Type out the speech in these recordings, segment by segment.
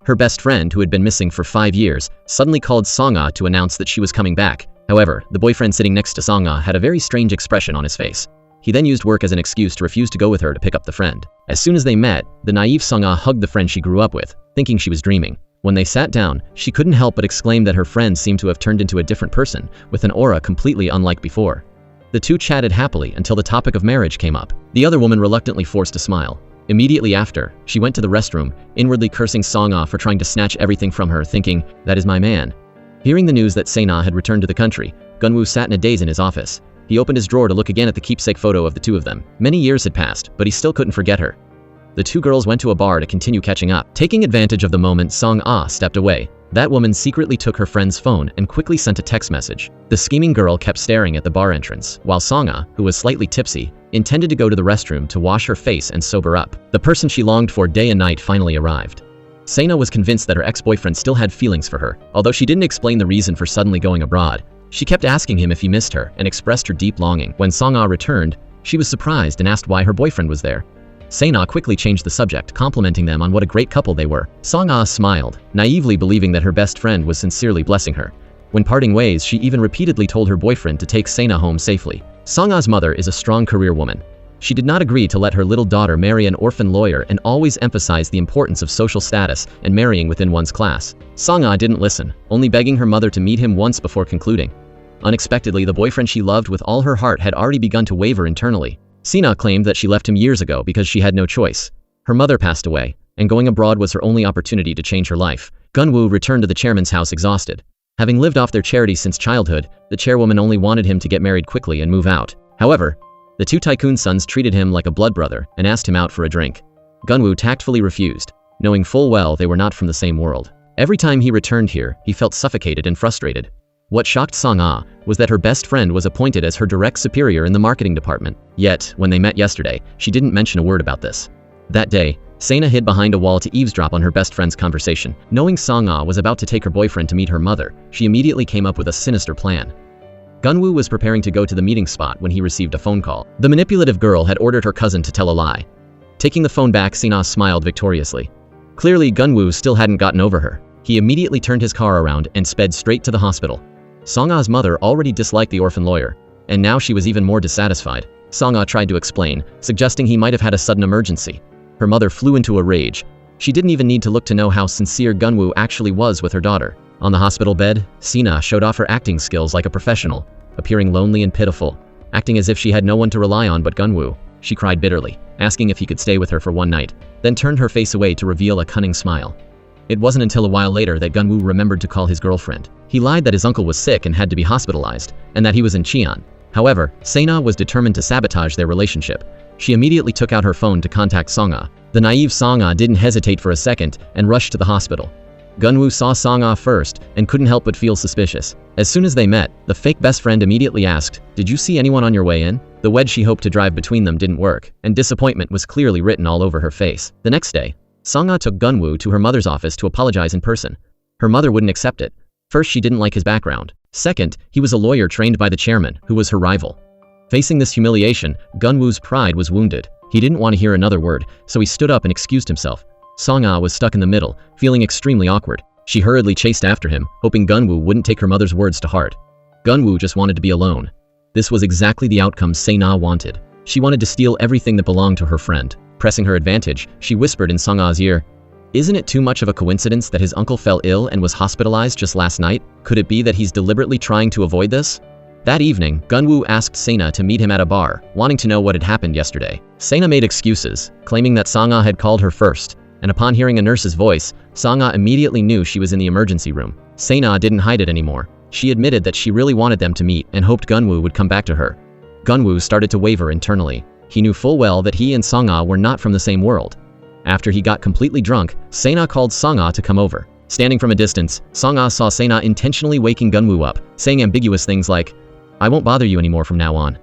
Her best friend, who had been missing for 5 years, suddenly called Song-ah to announce that she was coming back. However, the boyfriend sitting next to Song-ah had a very strange expression on his face. He then used work as an excuse to refuse to go with her to pick up the friend. As soon as they met, the naive Song-ah hugged the friend she grew up with, thinking she was dreaming. When they sat down, she couldn't help but exclaim that her friend seemed to have turned into a different person, with an aura completely unlike before. The two chatted happily until the topic of marriage came up. The other woman reluctantly forced a smile. Immediately after, she went to the restroom, inwardly cursing Song-ah for trying to snatch everything from her, thinking, "That is my man." Hearing the news that Se-na had returned to the country, Gun-woo sat in a daze in his office. He opened his drawer to look again at the keepsake photo of the two of them. Many years had passed, but he still couldn't forget her. The two girls went to a bar to continue catching up. Taking advantage of the moment, Song-ah stepped away. That woman secretly took her friend's phone and quickly sent a text message. The scheming girl kept staring at the bar entrance, while Song-ah, who was slightly tipsy, intended to go to the restroom to wash her face and sober up. The person she longed for day and night finally arrived. Se-na was convinced that her ex-boyfriend still had feelings for her. Although she didn't explain the reason for suddenly going abroad, she kept asking him if he missed her and expressed her deep longing. When Song-ah returned, she was surprised and asked why her boyfriend was there. Se-na quickly changed the subject, complimenting them on what a great couple they were. Song-ah smiled, naively believing that her best friend was sincerely blessing her. When parting ways, she even repeatedly told her boyfriend to take Se-na home safely. Song-ah's mother is a strong career woman. She did not agree to let her little daughter marry an orphan lawyer and always emphasized the importance of social status and marrying within one's class. Song-ah didn't listen, only begging her mother to meet him once before concluding. Unexpectedly, the boyfriend she loved with all her heart had already begun to waver internally. Se-na claimed that she left him years ago because she had no choice. Her mother passed away, and going abroad was her only opportunity to change her life. Gun-woo returned to the chairman's house exhausted. Having lived off their charity since childhood, the chairwoman only wanted him to get married quickly and move out. However, the two tycoon sons treated him like a blood brother and asked him out for a drink. Gun-woo tactfully refused, knowing full well they were not from the same world. Every time he returned here, he felt suffocated and frustrated. What shocked Song-ah was that her best friend was appointed as her direct superior in the marketing department. Yet, when they met yesterday, she didn't mention a word about this. That day, Se-na hid behind a wall to eavesdrop on her best friend's conversation. Knowing Song-ah was about to take her boyfriend to meet her mother, she immediately came up with a sinister plan. Gun-woo was preparing to go to the meeting spot when he received a phone call. The manipulative girl had ordered her cousin to tell a lie. Taking the phone back, Se-na smiled victoriously. Clearly, Gun-woo still hadn't gotten over her. He immediately turned his car around and sped straight to the hospital. Song-ah's mother already disliked the orphan lawyer, and now she was even more dissatisfied. Song-ah tried to explain, suggesting he might have had a sudden emergency. Her mother flew into a rage. She didn't even need to look to know how sincere Gun-woo actually was with her daughter. On the hospital bed, Se-na showed off her acting skills like a professional, appearing lonely and pitiful, acting as if she had no one to rely on but Gun-woo. She cried bitterly, asking if he could stay with her for one night, then turned her face away to reveal a cunning smile. It wasn't until a while later that Gun-woo remembered to call his girlfriend. He lied that his uncle was sick and had to be hospitalized, and that he was in Cheon. However, Se-na was determined to sabotage their relationship. She immediately took out her phone to contact Song-ah. The naive Song-ah didn't hesitate for a second and rushed to the hospital. Gun-woo saw Song-ah first and couldn't help but feel suspicious. As soon as they met, the fake best friend immediately asked, "Did you see anyone on your way in?" The wedge she hoped to drive between them didn't work, and disappointment was clearly written all over her face. The next day, Song-ah took Gun-woo to her mother's office to apologize in person. Her mother wouldn't accept it. First, she didn't like his background. Second, he was a lawyer trained by the chairman, who was her rival. Facing this humiliation, Gun-woo's pride was wounded. He didn't want to hear another word, so he stood up and excused himself. Song-ah was stuck in the middle, feeling extremely awkward. She hurriedly chased after him, hoping Gun-woo wouldn't take her mother's words to heart. Gun-woo just wanted to be alone. This was exactly the outcome Se-na wanted. She wanted to steal everything that belonged to her friend. Pressing her advantage, she whispered in Song-ah's ear, "Isn't it too much of a coincidence that his uncle fell ill and was hospitalized just last night? Could it be that he's deliberately trying to avoid this?" That evening, Gun-woo asked Se-na to meet him at a bar, wanting to know what had happened yesterday. Se-na made excuses, claiming that Song-ah had called her first, and upon hearing a nurse's voice, Song-ah immediately knew she was in the emergency room. Se-na didn't hide it anymore. She admitted that she really wanted them to meet and hoped Gun-woo would come back to her. Gun-woo started to waver internally. He knew full well that he and Song-ah were not from the same world. After he got completely drunk, Se-na called Song-ah to come over. Standing from a distance, Song-ah saw Se-na intentionally waking Gun-woo up, saying ambiguous things like, "I won't bother you anymore from now on."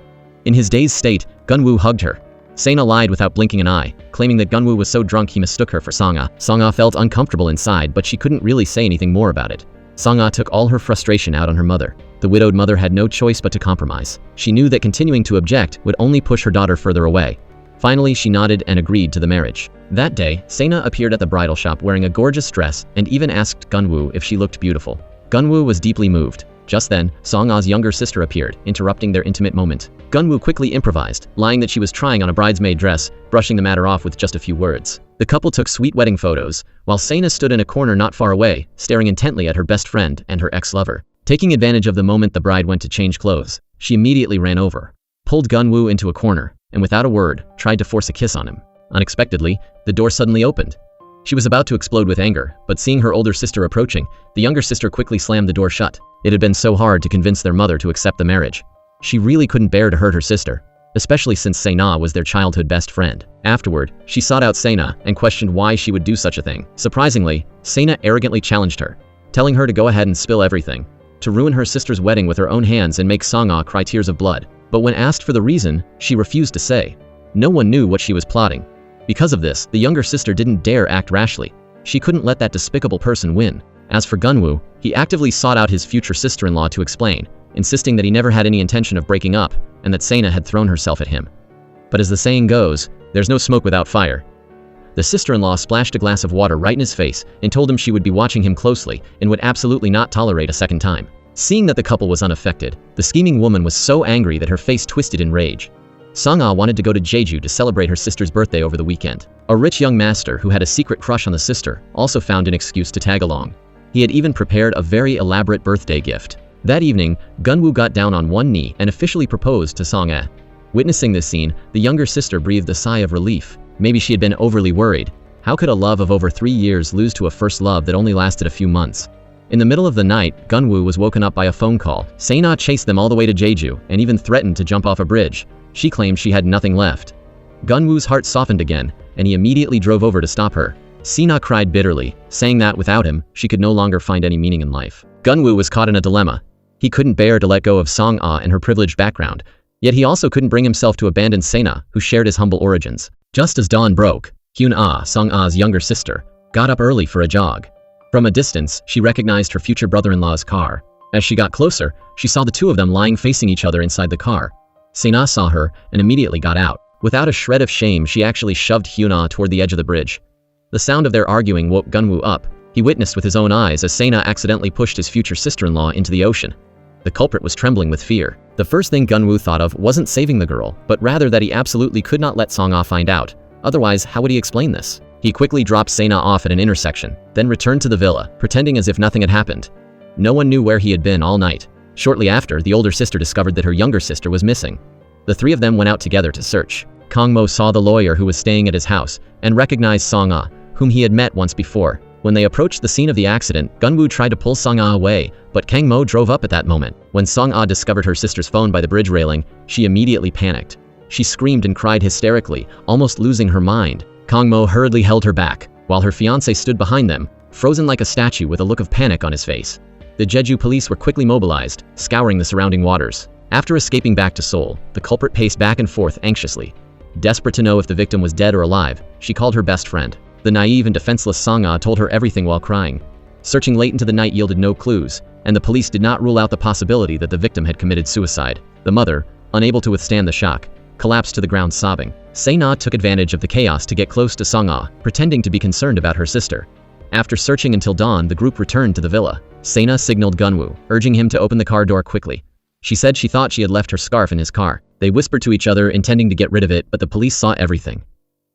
In his dazed state, Gun-woo hugged her. Se-na lied without blinking an eye, claiming that Gun-woo was so drunk he mistook her for Song-ah. Song-ah felt uncomfortable inside, but she couldn't really say anything more about it. Song-ah took all her frustration out on her mother. The widowed mother had no choice but to compromise. She knew that continuing to object would only push her daughter further away. Finally, she nodded and agreed to the marriage. That day, Se-na appeared at the bridal shop wearing a gorgeous dress and even asked Gunwoo if she looked beautiful. Gunwoo was deeply moved. Just then, Song-ah's younger sister appeared, interrupting their intimate moment. Gunwoo quickly improvised, lying that she was trying on a bridesmaid dress, brushing the matter off with just a few words. The couple took sweet wedding photos, while Se-na stood in a corner not far away, staring intently at her best friend and her ex-lover. Taking advantage of the moment the bride went to change clothes, she immediately ran over, pulled Gunwoo into a corner, and without a word, tried to force a kiss on him. Unexpectedly, the door suddenly opened. She was about to explode with anger, but seeing her older sister approaching, the younger sister quickly slammed the door shut. It had been so hard to convince their mother to accept the marriage. She really couldn't bear to hurt her sister, especially since Se-na was their childhood best friend. Afterward, she sought out Se-na and questioned why she would do such a thing. Surprisingly, Se-na arrogantly challenged her, telling her to go ahead and spill everything, to ruin her sister's wedding with her own hands and make Song-ah cry tears of blood. But when asked for the reason, she refused to say. No one knew what she was plotting. Because of this, the younger sister didn't dare act rashly. She couldn't let that despicable person win. As for Gunwoo, he actively sought out his future sister-in-law to explain, insisting that he never had any intention of breaking up and that Se-na had thrown herself at him. But as the saying goes, there's no smoke without fire. The sister-in-law splashed a glass of water right in his face and told him she would be watching him closely and would absolutely not tolerate a second time. Seeing that the couple was unaffected, the scheming woman was so angry that her face twisted in rage. Song-ah wanted to go to Jeju to celebrate her sister's birthday over the weekend. A rich young master who had a secret crush on the sister also found an excuse to tag along. He had even prepared a very elaborate birthday gift. That evening, Gunwoo got down on one knee and officially proposed to Song-ah. Witnessing this scene, the younger sister breathed a sigh of relief. Maybe she had been overly worried. How could a love of over 3 years lose to a first love that only lasted a few months? In the middle of the night, Gunwoo was woken up by a phone call. Se-na chased them all the way to Jeju and even threatened to jump off a bridge. She claimed she had nothing left. Gunwoo's heart softened again, and he immediately drove over to stop her. Se-na cried bitterly, saying that without him, she could no longer find any meaning in life. Gunwoo was caught in a dilemma. He couldn't bear to let go of Song-ah and her privileged background, yet he also couldn't bring himself to abandon Se-na, who shared his humble origins. Just as dawn broke, Hyun-ah, Song-ah's younger sister, got up early for a jog. From a distance, she recognized her future brother-in-law's car. As she got closer, she saw the two of them lying facing each other inside the car. Se-na saw her and immediately got out. Without a shred of shame, she actually shoved Hyun-ah toward the edge of the bridge. The sound of their arguing woke Gunwoo up. He witnessed with his own eyes as Se-na accidentally pushed his future sister-in-law into the ocean. The culprit was trembling with fear. The first thing Gunwoo thought of wasn't saving the girl, but rather that he absolutely could not let Song-ah find out. Otherwise, how would he explain this? He quickly dropped Se-na off at an intersection, then returned to the villa, pretending as if nothing had happened. No one knew where he had been all night. Shortly after, the older sister discovered that her younger sister was missing. The three of them went out together to search. Kang Mo saw the lawyer who was staying at his house and recognized Song-ah, whom he had met once before. When they approached the scene of the accident, Gunwoo tried to pull Song-ah away, but Kang Mo drove up at that moment. When Song-ah discovered her sister's phone by the bridge railing, she immediately panicked. She screamed and cried hysterically, almost losing her mind. Kang Mo hurriedly held her back, while her fiancé stood behind them, frozen like a statue with a look of panic on his face. The Jeju police were quickly mobilized, scouring the surrounding waters. After escaping back to Seoul, the culprit paced back and forth anxiously. Desperate to know if the victim was dead or alive, she called her best friend. The naive and defenseless Song-ah told her everything while crying. Searching late into the night yielded no clues, and the police did not rule out the possibility that the victim had committed suicide. The mother, unable to withstand the shock, collapsed to the ground sobbing. Se-na took advantage of the chaos to get close to Song-ah, pretending to be concerned about her sister. After searching until dawn, the group returned to the villa. Se-na signaled Gunwoo, urging him to open the car door quickly. She said she thought she had left her scarf in his car. They whispered to each other, intending to get rid of it, but the police saw everything.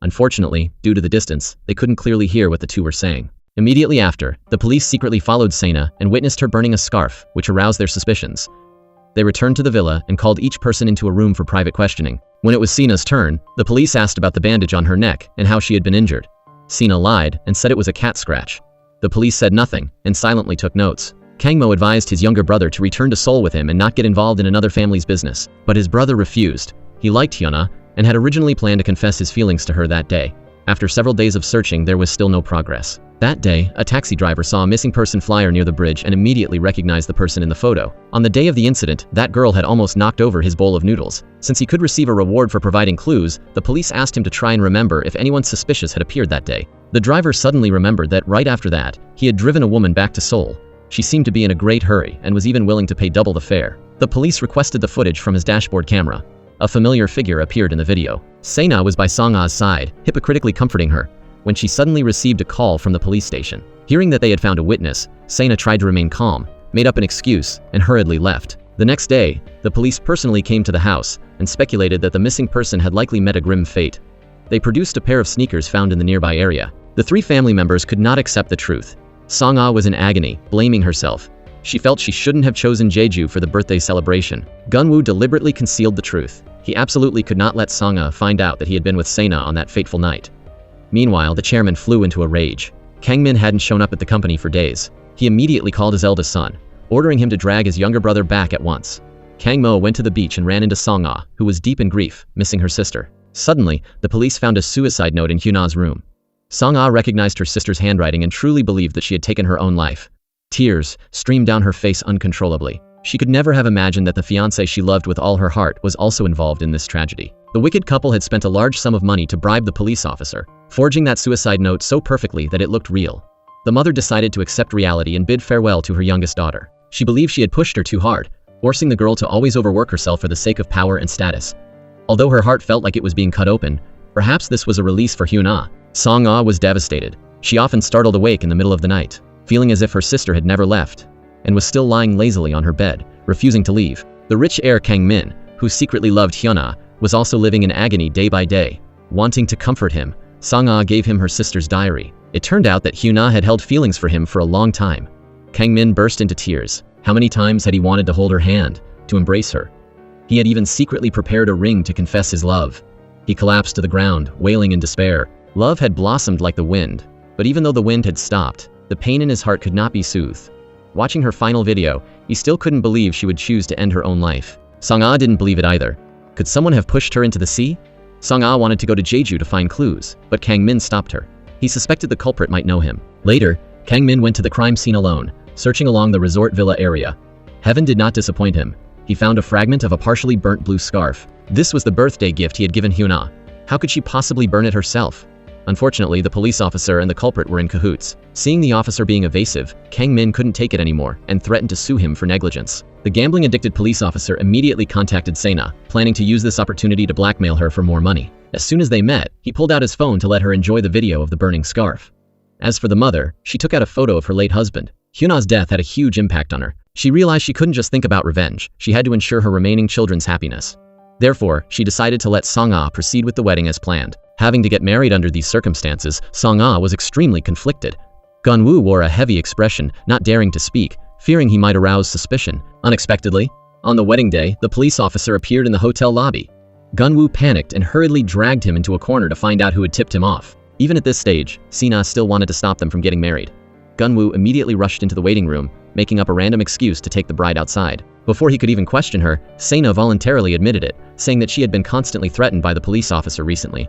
Unfortunately, due to the distance, they couldn't clearly hear what the two were saying. Immediately after, the police secretly followed Se-na and witnessed her burning a scarf, which aroused their suspicions. They returned to the villa and called each person into a room for private questioning. When it was Se-na's turn, the police asked about the bandage on her neck and how she had been injured. Se-na lied and said it was a cat scratch. The police said nothing and silently took notes. Kang Mo advised his younger brother to return to Seoul with him and not get involved in another family's business, but his brother refused. He liked Hyuna and had originally planned to confess his feelings to her that day. After several days of searching, there was still no progress. That day, a taxi driver saw a missing person flyer near the bridge and immediately recognized the person in the photo. On the day of the incident, that girl had almost knocked over his bowl of noodles. Since he could receive a reward for providing clues, the police asked him to try and remember if anyone suspicious had appeared that day. The driver suddenly remembered that right after that, he had driven a woman back to Seoul. She seemed to be in a great hurry and was even willing to pay double the fare. The police requested the footage from his dashboard camera. A familiar figure appeared in the video. Se-na was by Song-ah's side, hypocritically comforting her, when she suddenly received a call from the police station. Hearing that they had found a witness, Se-na tried to remain calm, made up an excuse, and hurriedly left. The next day, the police personally came to the house and speculated that the missing person had likely met a grim fate. They produced a pair of sneakers found in the nearby area. The three family members could not accept the truth. Song-ah was in agony, blaming herself. She felt she shouldn't have chosen Jeju for the birthday celebration. Gunwoo deliberately concealed the truth. He absolutely could not let Song-ah find out that he had been with Se-na on that fateful night. Meanwhile, the chairman flew into a rage. Kang Min hadn't shown up at the company for days. He immediately called his eldest son, ordering him to drag his younger brother back at once. Kang Mo went to the beach and ran into Song-ah, who was deep in grief, missing her sister. Suddenly, the police found a suicide note in Hyuna's room. Song-ah recognized her sister's handwriting and truly believed that she had taken her own life. Tears streamed down her face uncontrollably. She could never have imagined that the fiancé she loved with all her heart was also involved in this tragedy. The wicked couple had spent a large sum of money to bribe the police officer, forging that suicide note so perfectly that it looked real. The mother decided to accept reality and bid farewell to her youngest daughter. She believed she had pushed her too hard, forcing the girl to always overwork herself for the sake of power and status. Although her heart felt like it was being cut open, perhaps this was a release for Hyuna. Song-ah was devastated. She often startled awake in the middle of the night, feeling as if her sister had never left, and was still lying lazily on her bed, refusing to leave. The rich heir Kang Min, who secretly loved Hyuna, was also living in agony day by day. Wanting to comfort him, Song-ah gave him her sister's diary. It turned out that Hyuna had held feelings for him for a long time. Kang Min burst into tears. How many times had he wanted to hold her hand, to embrace her? He had even secretly prepared a ring to confess his love. He collapsed to the ground, wailing in despair. Love had blossomed like the wind, but even though the wind had stopped, the pain in his heart could not be soothed. Watching her final video, he still couldn't believe she would choose to end her own life. Song-ah didn't believe it either. Could someone have pushed her into the sea? Song-ah wanted to go to Jeju to find clues, but Kang Min stopped her. He suspected the culprit might know him. Later, Kang Min went to the crime scene alone, searching along the resort villa area. Heaven did not disappoint him. He found a fragment of a partially burnt blue scarf. This was the birthday gift he had given Hyuna. How could she possibly burn it herself? Unfortunately, the police officer and the culprit were in cahoots. Seeing the officer being evasive, Kang Min couldn't take it anymore and threatened to sue him for negligence. The gambling-addicted police officer immediately contacted Se-na, planning to use this opportunity to blackmail her for more money. As soon as they met, he pulled out his phone to let her enjoy the video of the burning scarf. As for the mother, she took out a photo of her late husband. Hyuna's death had a huge impact on her. She realized she couldn't just think about revenge. She had to ensure her remaining children's happiness. Therefore, she decided to let Song-ah proceed with the wedding as planned. Having to get married under these circumstances, Song-ah was extremely conflicted. Gunwoo wore a heavy expression, not daring to speak, fearing he might arouse suspicion. Unexpectedly, on the wedding day, the police officer appeared in the hotel lobby. Gunwoo panicked and hurriedly dragged him into a corner to find out who had tipped him off. Even at this stage, Se-na still wanted to stop them from getting married. Gunwoo immediately rushed into the waiting room, making up a random excuse to take the bride outside. Before he could even question her, Se-na voluntarily admitted it, saying that she had been constantly threatened by the police officer recently.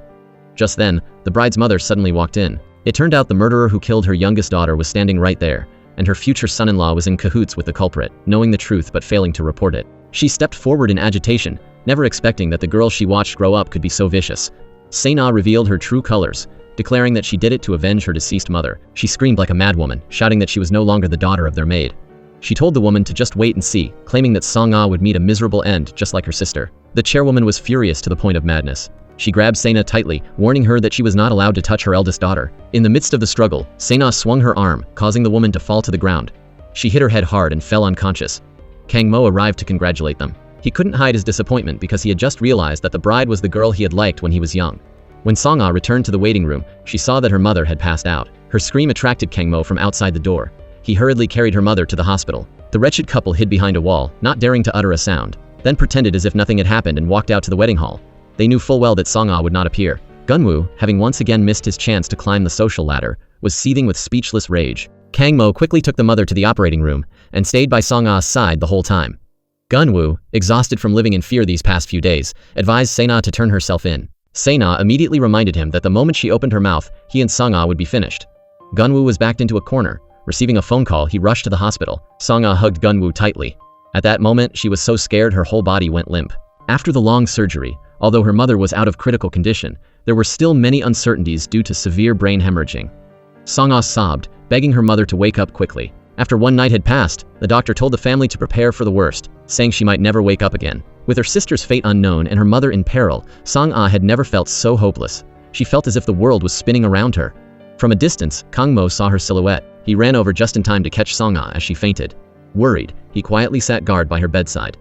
Just then, the bride's mother suddenly walked in. It turned out the murderer who killed her youngest daughter was standing right there, and her future son-in-law was in cahoots with the culprit, knowing the truth but failing to report it. She stepped forward in agitation, never expecting that the girl she watched grow up could be so vicious. Se-na revealed her true colors, declaring that she did it to avenge her deceased mother. She screamed like a madwoman, shouting that she was no longer the daughter of their maid. She told the woman to just wait and see, claiming that Song-ah would meet a miserable end just like her sister. The chairwoman was furious to the point of madness. She grabbed Se-na tightly, warning her that she was not allowed to touch her eldest daughter. In the midst of the struggle, Se-na swung her arm, causing the woman to fall to the ground. She hit her head hard and fell unconscious. Kang Mo arrived to congratulate them. He couldn't hide his disappointment because he had just realized that the bride was the girl he had liked when he was young. When Song-ah returned to the waiting room, she saw that her mother had passed out. Her scream attracted Kang Mo from outside the door. He hurriedly carried her mother to the hospital. The wretched couple hid behind a wall, not daring to utter a sound, then pretended as if nothing had happened and walked out to the wedding hall. They knew full well that Song-ah would not appear. Gunwoo, having once again missed his chance to climb the social ladder, was seething with speechless rage. Kang Mo quickly took the mother to the operating room and stayed by Song-ah's side the whole time. Gunwoo, exhausted from living in fear these past few days, advised Se-na to turn herself in. Se-na immediately reminded him that the moment she opened her mouth, he and Song-ah would be finished. Gunwoo was backed into a corner. Receiving a phone call, he rushed to the hospital. Song-ah hugged Gunwoo tightly. At that moment, she was so scared her whole body went limp. After the long surgery, although her mother was out of critical condition, there were still many uncertainties due to severe brain hemorrhaging. Song-ah sobbed, begging her mother to wake up quickly. After one night had passed, the doctor told the family to prepare for the worst, saying she might never wake up again. With her sister's fate unknown and her mother in peril, Song-ah had never felt so hopeless. She felt as if the world was spinning around her. From a distance, Kang-mo saw her silhouette. He ran over just in time to catch Song-ah as she fainted. Worried, he quietly sat guard by her bedside.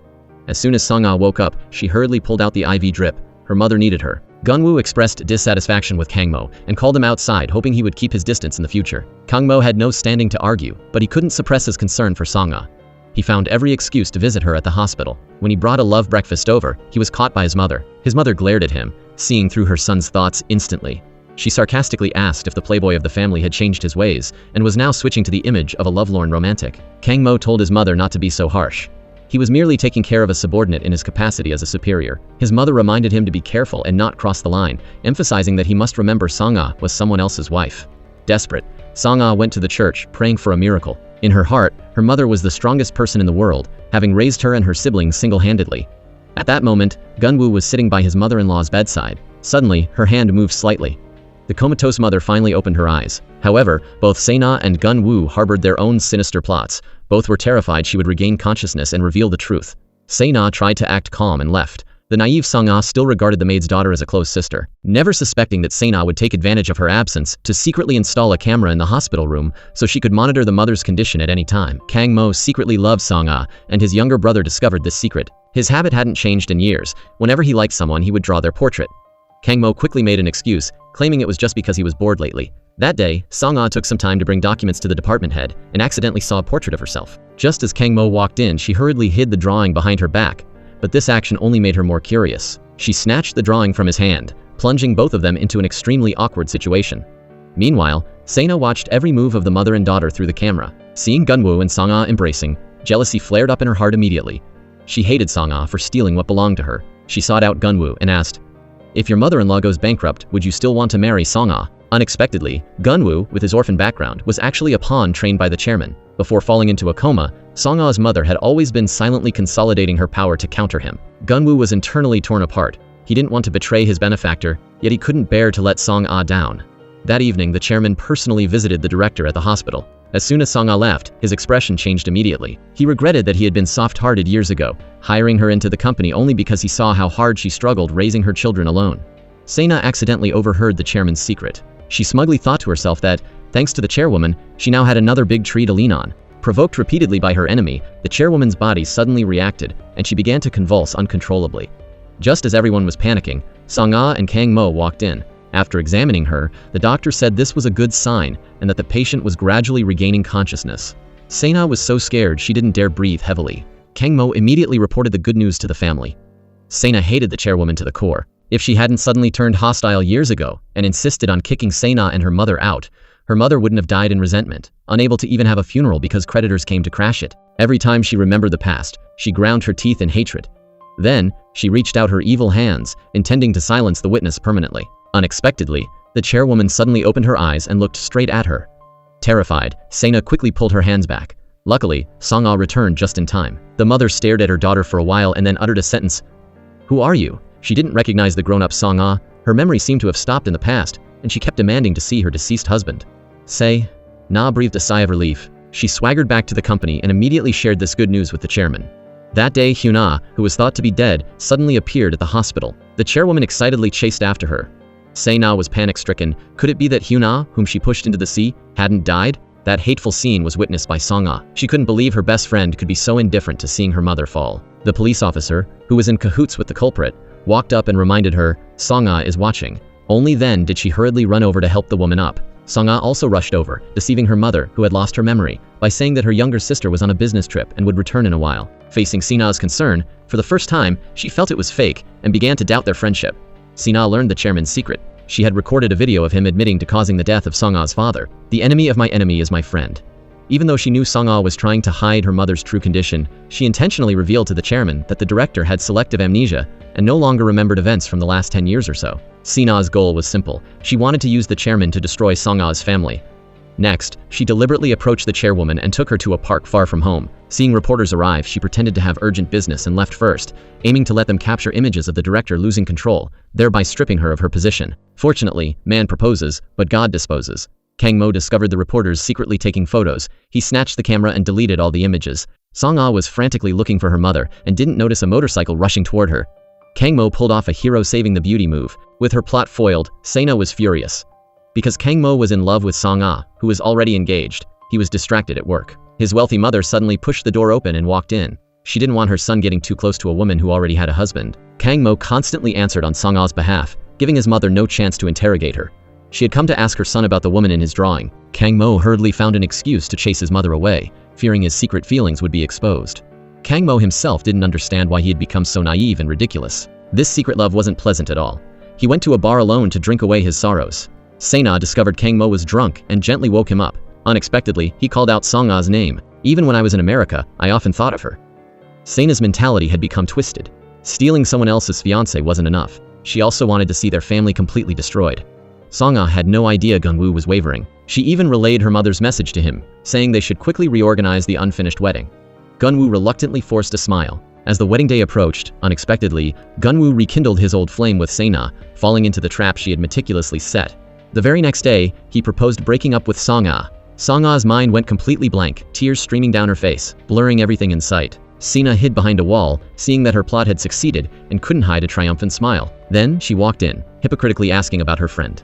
As soon as Song-ah woke up, she hurriedly pulled out the IV drip. Her mother needed her. Gunwoo expressed dissatisfaction with Kang-mo and called him outside, hoping he would keep his distance in the future. Kang-mo had no standing to argue, but he couldn't suppress his concern for Song-ah. He found every excuse to visit her at the hospital. When he brought a love breakfast over, he was caught by his mother. His mother glared at him, seeing through her son's thoughts instantly. She sarcastically asked if the playboy of the family had changed his ways and was now switching to the image of a lovelorn romantic. Kang-mo told his mother not to be so harsh. He was merely taking care of a subordinate in his capacity as a superior. His mother reminded him to be careful and not cross the line, emphasizing that he must remember Song-ah was someone else's wife. Desperate, Song-ah went to the church, praying for a miracle. In her heart, her mother was the strongest person in the world, having raised her and her siblings single-handedly. At that moment, Gunwoo was sitting by his mother-in-law's bedside. Suddenly, her hand moved slightly. The comatose mother finally opened her eyes. However, both Se-na and Gunwoo harbored their own sinister plots. Both were terrified she would regain consciousness and reveal the truth. Se-na tried to act calm and left. The naive Song-ah still regarded the maid's daughter as a close sister, never suspecting that Se-na would take advantage of her absence to secretly install a camera in the hospital room so she could monitor the mother's condition at any time. Kang-mo secretly loved Song-ah, and his younger brother discovered this secret. His habit hadn't changed in years. Whenever he liked someone, he would draw their portrait. Kang-mo quickly made an excuse, claiming it was just because he was bored lately. That day, Song-ah took some time to bring documents to the department head and accidentally saw a portrait of herself. Just as Kang-mo walked in, she hurriedly hid the drawing behind her back, but this action only made her more curious. She snatched the drawing from his hand, plunging both of them into an extremely awkward situation. Meanwhile, Se-na watched every move of the mother and daughter through the camera. Seeing Gunwoo and Song-ah embracing, jealousy flared up in her heart immediately. She hated Song-ah for stealing what belonged to her. She sought out Gunwoo and asked, "If your mother-in-law goes bankrupt, would you still want to marry Song-ah?" Unexpectedly, Gunwoo, with his orphan background, was actually a pawn trained by the chairman. Before falling into a coma, Song-ah's mother had always been silently consolidating her power to counter him. Gunwoo was internally torn apart. He didn't want to betray his benefactor, yet he couldn't bear to let Song-ah down. That evening, the chairman personally visited the director at the hospital. As soon as Song-ah left, his expression changed immediately. He regretted that he had been soft-hearted years ago, hiring her into the company only because he saw how hard she struggled raising her children alone. Se-na accidentally overheard the chairman's secret. She smugly thought to herself that, thanks to the chairwoman, she now had another big tree to lean on. Provoked repeatedly by her enemy, the chairwoman's body suddenly reacted, and she began to convulse uncontrollably. Just as everyone was panicking, Song-ah and Kang-mo walked in. After examining her, the doctor said this was a good sign, and that the patient was gradually regaining consciousness. Se-na was so scared she didn't dare breathe heavily. Kang-mo immediately reported the good news to the family. Se-na hated the chairwoman to the core. If she hadn't suddenly turned hostile years ago and insisted on kicking Se-na and her mother out, her mother wouldn't have died in resentment, unable to even have a funeral because creditors came to crash it. Every time she remembered the past, she ground her teeth in hatred. Then, she reached out her evil hands, intending to silence the witness permanently. Unexpectedly, the chairwoman suddenly opened her eyes and looked straight at her. Terrified, Se-na quickly pulled her hands back. Luckily, Song-ah returned just in time. The mother stared at her daughter for a while and then uttered a sentence. "Who are you?" She didn't recognize the grown-up Song-ah. Her memory seemed to have stopped in the past, and she kept demanding to see her deceased husband. Se-na breathed a sigh of relief. She swaggered back to the company and immediately shared this good news with the chairman. That day, Hyuna, who was thought to be dead, suddenly appeared at the hospital. The chairwoman excitedly chased after her. Se-na was panic-stricken. Could it be that Hyuna, whom she pushed into the sea, hadn't died? That hateful scene was witnessed by Song-ah. She couldn't believe her best friend could be so indifferent to seeing her mother fall. The police officer, who was in cahoots with the culprit, walked up and reminded her, "Song-ah is watching." Only then did she hurriedly run over to help the woman up. Song-ah also rushed over, deceiving her mother, who had lost her memory, by saying that her younger sister was on a business trip and would return in a while. Facing Se-na's concern, for the first time, she felt it was fake and began to doubt their friendship. Se-na learned the chairman's secret. She had recorded a video of him admitting to causing the death of Song-ah's father. "The enemy of my enemy is my friend." Even though she knew Song-ah was trying to hide her mother's true condition, she intentionally revealed to the chairman that the director had selective amnesia and no longer remembered events from the last 10 years or so. Se-na's goal was simple. She wanted to use the chairman to destroy Song-ah's family. Next, she deliberately approached the chairwoman and took her to a park far from home. Seeing reporters arrive, she pretended to have urgent business and left first, aiming to let them capture images of the director losing control, thereby stripping her of her position. Fortunately, man proposes, but God disposes. Kang Mo discovered the reporters secretly taking photos. He snatched the camera and deleted all the images. Song-ah was frantically looking for her mother and didn't notice a motorcycle rushing toward her. Kang Mo pulled off a hero saving the beauty move. With her plot foiled, Se-na was furious. Because Kang Mo was in love with Song-ah, who was already engaged, he was distracted at work. His wealthy mother suddenly pushed the door open and walked in. She didn't want her son getting too close to a woman who already had a husband. Kang Mo constantly answered on Song-ah's behalf, giving his mother no chance to interrogate her. She had come to ask her son about the woman in his drawing. Kang Mo hurriedly found an excuse to chase his mother away, fearing his secret feelings would be exposed. Kang Mo himself didn't understand why he had become so naive and ridiculous. This secret love wasn't pleasant at all. He went to a bar alone to drink away his sorrows. Se-na discovered Kang Mo was drunk and gently woke him up. Unexpectedly, he called out Song-ah's name. Even when I was in America, I often thought of her. Se-na's mentality had become twisted. Stealing someone else's fiancé wasn't enough. She also wanted to see their family completely destroyed. Song-ah had no idea Gun-woo was wavering. She even relayed her mother's message to him, saying they should quickly reorganize the unfinished wedding. Gun-woo reluctantly forced a smile. As the wedding day approached, unexpectedly, Gun-woo rekindled his old flame with Se-na, falling into the trap she had meticulously set. The very next day, he proposed breaking up with Song-ah. Song-ah's mind went completely blank, tears streaming down her face, blurring everything in sight. Se-na hid behind a wall, seeing that her plot had succeeded, and couldn't hide a triumphant smile. Then, she walked in, hypocritically asking about her friend.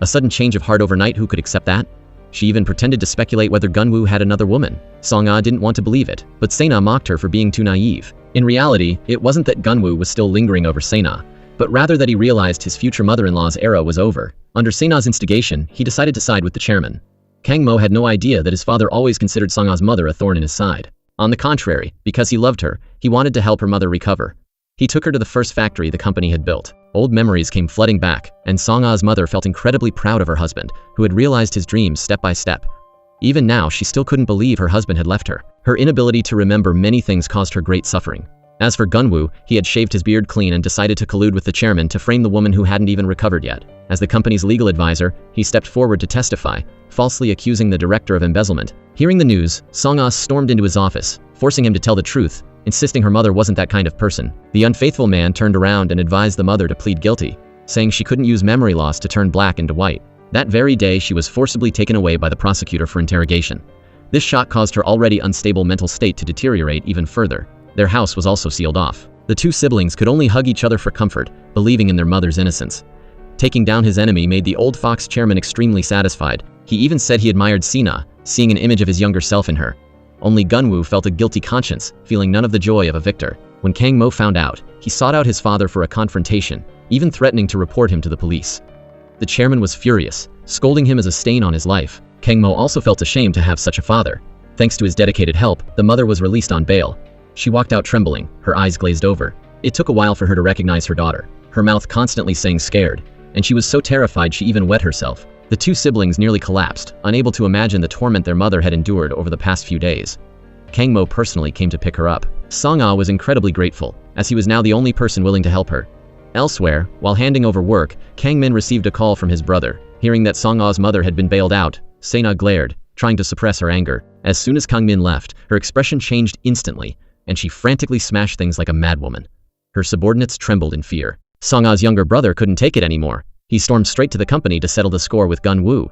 A sudden change of heart overnight, who could accept that? She even pretended to speculate whether Gun-woo had another woman. Song-ah didn't want to believe it, but Se-na mocked her for being too naive. In reality, it wasn't that Gun-woo was still lingering over Se-na, but rather that he realized his future mother-in-law's era was over. Under Se-na's instigation, he decided to side with the chairman. Kang Mo had no idea that his father always considered Song-ah's mother a thorn in his side. On the contrary, because he loved her, he wanted to help her mother recover. He took her to the first factory the company had built. Old memories came flooding back, and Song-ah's mother felt incredibly proud of her husband, who had realized his dreams step by step. Even now, she still couldn't believe her husband had left her. Her inability to remember many things caused her great suffering. As for Gun-woo, he had shaved his beard clean and decided to collude with the chairman to frame the woman who hadn't even recovered yet. As the company's legal advisor, he stepped forward to testify, falsely accusing the director of embezzlement. Hearing the news, Song-ah stormed into his office, forcing him to tell the truth, insisting her mother wasn't that kind of person. The unfaithful man turned around and advised the mother to plead guilty, saying she couldn't use memory loss to turn black into white. That very day, she was forcibly taken away by the prosecutor for interrogation. This shock caused her already unstable mental state to deteriorate even further. Their house was also sealed off. The two siblings could only hug each other for comfort, believing in their mother's innocence. Taking down his enemy made the old Fox chairman extremely satisfied. He even said he admired Se-na, seeing an image of his younger self in her. Only Gun-woo felt a guilty conscience, feeling none of the joy of a victor. When Kang Mo found out, he sought out his father for a confrontation, even threatening to report him to the police. The chairman was furious, scolding him as a stain on his life. Kang Mo also felt ashamed to have such a father. Thanks to his dedicated help, the mother was released on bail. She walked out trembling, her eyes glazed over. It took a while for her to recognize her daughter, her mouth constantly saying scared, and she was so terrified she even wet herself. The two siblings nearly collapsed, unable to imagine the torment their mother had endured over the past few days. Kang Mo personally came to pick her up. Song-ah was incredibly grateful, as he was now the only person willing to help her. Elsewhere, while handing over work, Kang Min received a call from his brother. Hearing that Song-ah's mother had been bailed out, Se-na glared, trying to suppress her anger. As soon as Kang Min left, her expression changed instantly, and she frantically smashed things like a madwoman. Her subordinates trembled in fear. Song-ah's younger brother couldn't take it anymore. He stormed straight to the company to settle the score with Gun-woo.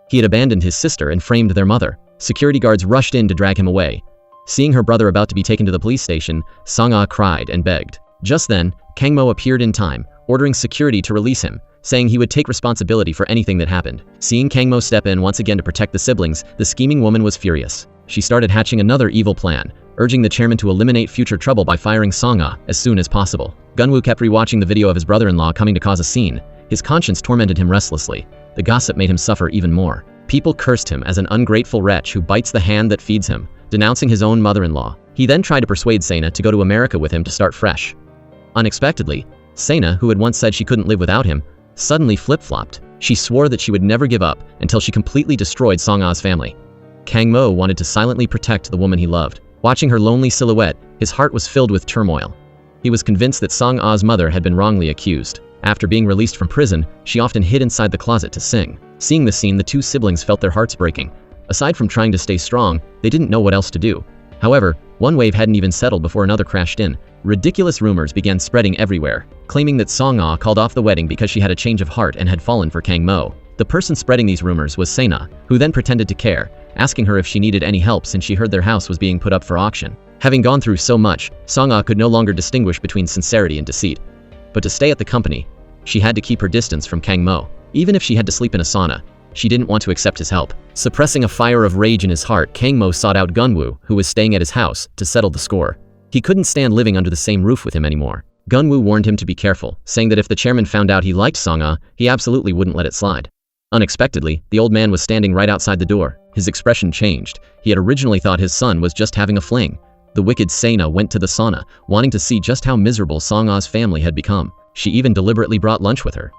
He had abandoned his sister and framed their mother. Security guards rushed in to drag him away. Seeing her brother about to be taken to the police station, Song-ah cried and begged. Just then, Kang Mo appeared in time, ordering security to release him, saying he would take responsibility for anything that happened. Seeing Kang Mo step in once again to protect the siblings, the scheming woman was furious. She started hatching another evil plan, urging the chairman to eliminate future trouble by firing Song-ah as soon as possible. Gun-woo kept rewatching the video of his brother-in-law coming to cause a scene. His conscience tormented him restlessly. The gossip made him suffer even more. People cursed him as an ungrateful wretch who bites the hand that feeds him, denouncing his own mother-in-law. He then tried to persuade Se-na to go to America with him to start fresh. Unexpectedly, Se-na, who had once said she couldn't live without him, suddenly flip-flopped. She swore that she would never give up until she completely destroyed Song-ah's family. Kang Mo wanted to silently protect the woman he loved. Watching her lonely silhouette, his heart was filled with turmoil. He was convinced that Song-ah's mother had been wrongly accused. After being released from prison, she often hid inside the closet to sing. Seeing the scene, the two siblings felt their hearts breaking. Aside from trying to stay strong, they didn't know what else to do. However, one wave hadn't even settled before another crashed in. Ridiculous rumors began spreading everywhere, claiming that Song-ah called off the wedding because she had a change of heart and had fallen for Kang Mo. The person spreading these rumors was Se-na, who then pretended to care, asking her if she needed any help since she heard their house was being put up for auction. Having gone through so much, Song-ah could no longer distinguish between sincerity and deceit. But to stay at the company, she had to keep her distance from Kang Mo. Even if she had to sleep in a sauna, she didn't want to accept his help. Suppressing a fire of rage in his heart, Kang Mo sought out Gunwoo, who was staying at his house, to settle the score. He couldn't stand living under the same roof with him anymore. Gunwoo warned him to be careful, saying that if the chairman found out he liked Song-ah, he absolutely wouldn't let it slide. Unexpectedly, the old man was standing right outside the door. His expression changed. He had originally thought his son was just having a fling. The wicked Se-na went to the sauna, wanting to see just how miserable Song-ah's family had become. She even deliberately brought lunch with her.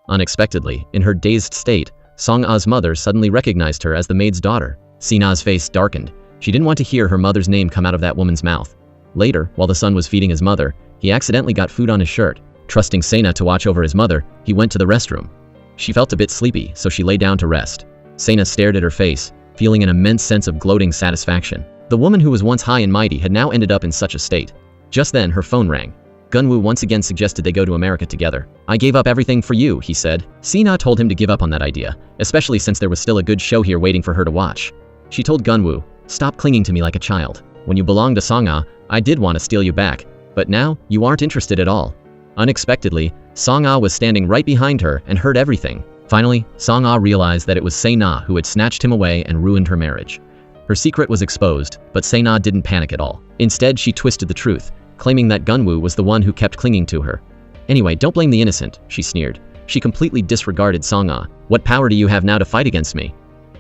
Unexpectedly, in her dazed state, Song-ah's mother suddenly recognized her as the maid's daughter. Se-na's face darkened. She didn't want to hear her mother's name come out of that woman's mouth. Later, while the son was feeding his mother, he accidentally got food on his shirt. Trusting Se-na to watch over his mother, he went to the restroom. She felt a bit sleepy, so she lay down to rest. Se-na stared at her face, feeling an immense sense of gloating satisfaction. The woman who was once high and mighty had now ended up in such a state. Just then, her phone rang. Gunwoo once again suggested they go to America together. "I gave up everything for you," he said. Se-na told him to give up on that idea, especially since there was still a good show here waiting for her to watch. She told Gunwoo, "Stop clinging to me like a child. When you belonged to Song-ah, I did want to steal you back, but now you aren't interested at all." Unexpectedly, Song-ah was standing right behind her and heard everything. Finally, Song-ah realized that it was Se-na who had snatched him away and ruined her marriage. Her secret was exposed, but Se-na didn't panic at all. Instead, she twisted the truth, claiming that Gunwoo was the one who kept clinging to her. "Anyway, don't blame the innocent," she sneered. She completely disregarded Song-ah. "What power do you have now to fight against me?"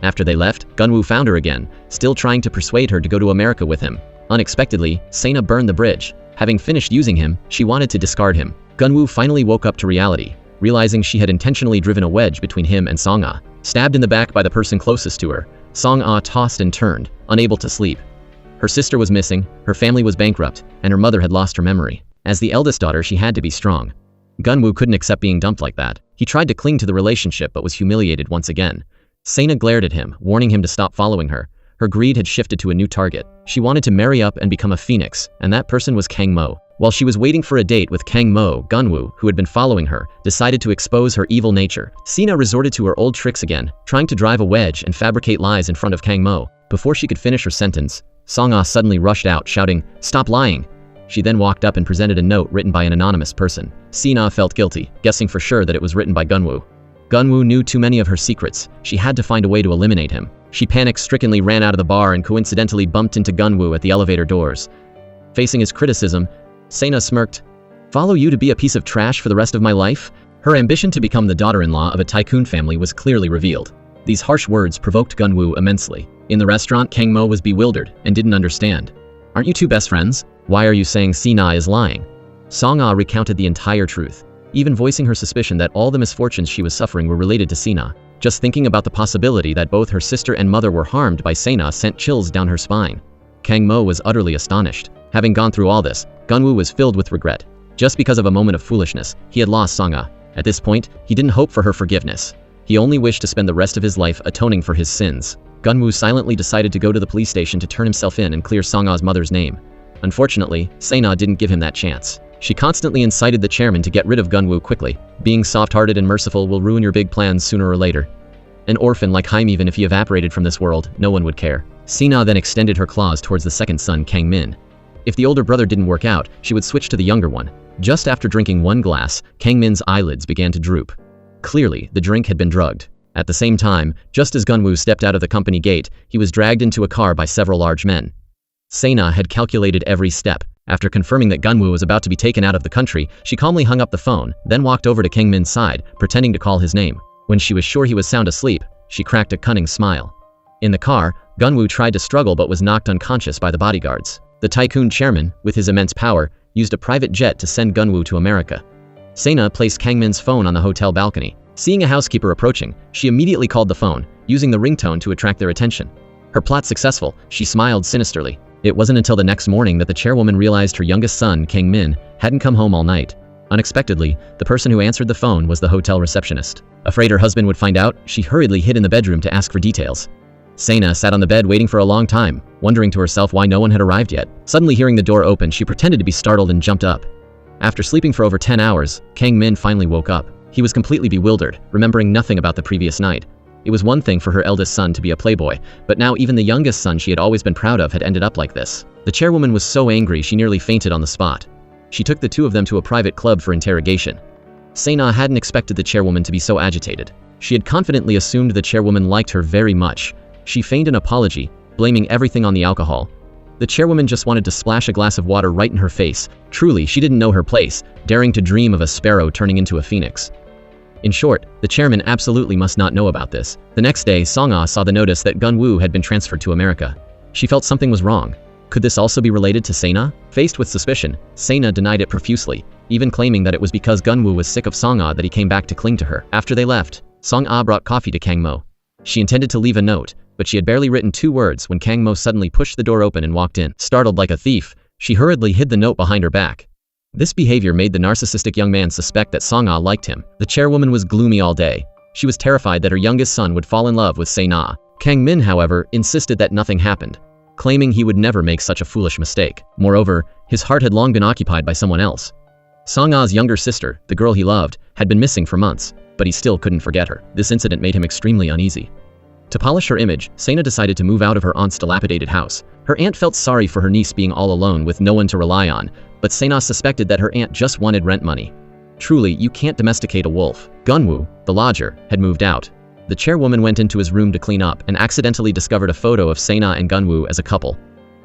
After they left, Gunwoo found her again, still trying to persuade her to go to America with him. Unexpectedly, Se-na burned the bridge. Having finished using him, she wanted to discard him. Gunwoo finally woke up to reality, realizing she had intentionally driven a wedge between him and Song-ah. Stabbed in the back by the person closest to her, Song-ah tossed and turned, unable to sleep. Her sister was missing, her family was bankrupt, and her mother had lost her memory. As the eldest daughter, she had to be strong. Gunwoo couldn't accept being dumped like that. He tried to cling to the relationship but was humiliated once again. Se-na glared at him, warning him to stop following her. Her greed had shifted to a new target. She wanted to marry up and become a phoenix, and that person was Kang Mo. While she was waiting for a date with Kang Mo, Gunwoo, who had been following her, decided to expose her evil nature. Se-na resorted to her old tricks again, trying to drive a wedge and fabricate lies in front of Kang Mo. Before she could finish her sentence, Song-ah suddenly rushed out, shouting, "Stop lying!" She then walked up and presented a note written by an anonymous person. Se-na felt guilty, guessing for sure that it was written by Gunwoo. Gunwoo knew too many of her secrets. She had to find a way to eliminate him. She panic-strickenly ran out of the bar and coincidentally bumped into Gunwoo at the elevator doors. Facing his criticism, Se-na smirked. "Follow you to be a piece of trash for the rest of my life?" Her ambition to become the daughter-in-law of a tycoon family was clearly revealed. These harsh words provoked Gunwoo immensely. In the restaurant, Kang Mo was bewildered and didn't understand. "Aren't you two best friends? Why are you saying Se-na is lying?" Song-ah recounted the entire truth, even voicing her suspicion that all the misfortunes she was suffering were related to Se-na. Just thinking about the possibility that both her sister and mother were harmed by Se-na sent chills down her spine. Kang Mo was utterly astonished. Having gone through all this, Gunwoo was filled with regret. Just because of a moment of foolishness, he had lost Song-ah. At this point, he didn't hope for her forgiveness. He only wished to spend the rest of his life atoning for his sins. Gunwoo silently decided to go to the police station to turn himself in and clear Song-ah's mother's name. Unfortunately, Se-na didn't give him that chance. She constantly incited the chairman to get rid of Gunwoo quickly. Being soft-hearted and merciful will ruin your big plans sooner or later. An orphan like Haim, even if he evaporated from this world, no one would care. Se-na then extended her claws towards the second son, Kang Min. If the older brother didn't work out, she would switch to the younger one. Just after drinking one glass, Kang Min's eyelids began to droop. Clearly, the drink had been drugged. At the same time, just as Gunwoo stepped out of the company gate, he was dragged into a car by several large men. Se-na had calculated every step. After confirming that Gunwoo was about to be taken out of the country, she calmly hung up the phone, then walked over to Kang Min's side, pretending to call his name. When she was sure he was sound asleep, she cracked a cunning smile. In the car, Gunwoo tried to struggle but was knocked unconscious by the bodyguards. The tycoon chairman, with his immense power, used a private jet to send Gunwoo to America. Se-na placed Kang Min's phone on the hotel balcony. Seeing a housekeeper approaching, she immediately called the phone, using the ringtone to attract their attention. Her plot successful, she smiled sinisterly. It wasn't until the next morning that the chairwoman realized her youngest son, Kang Min, hadn't come home all night. Unexpectedly, the person who answered the phone was the hotel receptionist. Afraid her husband would find out, she hurriedly hid in the bedroom to ask for details. Se-na sat on the bed waiting for a long time, wondering to herself why no one had arrived yet. Suddenly hearing the door open, she pretended to be startled and jumped up. After sleeping for over 10 hours, Kang Min finally woke up. He was completely bewildered, remembering nothing about the previous night. It was one thing for her eldest son to be a playboy, but now even the youngest son she had always been proud of had ended up like this. The chairwoman was so angry she nearly fainted on the spot. She took the two of them to a private club for interrogation. Se-na hadn't expected the chairwoman to be so agitated. She had confidently assumed the chairwoman liked her very much. She feigned an apology, blaming everything on the alcohol. The chairwoman just wanted to splash a glass of water right in her face. Truly, she didn't know her place, daring to dream of a sparrow turning into a phoenix. In short, the chairman absolutely must not know about this. The next day, Song-ah saw the notice that Gun-woo had been transferred to America. She felt something was wrong. Could this also be related to Se-na? Faced with suspicion, Se-na denied it profusely, even claiming that it was because Gun-woo was sick of Song-ah that he came back to cling to her. After they left, Song-ah brought coffee to Kang-mo. She intended to leave a note, but she had barely written 2 words when Kang-mo suddenly pushed the door open and walked in. Startled like a thief, she hurriedly hid the note behind her back. This behavior made the narcissistic young man suspect that Song-ah liked him. The chairwoman was gloomy all day. She was terrified that her youngest son would fall in love with Se-na. Kang-min, however, insisted that nothing happened, claiming he would never make such a foolish mistake. Moreover, his heart had long been occupied by someone else. Song-ah's younger sister, the girl he loved, had been missing for months, but he still couldn't forget her. This incident made him extremely uneasy. To polish her image, Se-na decided to move out of her aunt's dilapidated house. Her aunt felt sorry for her niece being all alone with no one to rely on, but Se-na suspected that her aunt just wanted rent money. Truly, you can't domesticate a wolf. Gun-woo, the lodger, had moved out. The chairwoman went into his room to clean up and accidentally discovered a photo of Se-na and Gun-woo as a couple.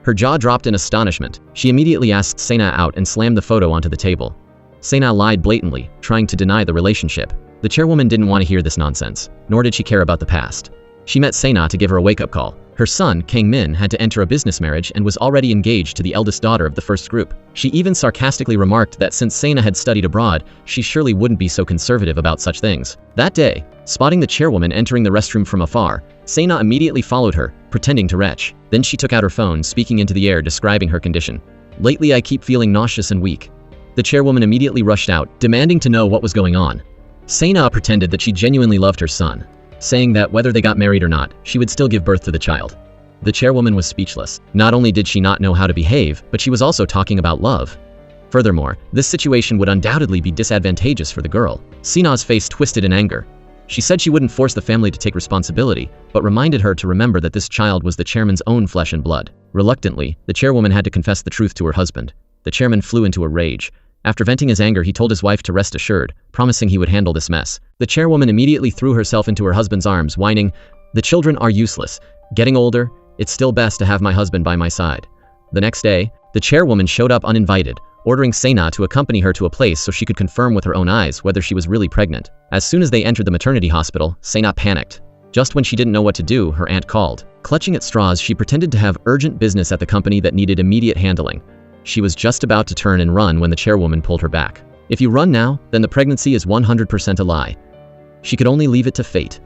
Her jaw dropped in astonishment. She immediately asked Se-na out and slammed the photo onto the table. Se-na lied blatantly, trying to deny the relationship. The chairwoman didn't want to hear this nonsense, nor did she care about the past. She met Se-na to give her a wake-up call. Her son, Kang-min, had to enter a business marriage and was already engaged to the eldest daughter of the first group. She even sarcastically remarked that since Se-na had studied abroad, she surely wouldn't be so conservative about such things. That day, spotting the chairwoman entering the restroom from afar, Se-na immediately followed her, pretending to retch. Then she took out her phone, speaking into the air describing her condition. "Lately I keep feeling nauseous and weak." The chairwoman immediately rushed out, demanding to know what was going on. Se-na pretended that she genuinely loved her son, saying that whether they got married or not, she would still give birth to the child. The chairwoman was speechless. Not only did she not know how to behave, but she was also talking about love. Furthermore, this situation would undoubtedly be disadvantageous for the girl. Se-na's face twisted in anger. She said she wouldn't force the family to take responsibility, but reminded her to remember that this child was the chairman's own flesh and blood. Reluctantly, the chairwoman had to confess the truth to her husband. The chairman flew into a rage. After venting his anger, he told his wife to rest assured, promising he would handle this mess. The chairwoman immediately threw herself into her husband's arms, whining, "The children are useless. Getting older, it's still best to have my husband by my side." The next day, the chairwoman showed up uninvited, ordering Se-na to accompany her to a place so she could confirm with her own eyes whether she was really pregnant. As soon as they entered the maternity hospital, Se-na panicked. Just when she didn't know what to do, her aunt called. Clutching at straws, she pretended to have urgent business at the company that needed immediate handling. She was just about to turn and run when the chairwoman pulled her back. "If you run now, then the pregnancy is 100% a lie." She could only leave it to fate.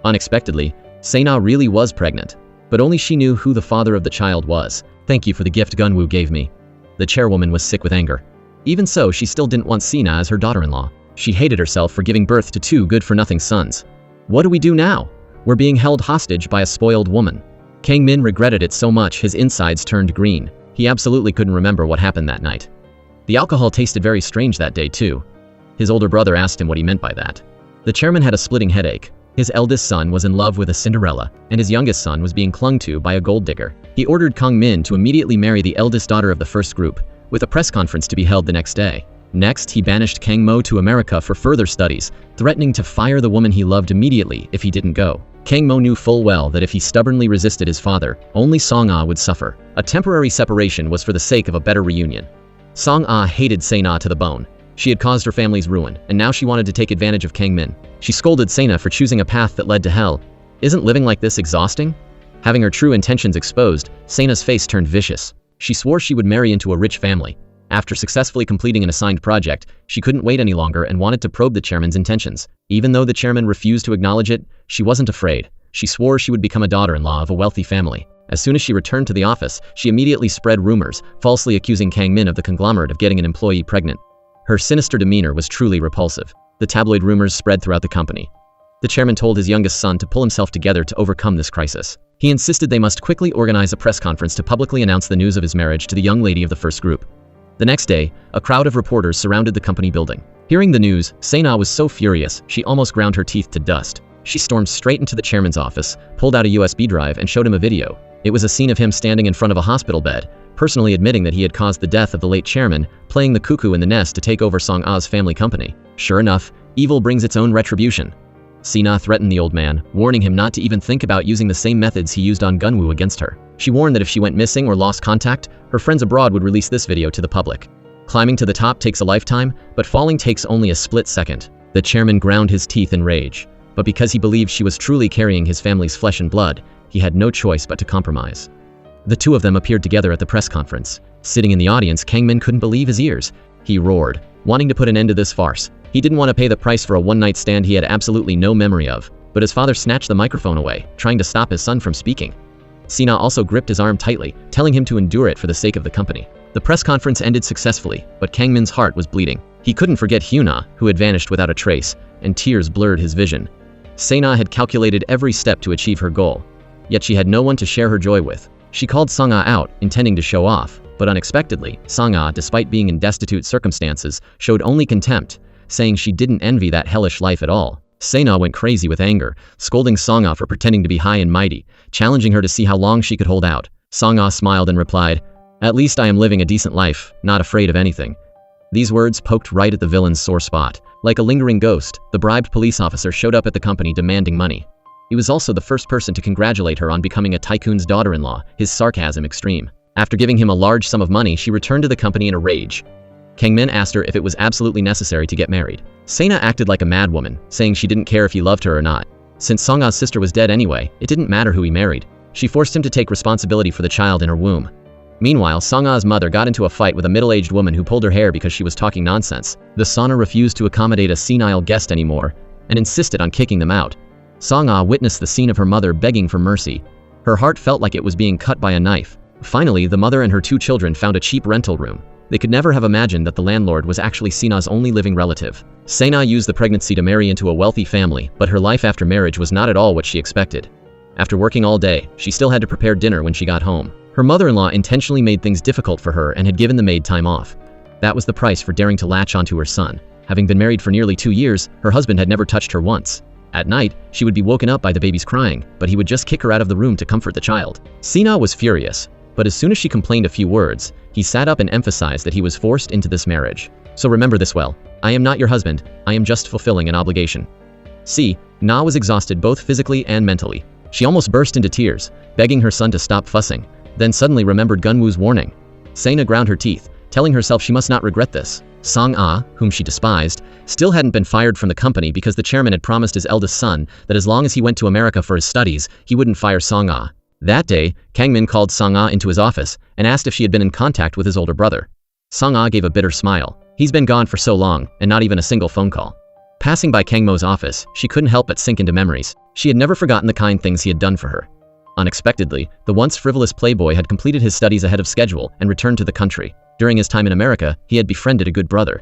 Unexpectedly, Se-na really was pregnant, but only she knew who the father of the child was. "Thank you for the gift Gun-woo gave me." The chairwoman was sick with anger. Even so, she still didn't want Se-na as her daughter-in-law. She hated herself for giving birth to 2 good-for-nothing sons. What do we do now? We're being held hostage by a spoiled woman. Kang-min regretted it so much his insides turned green. He absolutely couldn't remember what happened that night. The alcohol tasted very strange that day too. His older brother asked him what he meant by that. The chairman had a splitting headache. His eldest son was in love with a Cinderella, and his youngest son was being clung to by a gold digger. He ordered Kang-min to immediately marry the eldest daughter of the first group, with a press conference to be held the next day. Next, he banished Kang-mo to America for further studies, threatening to fire the woman he loved immediately if he didn't go. Kang-mo knew full well that if he stubbornly resisted his father, only Song-ah would suffer. A temporary separation was for the sake of a better reunion. Song-ah hated Se-na to the bone. She had caused her family's ruin, and now she wanted to take advantage of Kang-min. She scolded Se-na for choosing a path that led to hell. "Isn't living like this exhausting?" Having her true intentions exposed, Se-na's face turned vicious. She swore she would marry into a rich family. After successfully completing an assigned project, she couldn't wait any longer and wanted to probe the chairman's intentions. Even though the chairman refused to acknowledge it, she wasn't afraid. She swore she would become a daughter-in-law of a wealthy family. As soon as she returned to the office, she immediately spread rumors, falsely accusing Kang-min of the conglomerate of getting an employee pregnant. Her sinister demeanor was truly repulsive. The tabloid rumors spread throughout the company. The chairman told his youngest son to pull himself together to overcome this crisis. He insisted they must quickly organize a press conference to publicly announce the news of his marriage to the young lady of the first group. The next day, a crowd of reporters surrounded the company building. Hearing the news, Se-na was so furious, she almost ground her teeth to dust. She stormed straight into the chairman's office, pulled out a USB drive and showed him a video. It was a scene of him standing in front of a hospital bed, personally admitting that he had caused the death of the late chairman, playing the cuckoo in the nest to take over Song-ah's family company. Sure enough, evil brings its own retribution. Se-na threatened the old man, warning him not to even think about using the same methods he used on Gunwoo against her. She warned that if she went missing or lost contact, her friends abroad would release this video to the public. Climbing to the top takes a lifetime, but falling takes only a split second. The chairman ground his teeth in rage, but because he believed she was truly carrying his family's flesh and blood, he had no choice but to compromise. The two of them appeared together at the press conference. Sitting in the audience, Kang Min couldn't believe his ears. He roared, wanting to put an end to this farce. He didn't want to pay the price for a one-night stand he had absolutely no memory of, but his father snatched the microphone away, trying to stop his son from speaking. Se-na also gripped his arm tightly, telling him to endure it for the sake of the company. The press conference ended successfully, but Kang Min's heart was bleeding. He couldn't forget Hyuna, who had vanished without a trace, and tears blurred his vision. Se-na had calculated every step to achieve her goal, yet she had no one to share her joy with. She called Song-ah out, intending to show off, but unexpectedly, Song-ah, despite being in destitute circumstances, showed only contempt, saying she didn't envy that hellish life at all. Se-na went crazy with anger, scolding Song-ah for pretending to be high and mighty, challenging her to see how long she could hold out. Song-ah smiled and replied, "At least I am living a decent life, not afraid of anything." These words poked right at the villain's sore spot. Like a lingering ghost, the bribed police officer showed up at the company demanding money. He was also the first person to congratulate her on becoming a tycoon's daughter-in-law, his sarcasm extreme. After giving him a large sum of money, she returned to the company in a rage. Kang Min asked her if it was absolutely necessary to get married. Se-na acted like a madwoman, saying she didn't care if he loved her or not. Since Song-ah's sister was dead anyway, it didn't matter who he married. She forced him to take responsibility for the child in her womb. Meanwhile, Song-ah's mother got into a fight with a middle-aged woman who pulled her hair because she was talking nonsense. The sauna refused to accommodate a senile guest anymore, and insisted on kicking them out. Song-ah witnessed the scene of her mother begging for mercy. Her heart felt like it was being cut by a knife. Finally, the mother and her two children found a cheap rental room. They could never have imagined that the landlord was actually Se-na's only living relative. Se-na used the pregnancy to marry into a wealthy family, but her life after marriage was not at all what she expected. After working all day, she still had to prepare dinner when she got home. Her mother-in-law intentionally made things difficult for her and had given the maid time off. That was the price for daring to latch onto her son. Having been married for nearly 2 years, her husband had never touched her once. At night, she would be woken up by the baby's crying, but he would just kick her out of the room to comfort the child. Se-na was furious, but as soon as she complained a few words, he sat up and emphasized that he was forced into this marriage. "So remember this well. I am not your husband, I am just fulfilling an obligation." Se-na was exhausted both physically and mentally. She almost burst into tears, begging her son to stop fussing, then suddenly remembered Gunwoo's warning. Se-na ground her teeth, telling herself she must not regret this. Song-ah, whom she despised, still hadn't been fired from the company because the chairman had promised his eldest son that as long as he went to America for his studies, he wouldn't fire Song-ah. That day, Kang Min called Song-ah into his office and asked if she had been in contact with his older brother. Song-ah gave a bitter smile. He's been gone for so long, and not even a single phone call. Passing by Kang Mo's office, she couldn't help but sink into memories. She had never forgotten the kind things he had done for her. Unexpectedly, the once frivolous playboy had completed his studies ahead of schedule and returned to the country. During his time in America, he had befriended a good brother.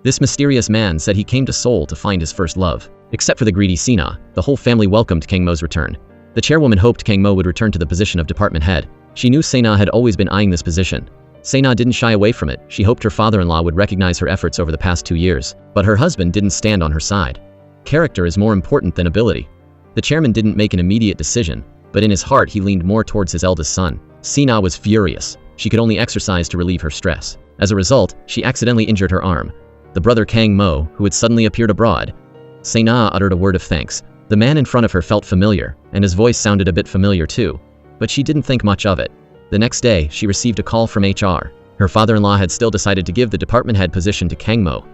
This mysterious man said he came to Seoul to find his first love. Except for the greedy Se-na, the whole family welcomed Kang Mo's return. The chairwoman hoped Kang Mo would return to the position of department head. She knew Se-na had always been eyeing this position. Se-na didn't shy away from it. She hoped her father-in-law would recognize her efforts over the past 2 years. But her husband didn't stand on her side. Character is more important than ability. The chairman didn't make an immediate decision, but in his heart he leaned more towards his eldest son. Se-na was furious. She could only exercise to relieve her stress. As a result, she accidentally injured her arm. The brother Kang Mo, who had suddenly appeared abroad. Se-na uttered a word of thanks. The man in front of her felt familiar, and his voice sounded a bit familiar too. But she didn't think much of it. The next day, she received a call from HR. Her father-in-law had still decided to give the department head position to Kang Mo.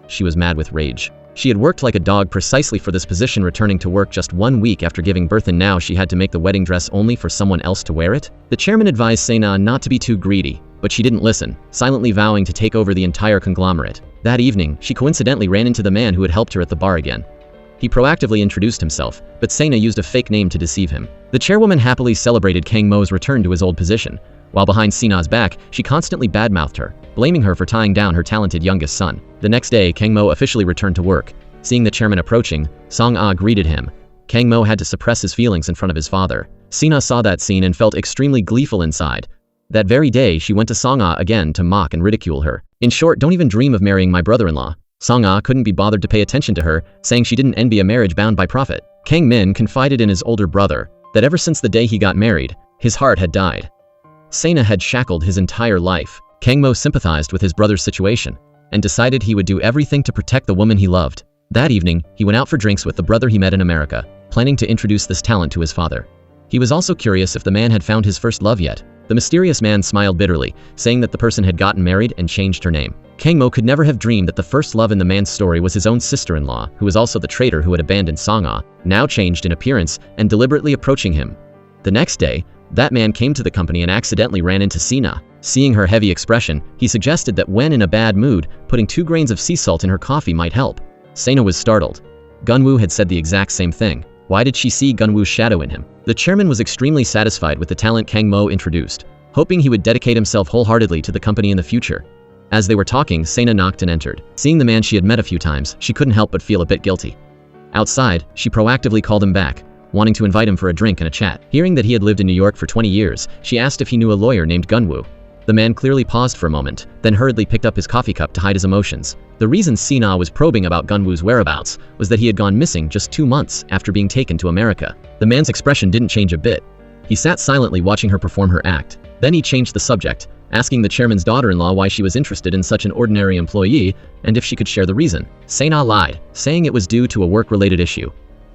She was mad with rage. She had worked like a dog precisely for this position, returning to work just 1 week after giving birth, and now she had to make the wedding dress only for someone else to wear it? The chairman advised Se-na not to be too greedy, but she didn't listen, silently vowing to take over the entire conglomerate. That evening, she coincidentally ran into the man who had helped her at the bar again. He proactively introduced himself, but Se-na used a fake name to deceive him. The chairwoman happily celebrated Kang Mo's return to his old position, while behind Se-na's back, she constantly badmouthed her, blaming her for tying down her talented youngest son. The next day, Kang Mo officially returned to work. Seeing the chairman approaching, Song-ah greeted him. Kang Mo had to suppress his feelings in front of his father. Se-na saw that scene and felt extremely gleeful inside. That very day, she went to Song-ah again to mock and ridicule her. "In short, don't even dream of marrying my brother-in-law." Song-ah couldn't be bothered to pay attention to her, saying she didn't envy a marriage bound by profit. Kang Min confided in his older brother that ever since the day he got married, his heart had died. Se-na had shackled his entire life. Kang Mo sympathized with his brother's situation and decided he would do everything to protect the woman he loved. That evening, he went out for drinks with the brother he met in America, planning to introduce this talent to his father. He was also curious if the man had found his first love yet. The mysterious man smiled bitterly, saying that the person had gotten married and changed her name. Kang Mo could never have dreamed that the first love in the man's story was his own sister-in-law, who was also the traitor who had abandoned Song-ah, now changed in appearance and deliberately approaching him. The next day, that man came to the company and accidentally ran into Se-na. Seeing her heavy expression, he suggested that when in a bad mood, putting 2 grains of sea salt in her coffee might help. Se-na was startled. Gunwoo had said the exact same thing. Why did she see Gunwoo's shadow in him? The chairman was extremely satisfied with the talent Kang Mo introduced, hoping he would dedicate himself wholeheartedly to the company in the future. As they were talking, Se-na knocked and entered. Seeing the man she had met a few times, she couldn't help but feel a bit guilty. Outside, she proactively called him back, wanting to invite him for a drink and a chat. Hearing that he had lived in New York for 20 years, she asked if he knew a lawyer named Gunwoo. The man clearly paused for a moment, then hurriedly picked up his coffee cup to hide his emotions. The reason Se-na was probing about Gunwoo's whereabouts was that he had gone missing just 2 months after being taken to America. The man's expression didn't change a bit. He sat silently watching her perform her act. Then he changed the subject, asking the chairman's daughter-in-law why she was interested in such an ordinary employee and if she could share the reason. Se-na lied, saying it was due to a work-related issue.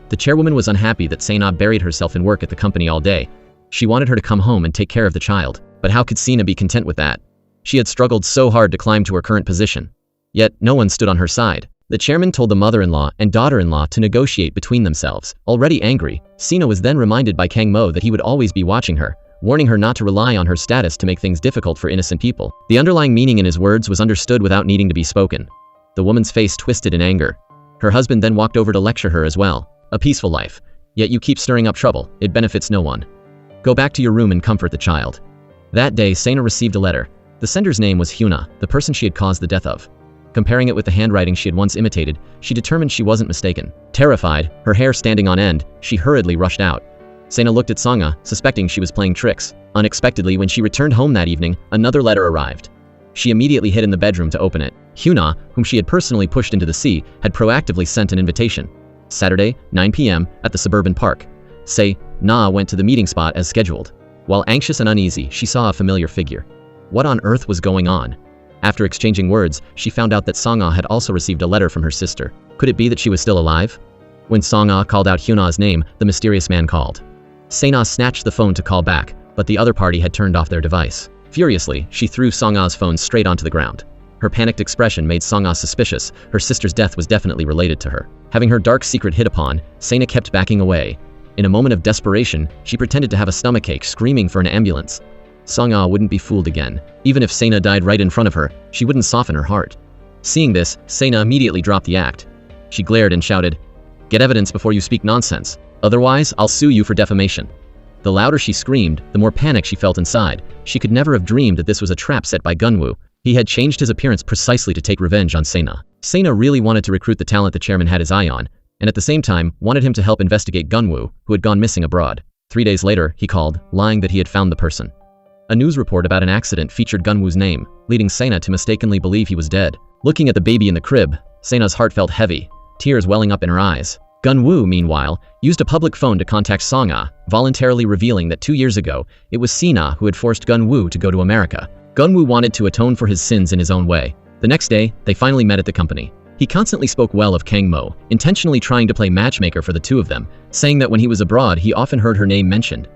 The chairwoman was unhappy that Se-na buried herself in work at the company all day. She wanted her to come home and take care of the child. But how could Se-na be content with that? She had struggled so hard to climb to her current position. Yet, no one stood on her side. The chairman told the mother-in-law and daughter-in-law to negotiate between themselves. Already angry, Se-na was then reminded by Kang Mo that he would always be watching her, warning her not to rely on her status to make things difficult for innocent people. The underlying meaning in his words was understood without needing to be spoken. The woman's face twisted in anger. Her husband then walked over to lecture her as well. A peaceful life. Yet you keep stirring up trouble. It benefits no one. Go back to your room and comfort the child. That day, Se-na received a letter. The sender's name was Hyuna, the person she had caused the death of. Comparing it with the handwriting she had once imitated, she determined she wasn't mistaken. Terrified, her hair standing on end, she hurriedly rushed out. Se-na looked at Song-ah, suspecting she was playing tricks. Unexpectedly, when she returned home that evening, another letter arrived. She immediately hid in the bedroom to open it. Hyuna, whom she had personally pushed into the sea, had proactively sent an invitation. Saturday, 9 p.m., at the suburban park. Se-na went to the meeting spot as scheduled. While anxious and uneasy, she saw a familiar figure. What on earth was going on? After exchanging words, she found out that Song-ah had also received a letter from her sister. Could it be that she was still alive? When Song-ah called out Hyuna's name, the mysterious man called. Se-na snatched the phone to call back, but the other party had turned off their device. Furiously, she threw Song-ah's phone straight onto the ground. Her panicked expression made Song-ah suspicious. Her sister's death was definitely related to her. Having her dark secret hit upon, Se-na kept backing away. In a moment of desperation, she pretended to have a stomachache, screaming for an ambulance. Song-ah wouldn't be fooled again. Even if Se-na died right in front of her, she wouldn't soften her heart. Seeing this, Se-na immediately dropped the act. She glared and shouted, "Get evidence before you speak nonsense. Otherwise, I'll sue you for defamation." The louder she screamed, the more panic she felt inside. She could never have dreamed that this was a trap set by Gunwoo. He had changed his appearance precisely to take revenge on Se-na. Se-na really wanted to recruit the talent the chairman had his eye on, and at the same time, wanted him to help investigate Gunwoo, who had gone missing abroad. 3 days later, he called, lying that he had found the person. A news report about an accident featured Gunwoo's name, leading Se-na to mistakenly believe he was dead. Looking at the baby in the crib, Se-na's heart felt heavy, tears welling up in her eyes. Gunwoo, meanwhile, used a public phone to contact Song-ah, voluntarily revealing that 2 years ago, it was Se-na who had forced Gunwoo to go to America. Gunwoo wanted to atone for his sins in his own way. The next day, they finally met at the company. He constantly spoke well of Kang Mo, intentionally trying to play matchmaker for the two of them, saying that when he was abroad he often heard her name mentioned.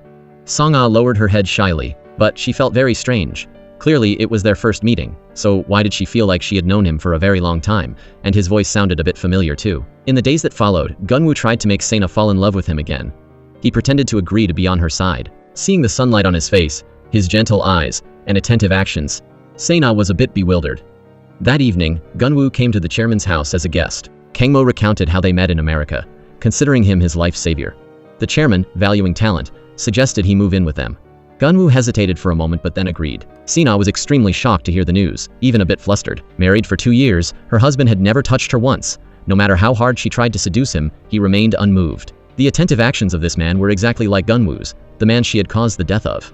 Song-ah lowered her head shyly, but she felt very strange. Clearly, it was their first meeting, so why did she feel like she had known him for a very long time, and his voice sounded a bit familiar too. In the days that followed, Gunwoo tried to make Se-na fall in love with him again. He pretended to agree to be on her side. Seeing the sunlight on his face, his gentle eyes, and attentive actions, Se-na was a bit bewildered. That evening, Gunwoo came to the chairman's house as a guest. Kang Mo recounted how they met in America, considering him his life savior. The chairman, valuing talent, suggested he move in with them. Gunwoo hesitated for a moment but then agreed. Se-na was extremely shocked to hear the news, even a bit flustered. Married for 2 years, her husband had never touched her once. No matter how hard she tried to seduce him, he remained unmoved. The attentive actions of this man were exactly like Gunwoo's, the man she had caused the death of.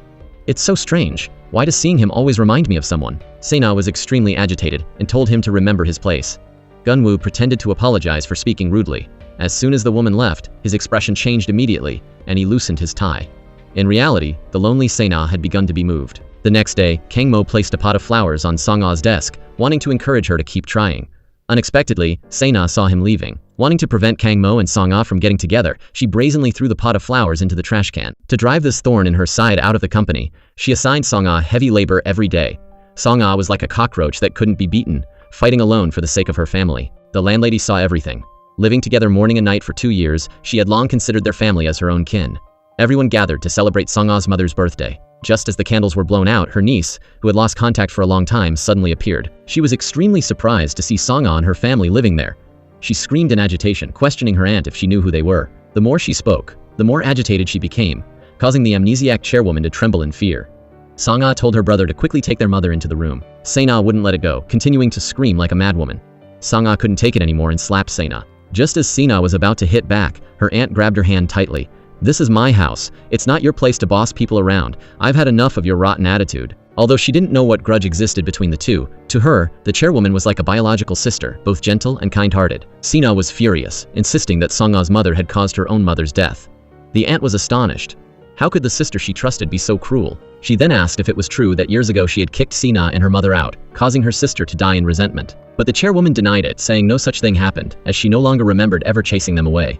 It's so strange. Why does seeing him always remind me of someone? Se-na was extremely agitated and told him to remember his place. Gunwoo pretended to apologize for speaking rudely. As soon as the woman left, his expression changed immediately, and he loosened his tie. In reality, the lonely Se-na had begun to be moved. The next day, Kang Mo placed a pot of flowers on Song-ah's desk, wanting to encourage her to keep trying. Unexpectedly, Se-na saw him leaving. Wanting to prevent Kang Mo and Song-ah from getting together, she brazenly threw the pot of flowers into the trash can. To drive this thorn in her side out of the company, she assigned Song-ah heavy labor every day. Song-ah was like a cockroach that couldn't be beaten, fighting alone for the sake of her family. The landlady saw everything. Living together morning and night for 2 years, she had long considered their family as her own kin. Everyone gathered to celebrate Song-ah's mother's birthday. Just as the candles were blown out, her niece, who had lost contact for a long time, suddenly appeared. She was extremely surprised to see Song-ah and her family living there. She screamed in agitation, questioning her aunt if she knew who they were. The more she spoke, the more agitated she became, causing the amnesiac chairwoman to tremble in fear. Song-ah told her brother to quickly take their mother into the room. Se-na wouldn't let it go, continuing to scream like a madwoman. Song-ah couldn't take it anymore and slapped Se-na. Just as Se-na was about to hit back, her aunt grabbed her hand tightly. "This is my house. It's not your place to boss people around. I've had enough of your rotten attitude." Although she didn't know what grudge existed between the two, to her, the chairwoman was like a biological sister, both gentle and kind-hearted. Se-na was furious, insisting that Song-ah's mother had caused her own mother's death. The aunt was astonished. How could the sister she trusted be so cruel? She then asked if it was true that years ago she had kicked Se-na and her mother out, causing her sister to die in resentment. But the chairwoman denied it, saying no such thing happened, as she no longer remembered ever chasing them away.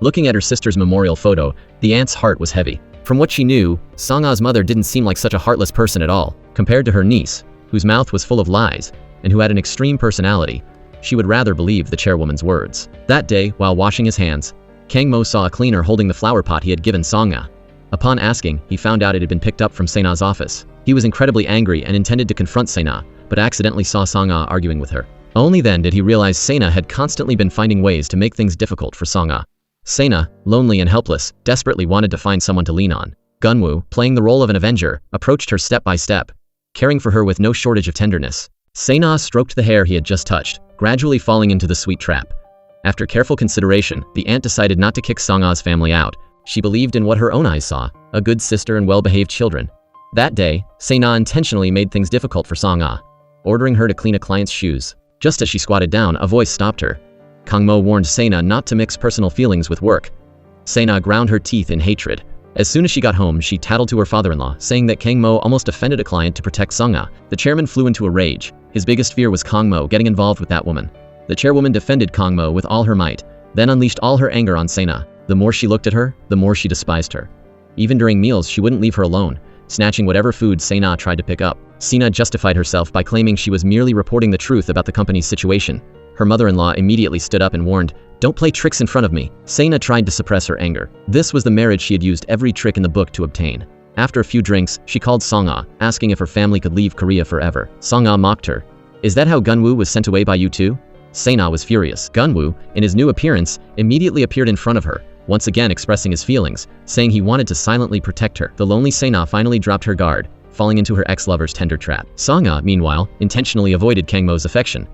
Looking at her sister's memorial photo, the aunt's heart was heavy. From what she knew, Song-ah's mother didn't seem like such a heartless person at all. Compared to her niece, whose mouth was full of lies, and who had an extreme personality, she would rather believe the chairwoman's words. That day, while washing his hands, Kang Mo saw a cleaner holding the flower pot he had given Song-ah. Upon asking, he found out it had been picked up from Se-na's office. He was incredibly angry and intended to confront Se-na, but accidentally saw Song-ah arguing with her. Only then did he realize Se-na had constantly been finding ways to make things difficult for Song-ah. Se-na, lonely and helpless, desperately wanted to find someone to lean on. Gunwoo, playing the role of an avenger, approached her step by step, caring for her with no shortage of tenderness. Se-na stroked the hair he had just touched, gradually falling into the sweet trap. After careful consideration, the aunt decided not to kick Song-ah's family out. She believed in what her own eyes saw, a good sister and well-behaved children. That day, Se-na intentionally made things difficult for Song-ah, ordering her to clean a client's shoes. Just as she squatted down, a voice stopped her. Kang Mo warned Se-na not to mix personal feelings with work. Se-na ground her teeth in hatred. As soon as she got home, she tattled to her father-in-law, saying that Kang Mo almost offended a client to protect Song-ah. The chairman flew into a rage. His biggest fear was Kang Mo getting involved with that woman. The chairwoman defended Kang Mo with all her might, then unleashed all her anger on Se-na. The more she looked at her, the more she despised her. Even during meals, she wouldn't leave her alone, snatching whatever food Se-na tried to pick up. Se-na justified herself by claiming she was merely reporting the truth about the company's situation. Her mother-in-law immediately stood up and warned, "Don't play tricks in front of me." Se-na tried to suppress her anger. This was the marriage she had used every trick in the book to obtain. After a few drinks, she called Song-ah, asking if her family could leave Korea forever. Song-ah mocked her. "Is that how Gunwoo was sent away by you too?" Se-na was furious. Gunwoo, in his new appearance, immediately appeared in front of her, once again expressing his feelings, saying he wanted to silently protect her. The lonely Se-na finally dropped her guard, falling into her ex-lover's tender trap. Song-ah, meanwhile, intentionally avoided Kang Mo's affection.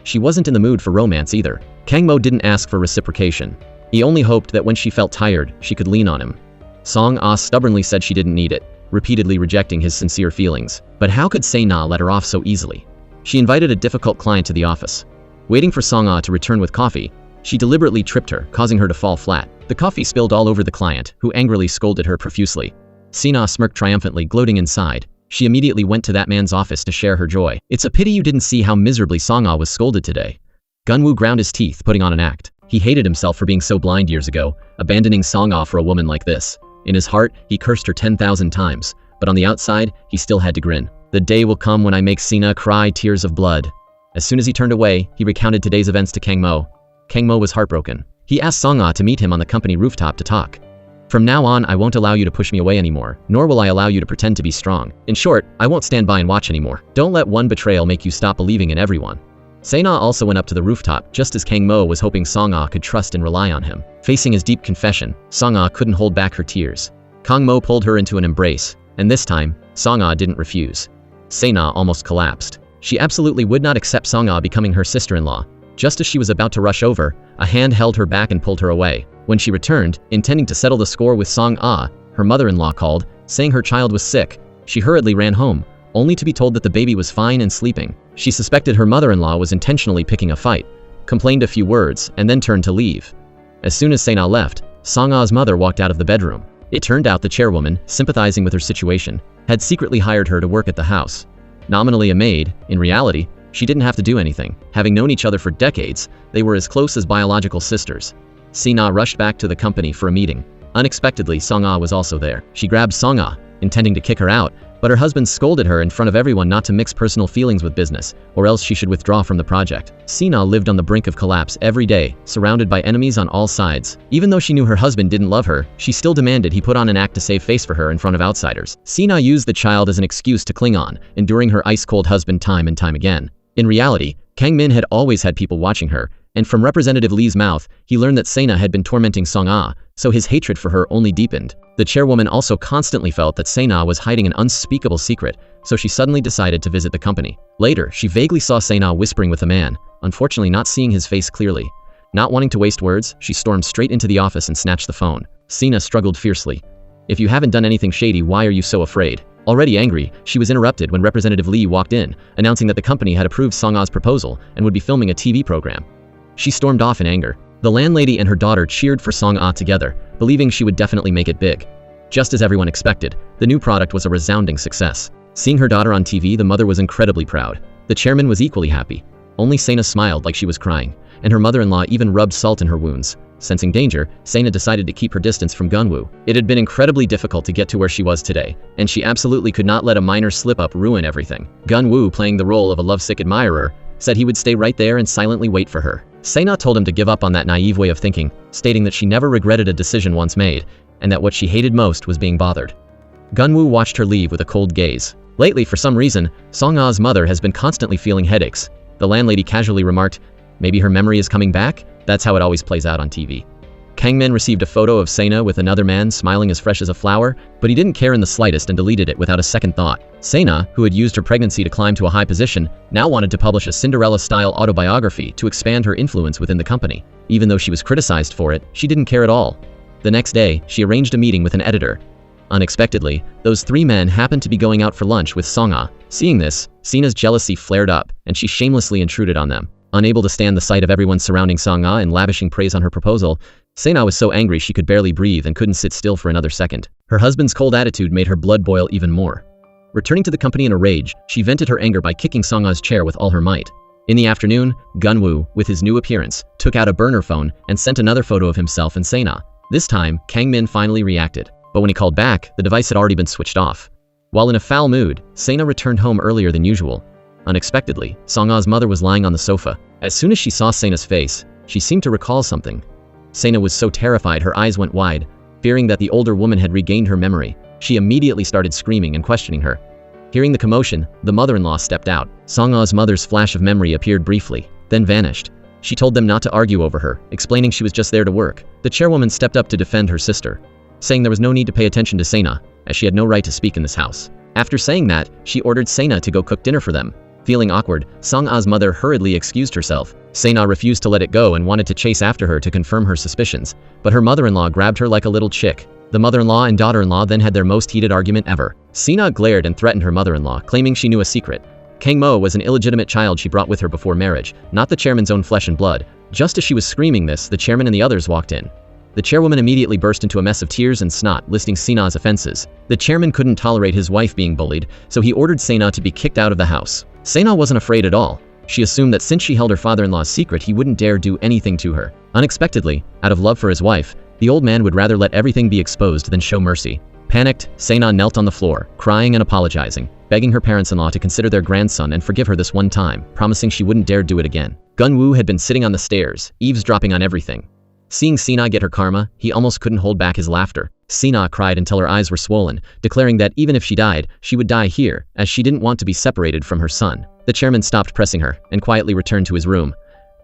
She wasn't in the mood for romance either. Kang Mo didn't ask for reciprocation. He only hoped that when she felt tired, she could lean on him. Song-ah stubbornly said she didn't need it, repeatedly rejecting his sincere feelings. But how could Se-na let her off so easily? She invited a difficult client to the office. Waiting for Song-ah to return with coffee, she deliberately tripped her, causing her to fall flat. The coffee spilled all over the client, who angrily scolded her profusely. Se-na smirked triumphantly, gloating inside. She immediately went to that man's office to share her joy. "It's a pity you didn't see how miserably Song-ah was scolded today." Gunwoo ground his teeth, putting on an act. He hated himself for being so blind years ago, abandoning Song-ah for a woman like this. In his heart, he cursed her 10,000 times, but on the outside, he still had to grin. "The day will come when I make Se-na cry tears of blood." As soon as he turned away, he recounted today's events to Kang Mo. Kang Mo was heartbroken. He asked Song-ah to meet him on the company rooftop to talk. "From now on, I won't allow you to push me away anymore, nor will I allow you to pretend to be strong. In short, I won't stand by and watch anymore. Don't let one betrayal make you stop believing in everyone." Se-na also went up to the rooftop, just as Kang Mo was hoping Song-ah could trust and rely on him. Facing his deep confession, Song-ah couldn't hold back her tears. Kang Mo pulled her into an embrace, and this time, Song-ah didn't refuse. Se-na almost collapsed. She absolutely would not accept Song-ah becoming her sister-in-law. Just as she was about to rush over, a hand held her back and pulled her away. When she returned, intending to settle the score with Song-ah, her mother-in-law called, saying her child was sick. She hurriedly ran home, only to be told that the baby was fine and sleeping. She suspected her mother-in-law was intentionally picking a fight. complained a few words, and then turned to leave. As soon as Se-na left, Song-ah's mother walked out of the bedroom. It turned out the chairwoman, sympathizing with her situation, had secretly hired her to work at the house. Nominally a maid, in reality, she didn't have to do anything. Having known each other for decades, they were as close as biological sisters. Se-na rushed back to the company for a meeting. Unexpectedly, Song-ah was also there. She grabbed Song-ah, intending to kick her out, but her husband scolded her in front of everyone not to mix personal feelings with business, or else she should withdraw from the project. Se-na lived on the brink of collapse every day, surrounded by enemies on all sides. Even though she knew her husband didn't love her, she still demanded he put on an act to save face for her in front of outsiders. Se-na used the child as an excuse to cling on, enduring her ice-cold husband time and time again. In reality, Kang Min had always had people watching her, and from Representative Lee's mouth, he learned that Se-na had been tormenting Song-ah, so his hatred for her only deepened. The chairwoman also constantly felt that Se-na was hiding an unspeakable secret, so she suddenly decided to visit the company. Later, she vaguely saw Se-na whispering with a man, unfortunately not seeing his face clearly. Not wanting to waste words, she stormed straight into the office and snatched the phone. Se-na struggled fiercely. "If you haven't done anything shady, why are you so afraid?" Already angry, she was interrupted when Representative Lee walked in, announcing that the company had approved Song-ah's proposal and would be filming a TV program. She stormed off in anger. The landlady and her daughter cheered for Song-ah together, believing she would definitely make it big. Just as everyone expected, the new product was a resounding success. Seeing her daughter on TV, the mother was incredibly proud. The chairman was equally happy. Only Se-na smiled like she was crying, and her mother-in-law even rubbed salt in her wounds. Sensing danger, Se-na decided to keep her distance from Gunwoo. It had been incredibly difficult to get to where she was today, and she absolutely could not let a minor slip-up ruin everything. Gunwoo, playing the role of a lovesick admirer, said he would stay right there and silently wait for her. Se-na told him to give up on that naive way of thinking, stating that she never regretted a decision once made, and that what she hated most was being bothered. Gunwoo watched her leave with a cold gaze. Lately, for some reason, Song-ah's mother has been constantly feeling headaches. The landlady casually remarked, "Maybe her memory is coming back? That's how it always plays out on TV." Kang Min received a photo of Se-na with another man smiling as fresh as a flower, but he didn't care in the slightest and deleted it without a second thought. Se-na, who had used her pregnancy to climb to a high position, now wanted to publish a Cinderella-style autobiography to expand her influence within the company. Even though she was criticized for it, she didn't care at all. The next day, she arranged a meeting with an editor. Unexpectedly, those three men happened to be going out for lunch with Song-ah. Seeing this, Se-na's jealousy flared up, and she shamelessly intruded on them. Unable to stand the sight of everyone surrounding Song-ah and lavishing praise on her proposal, Se-na was so angry she could barely breathe and couldn't sit still for another second. Her husband's cold attitude made her blood boil even more. Returning to the company in a rage, she vented her anger by kicking Song-ah's chair with all her might. In the afternoon, Gunwoo, with his new appearance, took out a burner phone and sent another photo of himself and Se-na. This time, Kang Min finally reacted, but when he called back, the device had already been switched off. While in a foul mood, Se-na returned home earlier than usual. Unexpectedly, Song-ah's mother was lying on the sofa. As soon as she saw Se-na's face, she seemed to recall something. Se-na was so terrified her eyes went wide, fearing that the older woman had regained her memory. She immediately started screaming and questioning her. Hearing the commotion, the mother-in-law stepped out. Song-ah's mother's flash of memory appeared briefly, then vanished. She told them not to argue over her, explaining she was just there to work. The chairwoman stepped up to defend her sister, saying there was no need to pay attention to Se-na, as she had no right to speak in this house. After saying that, she ordered Se-na to go cook dinner for them. Feeling awkward, Song-ah's mother hurriedly excused herself. Se-na refused to let it go and wanted to chase after her to confirm her suspicions, but her mother-in-law grabbed her like a little chick. The mother-in-law and daughter-in-law then had their most heated argument ever. Se-na glared and threatened her mother-in-law, claiming she knew a secret. Kang Mo was an illegitimate child she brought with her before marriage, not the chairman's own flesh and blood. Just as she was screaming this, the chairman and the others walked in. The chairwoman immediately burst into a mess of tears and snot, listing Se-na's offenses. The chairman couldn't tolerate his wife being bullied, so he ordered Se-na to be kicked out of the house. Se-na wasn't afraid at all. She assumed that since she held her father-in-law's secret, he wouldn't dare do anything to her. Unexpectedly, out of love for his wife, the old man would rather let everything be exposed than show mercy. Panicked, Se-na knelt on the floor, crying and apologizing, begging her parents-in-law to consider their grandson and forgive her this one time, promising she wouldn't dare do it again. Gunwoo had been sitting on the stairs, eavesdropping on everything. Seeing Se-na get her karma, he almost couldn't hold back his laughter. Se-na cried until her eyes were swollen, declaring that even if she died, she would die here, as she didn't want to be separated from her son. The chairman stopped pressing her, and quietly returned to his room.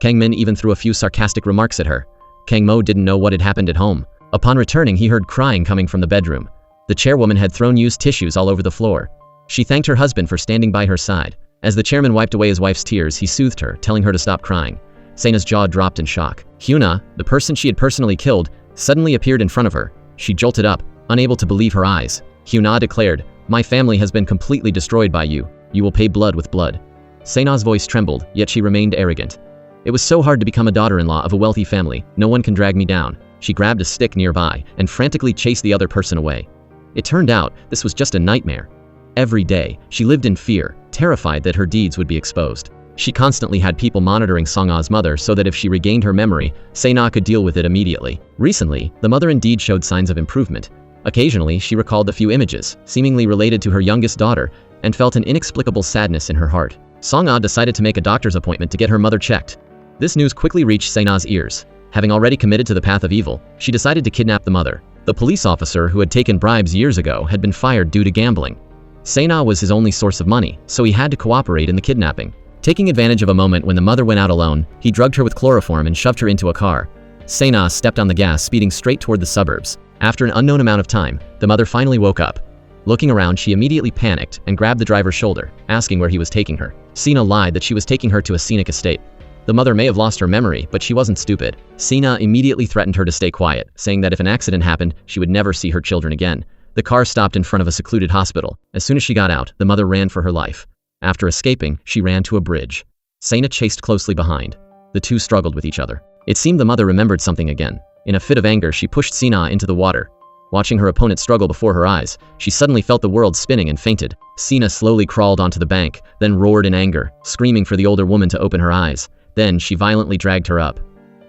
Kang Min even threw a few sarcastic remarks at her. Kang Mo didn't know what had happened at home. Upon returning, he heard crying coming from the bedroom. The chairwoman had thrown used tissues all over the floor. She thanked her husband for standing by her side. As the chairman wiped away his wife's tears, he soothed her, telling her to stop crying. Se-na's jaw dropped in shock. Hyuna, the person she had personally killed, suddenly appeared in front of her. She jolted up, unable to believe her eyes. Hyuna declared, "My family has been completely destroyed by you. You will pay blood with blood." Se-na's voice trembled, yet she remained arrogant. It was so hard to become a daughter-in-law of a wealthy family. No one can drag me down. She grabbed a stick nearby and frantically chased the other person away. It turned out this was just a nightmare. Every day, she lived in fear, terrified that her deeds would be exposed. She constantly had people monitoring Song-ah's mother so that if she regained her memory, Se-na could deal with it immediately. Recently, the mother indeed showed signs of improvement. Occasionally, she recalled a few images, seemingly related to her youngest daughter, and felt an inexplicable sadness in her heart. Song-ah decided to make a doctor's appointment to get her mother checked. This news quickly reached Se-na's ears. Having already committed to the path of evil, she decided to kidnap the mother. The police officer who had taken bribes years ago had been fired due to gambling. Se-na was his only source of money, so he had to cooperate in the kidnapping. Taking advantage of a moment when the mother went out alone, he drugged her with chloroform and shoved her into a car. Se-na stepped on the gas, speeding straight toward the suburbs. After an unknown amount of time, the mother finally woke up. Looking around, she immediately panicked and grabbed the driver's shoulder, asking where he was taking her. Se-na lied that she was taking her to a scenic estate. The mother may have lost her memory, but she wasn't stupid. Se-na immediately threatened her to stay quiet, saying that if an accident happened, she would never see her children again. The car stopped in front of a secluded hospital. As soon as she got out, the mother ran for her life. After escaping, she ran to a bridge. Se-na chased closely behind. The two struggled with each other. It seemed the mother remembered something again. In a fit of anger, she pushed Se-na into the water. Watching her opponent struggle before her eyes, she suddenly felt the world spinning and fainted. Se-na slowly crawled onto the bank, then roared in anger, screaming for the older woman to open her eyes. Then she violently dragged her up.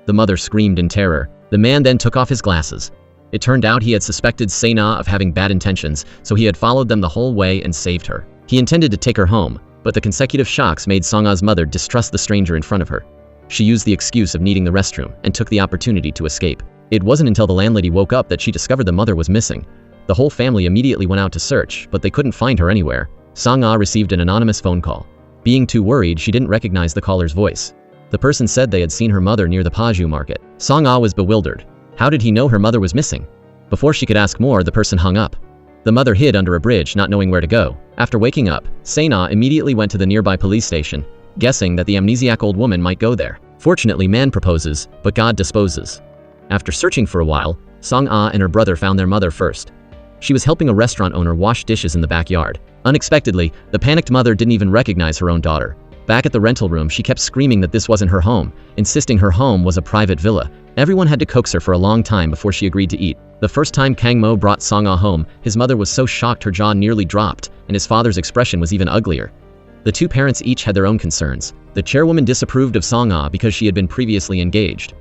The mother screamed in terror. The man then took off his glasses. It turned out he had suspected Se-na of having bad intentions, so he had followed them the whole way and saved her. He intended to take her home, but the consecutive shocks made Song-ah's mother distrust the stranger in front of her. She used the excuse of needing the restroom and took the opportunity to escape. It wasn't until the landlady woke up that she discovered the mother was missing. The whole family immediately went out to search, but they couldn't find her anywhere. Song-ah received an anonymous phone call. Being too worried, she didn't recognize the caller's voice. The person said they had seen her mother near the Paju market. Song-ah was bewildered. How did he know her mother was missing? Before she could ask more, the person hung up. The mother hid under a bridge, not knowing where to go. After waking up, Se-na immediately went to the nearby police station, guessing that the amnesiac old woman might go there. Fortunately, man proposes, but God disposes. After searching for a while, Song-ah and her brother found their mother first. She was helping a restaurant owner wash dishes in the backyard. Unexpectedly, the panicked mother didn't even recognize her own daughter. Back at the rental room, she kept screaming that this wasn't her home, insisting her home was a private villa. Everyone had to coax her for a long time before she agreed to eat. The first time Kang Mo brought Song-ah home, his mother was so shocked her jaw nearly dropped, and his father's expression was even uglier. The two parents each had their own concerns. The chairwoman disapproved of Song-ah because she had been previously engaged.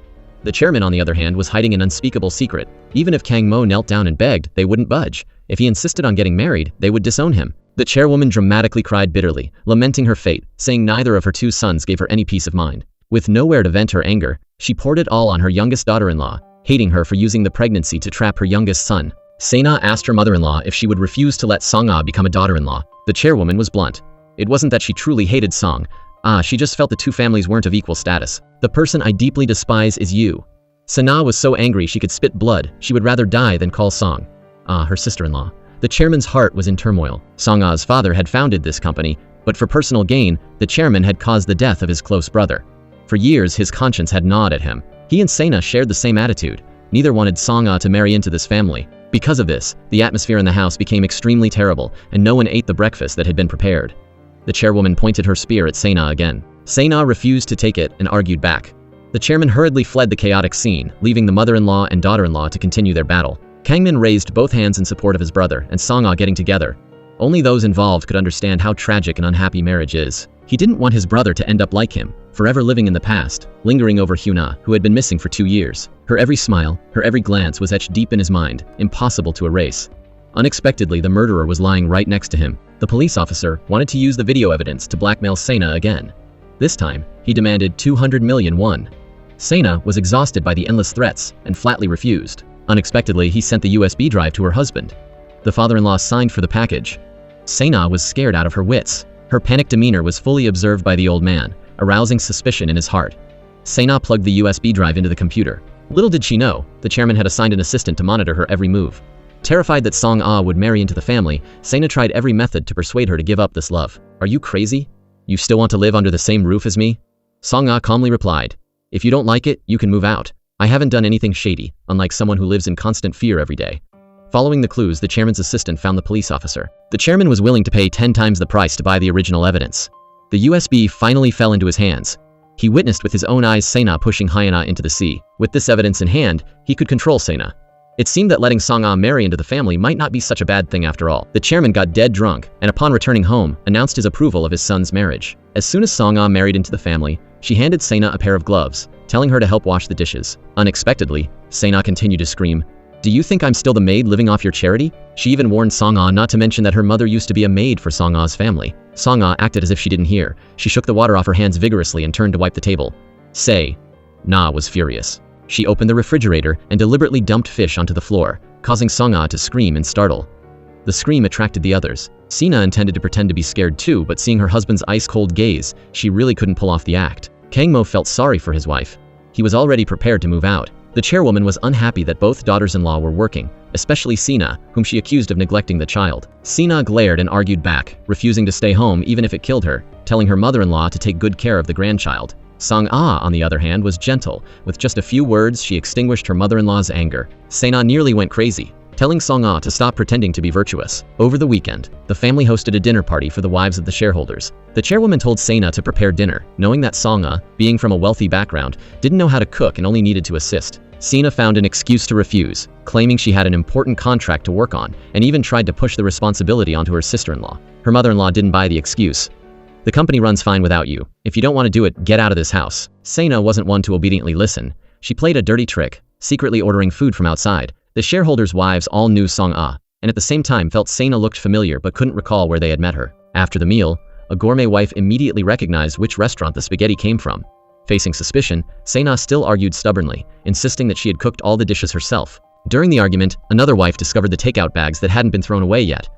The chairman, on the other hand, was hiding an unspeakable secret. Even if Kang Mo knelt down and begged, they wouldn't budge. If he insisted on getting married, they would disown him. The chairwoman dramatically cried bitterly, lamenting her fate, saying neither of her two sons gave her any peace of mind. With nowhere to vent her anger, she poured it all on her youngest daughter-in-law, hating her for using the pregnancy to trap her youngest son. Se-na asked her mother-in-law if she would refuse to let Song-ah become a daughter-in-law. The chairwoman was blunt. It wasn't that she truly hated Song-ah, she just felt the two families weren't of equal status. The person I deeply despise is you. Se-na was so angry she could spit blood. She would rather die than call Song-ah her sister-in-law. The chairman's heart was in turmoil. Song-ah's father had founded this company, but for personal gain, the chairman had caused the death of his close brother. For years, his conscience had gnawed at him. He and Se-na shared the same attitude. Neither wanted Song-ah to marry into this family. Because of this, the atmosphere in the house became extremely terrible, and no one ate the breakfast that had been prepared. The chairwoman pointed her spear at Se-na again. Se-na refused to take it and argued back. The chairman hurriedly fled the chaotic scene, leaving the mother-in-law and daughter-in-law to continue their battle. Kangmin raised both hands in support of his brother and Song-ah getting together. Only those involved could understand how tragic an unhappy marriage is. He didn't want his brother to end up like him, forever living in the past, lingering over Hyuna, who had been missing for 2 years. Her every smile, her every glance was etched deep in his mind, impossible to erase. Unexpectedly, the murderer was lying right next to him. The police officer wanted to use the video evidence to blackmail Se-na again. This time, he demanded 200 million won. Se-na was exhausted by the endless threats and flatly refused. Unexpectedly, he sent the USB drive to her husband. The father-in-law signed for the package. Se-na was scared out of her wits. Her panicked demeanor was fully observed by the old man, arousing suspicion in his heart. Se-na plugged the USB drive into the computer. Little did she know, the chairman had assigned an assistant to monitor her every move. Terrified that Song-ah would marry into the family, Se-na tried every method to persuade her to give up this love. "Are you crazy? You still want to live under the same roof as me?" Song-ah calmly replied, "If you don't like it, you can move out. I haven't done anything shady, unlike someone who lives in constant fear every day." Following the clues, the chairman's assistant found the police officer. The chairman was willing to pay 10 times the price to buy the original evidence. The USB finally fell into his hands. He witnessed with his own eyes Se-na pushing Hyena into the sea. With this evidence in hand, he could control Se-na. It seemed that letting Song-ah marry into the family might not be such a bad thing after all. The chairman got dead drunk, and upon returning home, announced his approval of his son's marriage. As soon as Song-ah married into the family, she handed Se-na a pair of gloves, telling her to help wash the dishes. Unexpectedly, Se-na continued to scream, "Do you think I'm still the maid living off your charity?" She even warned Song-ah not to mention that her mother used to be a maid for Song-ah's family. Song-ah acted as if she didn't hear. She shook the water off her hands vigorously and turned to wipe the table. Se-na was furious. She opened the refrigerator and deliberately dumped fish onto the floor, causing Song-ah to scream and startle. The scream attracted the others. Se-na intended to pretend to be scared too, but seeing her husband's ice-cold gaze, she really couldn't pull off the act. Kang Mo felt sorry for his wife. He was already prepared to move out. The chairwoman was unhappy that both daughters-in-law were working, especially Se-na, whom she accused of neglecting the child. Se-na glared and argued back, refusing to stay home even if it killed her, telling her mother-in-law to take good care of the grandchild. Song-ah, on the other hand, was gentle. With just a few words, she extinguished her mother-in-law's anger. Se-na nearly went crazy, telling Song-ah to stop pretending to be virtuous. Over the weekend, the family hosted a dinner party for the wives of the shareholders. The chairwoman told Se-na to prepare dinner, knowing that Song-ah, being from a wealthy background, didn't know how to cook and only needed to assist. Se-na found an excuse to refuse, claiming she had an important contract to work on, and even tried to push the responsibility onto her sister-in-law. Her mother-in-law didn't buy the excuse. "The company runs fine without you. If you don't want to do it, get out of this house." Se-na wasn't one to obediently listen. She played a dirty trick, secretly ordering food from outside. The shareholders' wives all knew Song-ah, and at the same time felt Se-na looked familiar but couldn't recall where they had met her. After the meal, a gourmet wife immediately recognized which restaurant the spaghetti came from. Facing suspicion, Se-na still argued stubbornly, insisting that she had cooked all the dishes herself. During the argument, another wife discovered the takeout bags that hadn't been thrown away yet.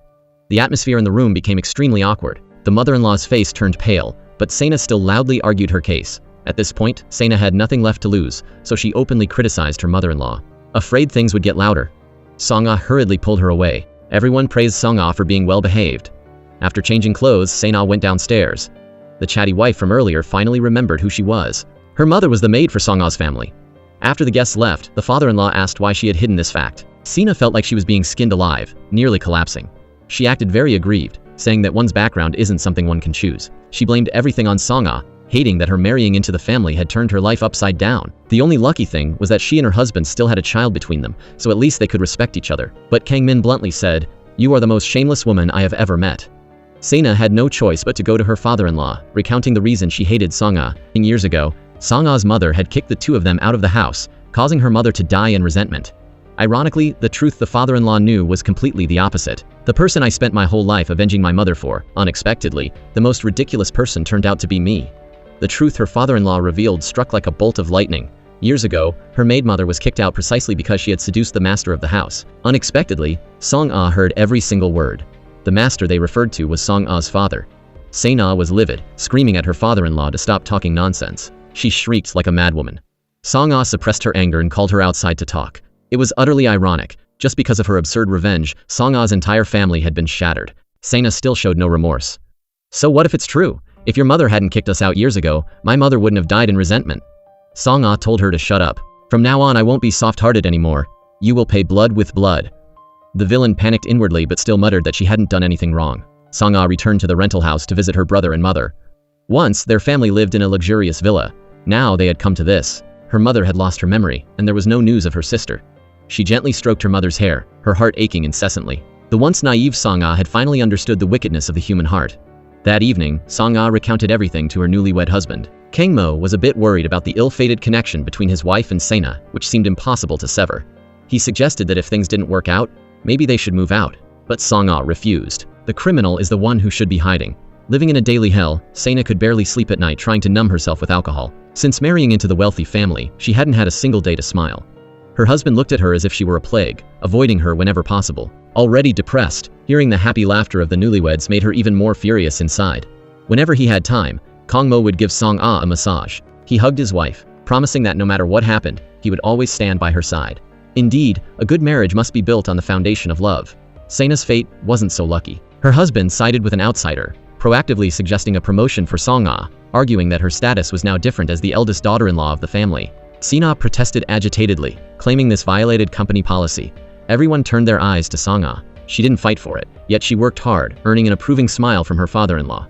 The atmosphere in the room became extremely awkward. The mother-in-law's face turned pale, but Se-na still loudly argued her case. At this point, Se-na had nothing left to lose, so she openly criticized her mother-in-law. Afraid things would get louder, Song-ah hurriedly pulled her away. Everyone praised Song-ah for being well-behaved. After changing clothes, Se-na went downstairs. The chatty wife from earlier finally remembered who she was. Her mother was the maid for Song-ah's family. After the guests left, the father-in-law asked why she had hidden this fact. Se-na felt like she was being skinned alive, nearly collapsing. She acted very aggrieved, saying that one's background isn't something one can choose. She blamed everything on Song-ah, hating that her marrying into the family had turned her life upside down. The only lucky thing was that she and her husband still had a child between them, so at least they could respect each other. But Kang Min bluntly said, "You are the most shameless woman I have ever met." Se-na had no choice but to go to her father-in-law, recounting the reason she hated Song-ah. Years ago, Song-ah's mother had kicked the two of them out of the house, causing her mother to die in resentment. Ironically, the truth the father-in-law knew was completely the opposite. The person I spent my whole life avenging my mother for, unexpectedly, the most ridiculous person turned out to be me. The truth her father-in-law revealed struck like a bolt of lightning. Years ago, her maid mother was kicked out precisely because she had seduced the master of the house. Unexpectedly, Song-ah heard every single word. The master they referred to was Song-ah's father. Se-na was livid, screaming at her father-in-law to stop talking nonsense. She shrieked like a madwoman. Song-ah suppressed her anger and called her outside to talk. It was utterly ironic. Just because of her absurd revenge, Song-ah's entire family had been shattered. Se-na still showed no remorse. "So what if it's true? If your mother hadn't kicked us out years ago, my mother wouldn't have died in resentment." Song-ah told her to shut up. "From now on I won't be soft-hearted anymore. You will pay blood with blood." The villain panicked inwardly but still muttered that she hadn't done anything wrong. Song-ah returned to the rental house to visit her brother and mother. Once, their family lived in a luxurious villa. Now they had come to this. Her mother had lost her memory, and there was no news of her sister. She gently stroked her mother's hair, her heart aching incessantly. The once naive Song-ah had finally understood the wickedness of the human heart. That evening, Song-ah recounted everything to her newlywed husband. Kang Mo was a bit worried about the ill-fated connection between his wife and Se-na, which seemed impossible to sever. He suggested that if things didn't work out, maybe they should move out. But Song-ah refused. The criminal is the one who should be hiding. Living in a daily hell, Se-na could barely sleep at night trying to numb herself with alcohol. Since marrying into the wealthy family, she hadn't had a single day to smile. Her husband looked at her as if she were a plague, avoiding her whenever possible. Already depressed, hearing the happy laughter of the newlyweds made her even more furious inside. Whenever he had time, Kang Mo would give Song-ah a massage. He hugged his wife, promising that no matter what happened, he would always stand by her side. Indeed, a good marriage must be built on the foundation of love. Se-na's fate wasn't so lucky. Her husband sided with an outsider, proactively suggesting a promotion for Song-ah, arguing that her status was now different as the eldest daughter-in-law of the family. Se-na protested agitatedly, claiming this violated company policy. Everyone turned their eyes to Song-ah. She didn't fight for it, yet she worked hard, earning an approving smile from her father-in-law.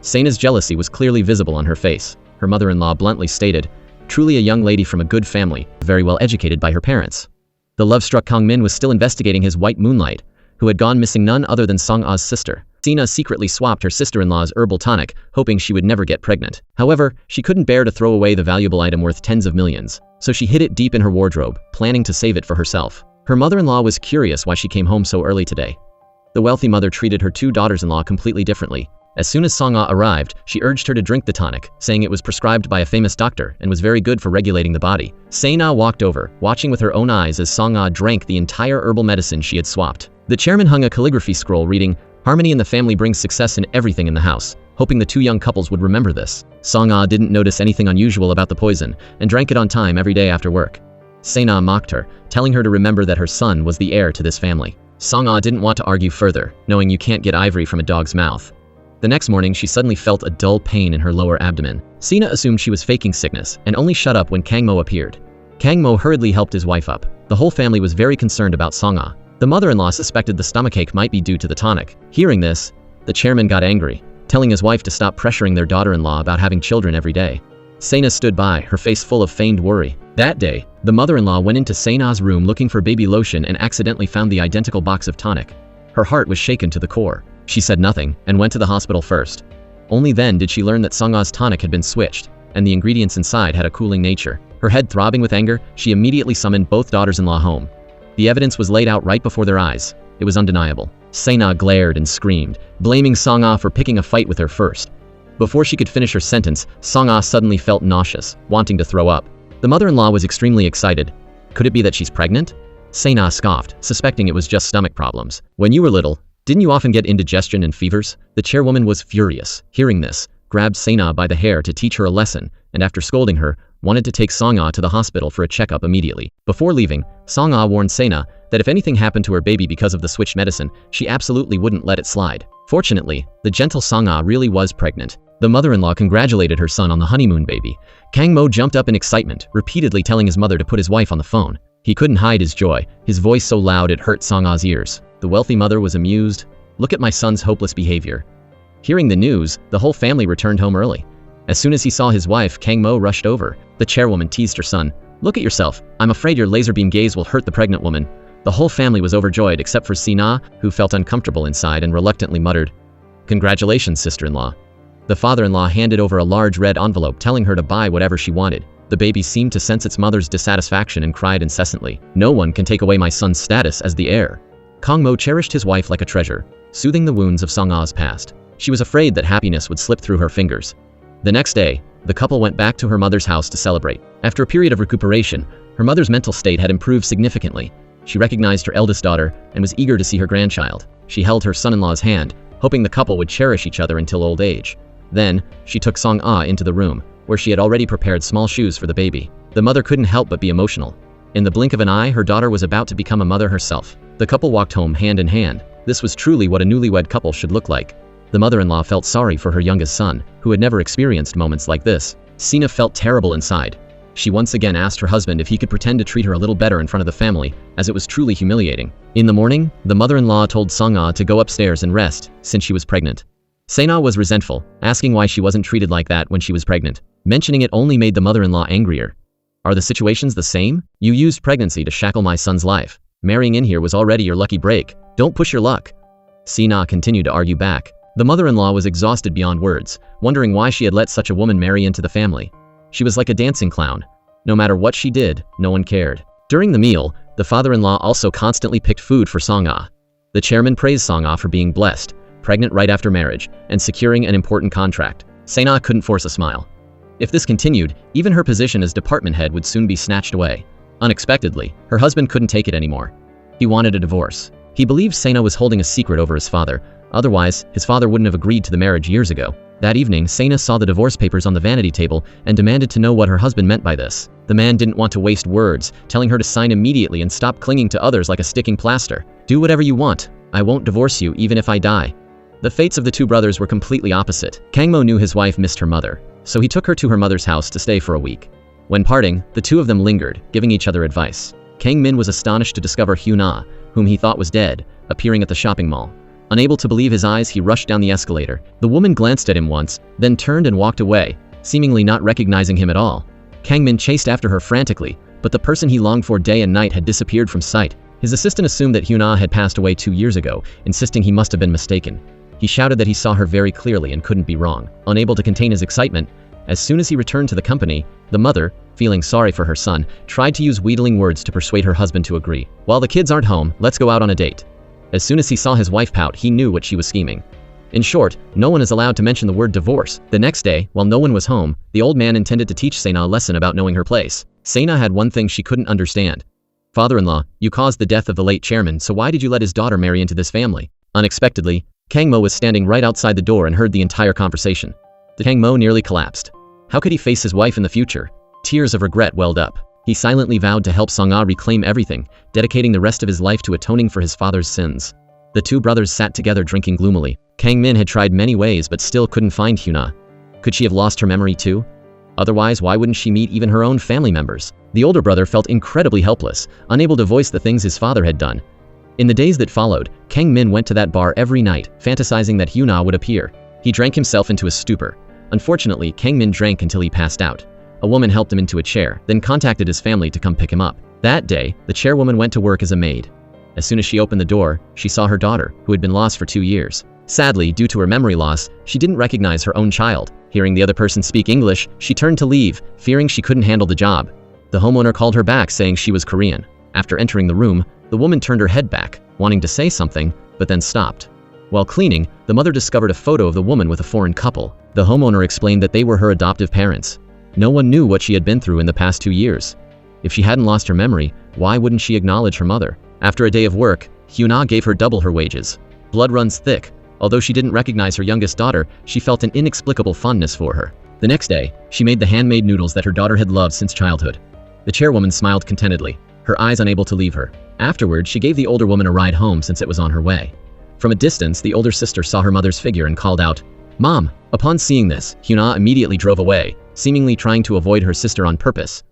Se-na's jealousy was clearly visible on her face. her mother-in-law bluntly stated. Truly a young lady from a good family, very well educated by her parents. The love-struck Kang Min was still investigating his white moonlight, who had gone missing, none other than Song-ah's sister. Se-na secretly swapped her sister-in-law's herbal tonic, hoping she would never get pregnant. However, she couldn't bear to throw away the valuable item worth tens of millions, so she hid it deep in her wardrobe, planning to save it for herself. Her mother-in-law was curious why she came home so early today. The wealthy mother treated her two daughters-in-law completely differently. As soon as Song-ah arrived, she urged her to drink the tonic, saying it was prescribed by a famous doctor and was very good for regulating the body. Se-na walked over, watching with her own eyes as Song-ah drank the entire herbal medicine she had swapped. The chairman hung a calligraphy scroll reading, "Harmony in the family brings success in everything in the house," hoping the two young couples would remember this. Song-ah didn't notice anything unusual about the poison and drank it on time every day after work. Se-na mocked her, telling her to remember that her son was the heir to this family. Song-ah didn't want to argue further, knowing you can't get ivory from a dog's mouth. The next morning, she suddenly felt a dull pain in her lower abdomen. Se-na assumed she was faking sickness and only shut up when Kang Mo appeared. Kang Mo hurriedly helped his wife up. The whole family was very concerned about Song-ah. The mother-in-law suspected the stomachache might be due to the tonic. Hearing this, the chairman got angry, telling his wife to stop pressuring their daughter-in-law about having children every day. Se-na stood by, her face full of feigned worry. That day, the mother-in-law went into Se-na's room looking for baby lotion and accidentally found the identical box of tonic. Her heart was shaken to the core. She said nothing and went to the hospital first. Only then did she learn that Song-ah's tonic had been switched, and the ingredients inside had a cooling nature. Her head throbbing with anger, she immediately summoned both daughters-in-law home. The evidence was laid out right before their eyes. It was undeniable. Se-na glared and screamed, blaming Song-ah for picking a fight with her first. Before she could finish her sentence, Song-ah suddenly felt nauseous, wanting to throw up. The mother-in-law was extremely excited. Could it be that she's pregnant? Se-na scoffed, suspecting it was just stomach problems. When you were little, didn't you often get indigestion and fevers? The chairwoman was furious. Hearing this, grabbed Se-na by the hair to teach her a lesson, and after scolding her, wanted to take Song-ah to the hospital for a checkup immediately. Before leaving, Song-ah warned Se-na that if anything happened to her baby because of the switched medicine, she absolutely wouldn't let it slide. Fortunately, the gentle Song-ah really was pregnant. The mother-in-law congratulated her son on the honeymoon baby. Kang Mo jumped up in excitement, repeatedly telling his mother to put his wife on the phone. He couldn't hide his joy, his voice so loud it hurt Song-ah's ears. The wealthy mother was amused. Look at my son's hopeless behavior. Hearing the news, the whole family returned home early. As soon as he saw his wife, Kang Mo rushed over. The chairwoman teased her son. Look at yourself. I'm afraid your laser beam gaze will hurt the pregnant woman. The whole family was overjoyed except for Se-na, who felt uncomfortable inside and reluctantly muttered, "Congratulations, sister-in-law." The father-in-law handed over a large red envelope telling her to buy whatever she wanted. The baby seemed to sense its mother's dissatisfaction and cried incessantly. No one can take away my son's status as the heir. Kang Mo cherished his wife like a treasure, soothing the wounds of Song-ah's past. She was afraid that happiness would slip through her fingers. The next day, the couple went back to her mother's house to celebrate. After a period of recuperation, her mother's mental state had improved significantly. She recognized her eldest daughter and was eager to see her grandchild. She held her son-in-law's hand, hoping the couple would cherish each other until old age. Then, she took Song-ah into the room, where she had already prepared small shoes for the baby. The mother couldn't help but be emotional. In the blink of an eye, her daughter was about to become a mother herself. The couple walked home hand in hand. This was truly what a newlywed couple should look like. The mother-in-law felt sorry for her youngest son, who had never experienced moments like this. Se-na felt terrible inside. She once again asked her husband if he could pretend to treat her a little better in front of the family, as it was truly humiliating. In the morning, the mother-in-law told Song-ah to go upstairs and rest, since she was pregnant. Se-na was resentful, asking why she wasn't treated like that when she was pregnant. Mentioning it only made the mother-in-law angrier. Are the situations the same? You used pregnancy to shackle my son's life. Marrying in here was already your lucky break. Don't push your luck. Se-na continued to argue back. The mother-in-law was exhausted beyond words, wondering why she had let such a woman marry into the family. She was like a dancing clown. No matter what she did, no one cared. During the meal, the father-in-law also constantly picked food for Song-ah. The chairman praised Song-ah for being blessed, pregnant right after marriage, and securing an important contract. Se-na couldn't force a smile. If this continued, even her position as department head would soon be snatched away. Unexpectedly, her husband couldn't take it anymore. He wanted a divorce. He believed Se-na was holding a secret over his father. Otherwise, his father wouldn't have agreed to the marriage years ago. That evening, Se-na saw the divorce papers on the vanity table and demanded to know what her husband meant by this. The man didn't want to waste words, telling her to sign immediately and stop clinging to others like a sticking plaster. Do whatever you want. I won't divorce you even if I die. The fates of the two brothers were completely opposite. Kang Mo knew his wife missed her mother, so he took her to her mother's house to stay for a week. When parting, the two of them lingered, giving each other advice. Kang Min was astonished to discover Hyuna, whom he thought was dead, appearing at the shopping mall. Unable to believe his eyes, he rushed down the escalator. The woman glanced at him once, then turned and walked away, seemingly not recognizing him at all. Kang Min chased after her frantically, but the person he longed for day and night had disappeared from sight. His assistant assumed that Hyuna had passed away 2 years ago, insisting he must have been mistaken. He shouted that he saw her very clearly and couldn't be wrong. Unable to contain his excitement, as soon as he returned to the company, the mother, feeling sorry for her son, tried to use wheedling words to persuade her husband to agree. "While the kids aren't home, let's go out on a date." As soon as he saw his wife pout, he knew what she was scheming. In short, no one is allowed to mention the word divorce. The next day, while no one was home, the old man intended to teach Se-na a lesson about knowing her place. Se-na had one thing she couldn't understand. "Father-in-law, you caused the death of the late chairman, so why did you let his daughter marry into this family?" Unexpectedly, Kang Mo was standing right outside the door and heard the entire conversation. Kang Mo nearly collapsed. How could he face his wife in the future? Tears of regret welled up. He silently vowed to help Song-ah reclaim everything, dedicating the rest of his life to atoning for his father's sins. The two brothers sat together drinking gloomily. Kang Min had tried many ways but still couldn't find Hyuna. Could she have lost her memory too? Otherwise, why wouldn't she meet even her own family members? The older brother felt incredibly helpless, unable to voice the things his father had done. In the days that followed, Kang Min went to that bar every night, fantasizing that Hyuna would appear. He drank himself into a stupor. Unfortunately, Kang Min drank until he passed out. A woman helped him into a chair, then contacted his family to come pick him up. That day, the chairwoman went to work as a maid. As soon as she opened the door, she saw her daughter, who had been lost for 2 years. Sadly, due to her memory loss, she didn't recognize her own child. Hearing the other person speak English, she turned to leave, fearing she couldn't handle the job. The homeowner called her back saying she was Korean. After entering the room, the woman turned her head back, wanting to say something, but then stopped. While cleaning, the mother discovered a photo of the woman with a foreign couple. The homeowner explained that they were her adoptive parents. No one knew what she had been through in the past 2 years. If she hadn't lost her memory, why wouldn't she acknowledge her mother? After a day of work, Hyuna gave her double her wages. Blood runs thick. Although she didn't recognize her youngest daughter, she felt an inexplicable fondness for her. The next day, she made the handmade noodles that her daughter had loved since childhood. The chairwoman smiled contentedly, her eyes unable to leave her. Afterward, she gave the older woman a ride home since it was on her way. From a distance, the older sister saw her mother's figure and called out, "Mom!" Upon seeing this, Hyuna immediately drove away, seemingly trying to avoid her sister on purpose.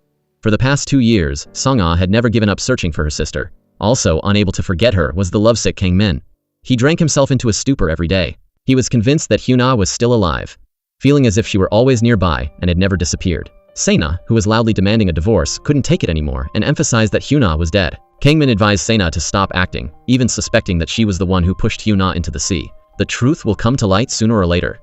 For the past 2 years, Song-ah had never given up searching for her sister. Also, unable to forget her was the lovesick Kang Min. He drank himself into a stupor every day. He was convinced that Hyuna was still alive, feeling as if she were always nearby and had never disappeared. Se-na, who was loudly demanding a divorce, couldn't take it anymore and emphasized that Hyuna was dead. Kang Min advised Se-na to stop acting, even suspecting that she was the one who pushed Hyuna into the sea. The truth will come to light sooner or later.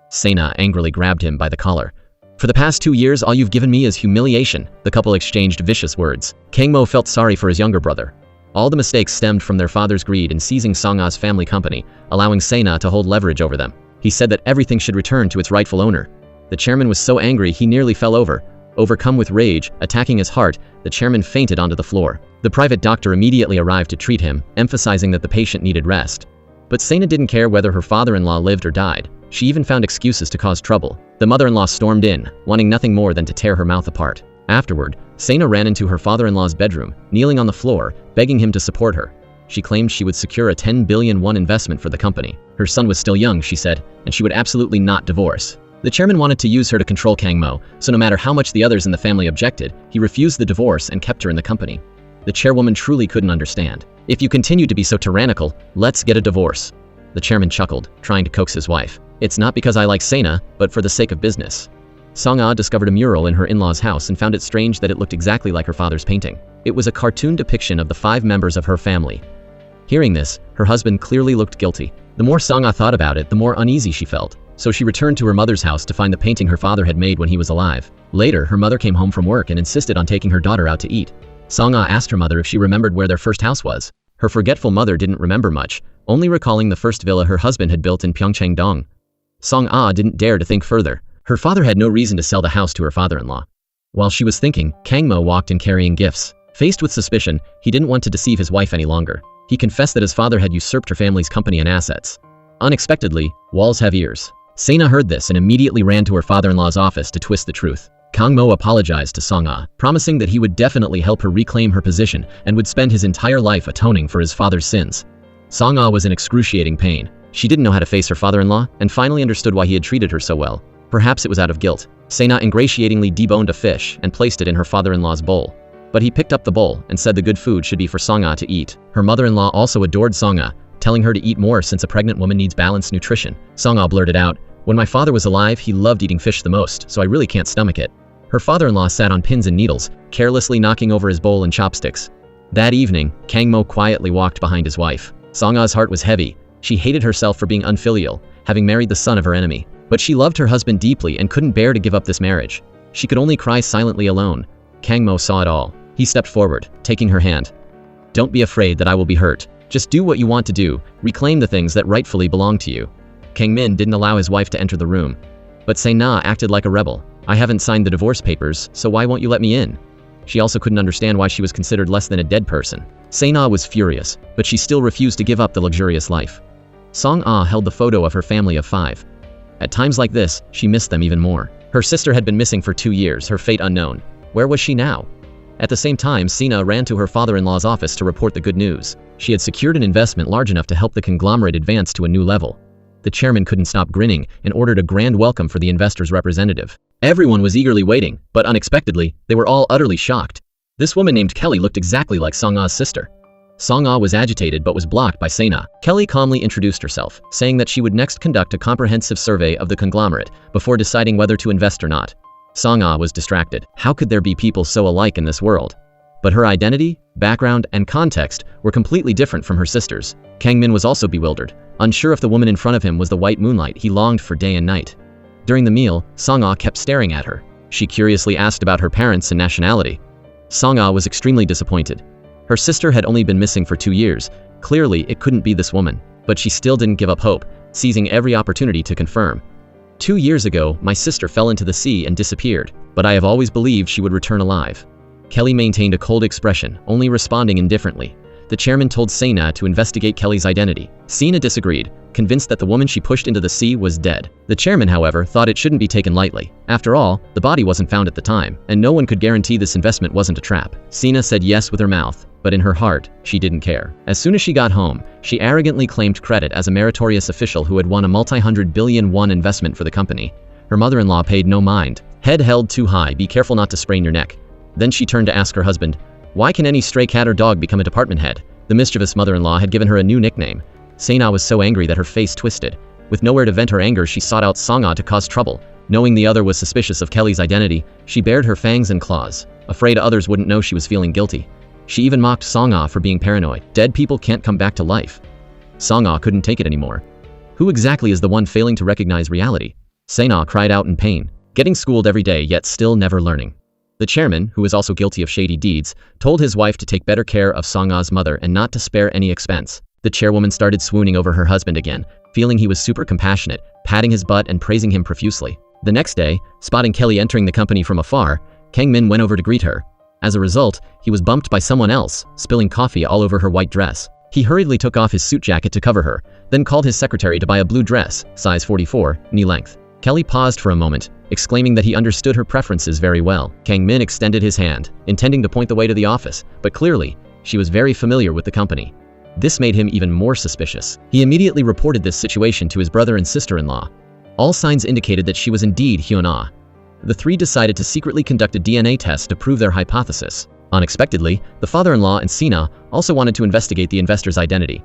Se-na angrily grabbed him by the collar. "For the past 2 years, all you've given me is humiliation." The couple exchanged vicious words. Kang Mo felt sorry for his younger brother. All the mistakes stemmed from their father's greed in seizing Song-ah's family company, allowing Se-na to hold leverage over them. He said that everything should return to its rightful owner. The chairman was so angry he nearly fell over. Overcome with rage, attacking his heart, the chairman fainted onto the floor. The private doctor immediately arrived to treat him, emphasizing that the patient needed rest. But Se-na didn't care whether her father-in-law lived or died. She even found excuses to cause trouble. The mother-in-law stormed in, wanting nothing more than to tear her mouth apart. Afterward, Se-na ran into her father-in-law's bedroom, kneeling on the floor, begging him to support her. She claimed she would secure a 10 billion won investment for the company. Her son was still young, she said, and she would absolutely not divorce. The chairman wanted to use her to control Kang Mo, so no matter how much the others in the family objected, he refused the divorce and kept her in the company. The chairwoman truly couldn't understand. "If you continue to be so tyrannical, let's get a divorce." The chairman chuckled, trying to coax his wife. "It's not because I like Se-na, but for the sake of business." Song-ah discovered a mural in her in-laws' house and found it strange that it looked exactly like her father's painting. It was a cartoon depiction of the 5 members of her family. Hearing this, her husband clearly looked guilty. The more Song-ah thought about it, the more uneasy she felt. So she returned to her mother's house to find the painting her father had made when he was alive. Later, her mother came home from work and insisted on taking her daughter out to eat. Song-ah asked her mother if she remembered where their first house was. Her forgetful mother didn't remember much, only recalling the first villa her husband had built in Pyeongchang-dong. Song-ah didn't dare to think further. Her father had no reason to sell the house to her father-in-law. While she was thinking, Kang Mo walked in carrying gifts. Faced with suspicion, he didn't want to deceive his wife any longer. He confessed that his father had usurped her family's company and assets. Unexpectedly, walls have ears. Se-na heard this and immediately ran to her father-in-law's office to twist the truth. Kang Mo apologized to Song-ah, promising that he would definitely help her reclaim her position and would spend his entire life atoning for his father's sins. Song-ah was in excruciating pain. She didn't know how to face her father-in-law and finally understood why he had treated her so well. Perhaps it was out of guilt. Se-na ingratiatingly deboned a fish and placed it in her father-in-law's bowl. But he picked up the bowl and said the good food should be for Song-ah to eat. Her mother-in-law also adored Song-ah, telling her to eat more since a pregnant woman needs balanced nutrition. Song-ah blurted out, When my father was alive, he loved eating fish the most, so I really can't stomach it. Her father-in-law sat on pins and needles, carelessly knocking over his bowl and chopsticks. That evening, Kang Mo quietly walked behind his wife. Song-ah's heart was heavy. She hated herself for being unfilial, having married the son of her enemy. But she loved her husband deeply and couldn't bear to give up this marriage. She could only cry silently alone. Kang Mo saw it all. He stepped forward, taking her hand. "Don't be afraid that I will be hurt. Just do what you want to do. Reclaim the things that rightfully belong to you." Kang Min didn't allow his wife to enter the room. But Se-na acted like a rebel. "I haven't signed the divorce papers, so why won't you let me in?" She also couldn't understand why she was considered less than a dead person. Se-na was furious, but she still refused to give up the luxurious life. Song-ah held the photo of her family of 5. At times like this, she missed them even more. Her sister had been missing for 2 years, her fate unknown. Where was she now? At the same time, Se-na ran to her father-in-law's office to report the good news. She had secured an investment large enough to help the conglomerate advance to a new level. The chairman couldn't stop grinning and ordered a grand welcome for the investor's representative. Everyone was eagerly waiting, but unexpectedly, they were all utterly shocked. This woman named Kelly looked exactly like Song-ah's sister. Song-ah was agitated but was blocked by Se-na. Kelly calmly introduced herself, saying that she would next conduct a comprehensive survey of the conglomerate before deciding whether to invest or not. Song-ah was distracted. How could there be people so alike in this world? But her identity, background, and context were completely different from her sister's. Kang Min was also bewildered, unsure if the woman in front of him was the white moonlight he longed for day and night. During the meal, Song-ah kept staring at her. She curiously asked about her parents and nationality. Song-ah was extremely disappointed. Her sister had only been missing for 2 years. Clearly, it couldn't be this woman. But she still didn't give up hope, seizing every opportunity to confirm. 2 years ago, my sister fell into the sea and disappeared, but I have always believed she would return alive. Kelly maintained a cold expression, only responding indifferently. The chairman told Se-na to investigate Kelly's identity. Se-na disagreed, convinced that the woman she pushed into the sea was dead. The chairman, however, thought it shouldn't be taken lightly. After all, the body wasn't found at the time, and no one could guarantee this investment wasn't a trap. Se-na said yes with her mouth, but in her heart, she didn't care. As soon as she got home, she arrogantly claimed credit as a meritorious official who had won a multi-hundred billion won investment for the company. Her mother-in-law paid no mind. Head held too high, be careful not to sprain your neck. Then she turned to ask her husband, why can any stray cat or dog become a department head? The mischievous mother-in-law had given her a new nickname. Se-na was so angry that her face twisted. With nowhere to vent her anger, she sought out Song-ah to cause trouble. Knowing the other was suspicious of Kelly's identity, she bared her fangs and claws, afraid others wouldn't know she was feeling guilty. She even mocked Song-ah for being paranoid. Dead people can't come back to life. Song-ah couldn't take it anymore. Who exactly is the one failing to recognize reality? Se-na cried out in pain, getting schooled every day yet still never learning. The chairman, who was also guilty of shady deeds, told his wife to take better care of Song-ah's mother and not to spare any expense. The chairwoman started swooning over her husband again, feeling he was super compassionate, patting his butt and praising him profusely. The next day, spotting Kelly entering the company from afar, Kang Min went over to greet her. As a result, he was bumped by someone else, spilling coffee all over her white dress. He hurriedly took off his suit jacket to cover her, then called his secretary to buy a blue dress, size 44, knee length. Kelly paused for a moment, exclaiming that he understood her preferences very well. Kang Min extended his hand, intending to point the way to the office, but clearly, she was very familiar with the company. This made him even more suspicious. He immediately reported this situation to his brother and sister-in-law. All signs indicated that she was indeed Hyun-ah. The three decided to secretly conduct a DNA test to prove their hypothesis. Unexpectedly, the father-in-law and Se-na also wanted to investigate the investor's identity.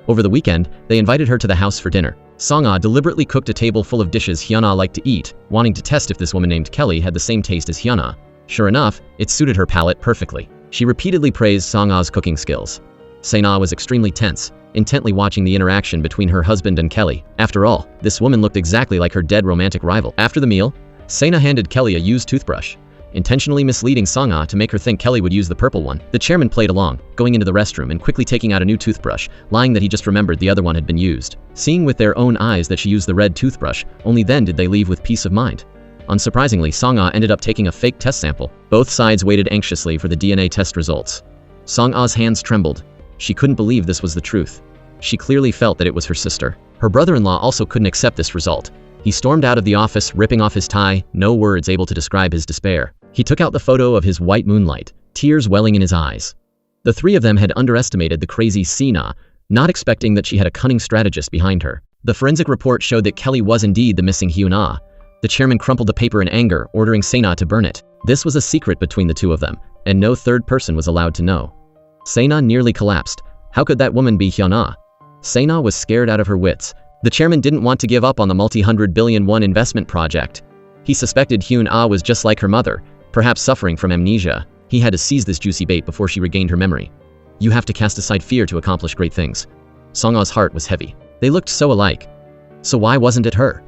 Over the weekend, they invited her to the house for dinner. Song-ah deliberately cooked a table full of dishes Hyun-ah liked to eat, wanting to test if this woman named Kelly had the same taste as Hyun-ah. Sure enough, it suited her palate perfectly. She repeatedly praised Song-ah's cooking skills. Se-na was extremely tense, intently watching the interaction between her husband and Kelly. After all, this woman looked exactly like her dead romantic rival. After the meal, Se-na handed Kelly a used toothbrush, intentionally misleading Song-ah to make her think Kelly would use the purple one. The chairman played along, going into the restroom and quickly taking out a new toothbrush, lying that he just remembered the other one had been used. Seeing with their own eyes that she used the red toothbrush, only then did they leave with peace of mind. Unsurprisingly, Song-ah ended up taking a fake test sample. Both sides waited anxiously for the DNA test results. Song-ah's hands trembled. She couldn't believe this was the truth. She clearly felt that it was her sister. Her brother-in-law also couldn't accept this result. He stormed out of the office, ripping off his tie, no words able to describe his despair. He took out the photo of his white moonlight, tears welling in his eyes. The three of them had underestimated the crazy Se-na, not expecting that she had a cunning strategist behind her. The forensic report showed that Kelly was indeed the missing Hyun-ah. The chairman crumpled the paper in anger, ordering Se-na to burn it. This was a secret between the two of them, and no third person was allowed to know. Se-na nearly collapsed. How could that woman be Hyun-ah? Se-na was scared out of her wits, The chairman didn't want to give up on the multi-hundred-billion-won investment project. He suspected Hyun-ah was just like her mother, perhaps suffering from amnesia. He had to seize this juicy bait before she regained her memory. You have to cast aside fear to accomplish great things. Song-ah's heart was heavy. They looked so alike. So why wasn't it her?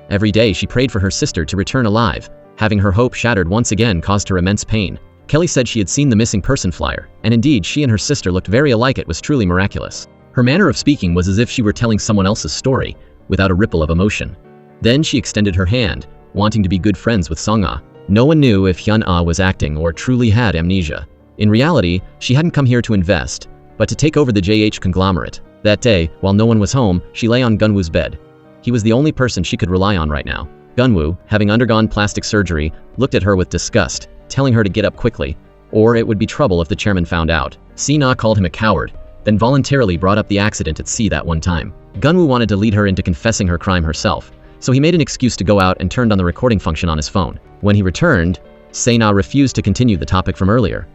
Every day she prayed for her sister to return alive. Having her hope shattered once again caused her immense pain. Kelly said she had seen the missing person flyer, and indeed she and her sister looked very alike. It was truly miraculous. Her manner of speaking was as if she were telling someone else's story, without a ripple of emotion. Then she extended her hand, wanting to be good friends with Song-ah. No one knew if Hyun-ah was acting or truly had amnesia. In reality, she hadn't come here to invest, but to take over the JH conglomerate. That day, while no one was home, she lay on Gunwoo's bed. He was the only person she could rely on right now. Gunwoo, having undergone plastic surgery, looked at her with disgust, telling her to get up quickly, or it would be trouble if the chairman found out. Se-na called him a coward, then voluntarily brought up the accident at sea that one time. Gunwoo wanted to lead her into confessing her crime herself, so he made an excuse to go out and turned on the recording function on his phone. When he returned, Se-na refused to continue the topic from earlier.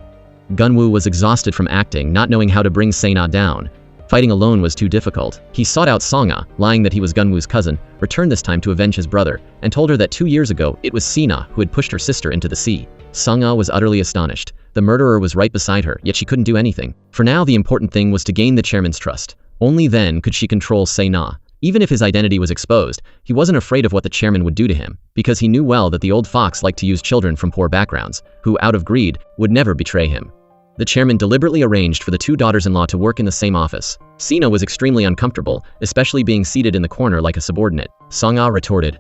Gunwoo was exhausted from acting, not knowing how to bring Se-na down. Fighting alone was too difficult. He sought out Song-ah, lying that he was Gunwoo's cousin, returned this time to avenge his brother, and told her that 2 years ago it was Se-na who had pushed her sister into the sea. Song-ah was utterly astonished. The murderer was right beside her, yet she couldn't do anything. For now, the important thing was to gain the chairman's trust. Only then could she control Se-na. Even if his identity was exposed, he wasn't afraid of what the chairman would do to him, because he knew well that the old fox liked to use children from poor backgrounds, who, out of greed, would never betray him. The chairman deliberately arranged for the two daughters-in-law to work in the same office. Se-na was extremely uncomfortable, especially being seated in the corner like a subordinate. Song-ah retorted,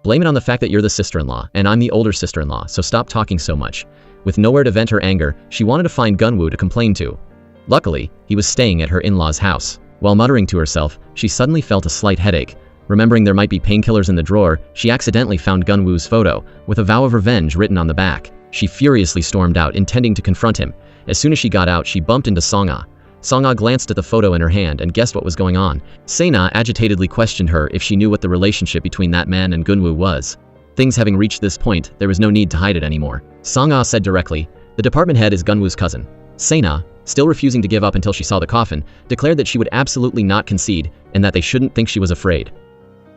"Blame it on the fact that you're the sister-in-law, and I'm the older sister-in-law, so stop talking so much." With nowhere to vent her anger, she wanted to find Gunwoo to complain to. Luckily, he was staying at her in-law's house. While muttering to herself, she suddenly felt a slight headache. Remembering there might be painkillers in the drawer, she accidentally found Gunwoo's photo, with a vow of revenge written on the back. She furiously stormed out, intending to confront him. As soon as she got out, she bumped into Song-ah. Song-ah glanced at the photo in her hand and guessed what was going on. Se-na agitatedly questioned her if she knew what the relationship between that man and Gunwoo was. Things having reached this point, there was no need to hide it anymore. Song-ah said directly, "The department head is Gunwoo's cousin." Se-na, still refusing to give up until she saw the coffin, declared that she would absolutely not concede and that they shouldn't think she was afraid.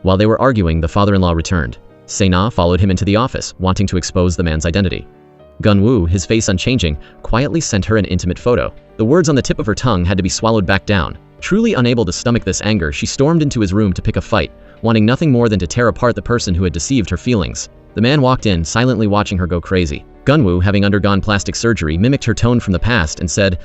While they were arguing, the father-in-law returned. Se-na followed him into the office, wanting to expose the man's identity. Gunwoo, his face unchanging, quietly sent her an intimate photo. The words on the tip of her tongue had to be swallowed back down. Truly unable to stomach this anger, she stormed into his room to pick a fight, wanting nothing more than to tear apart the person who had deceived her feelings. The man walked in, silently watching her go crazy. Gunwoo, having undergone plastic surgery, mimicked her tone from the past and said,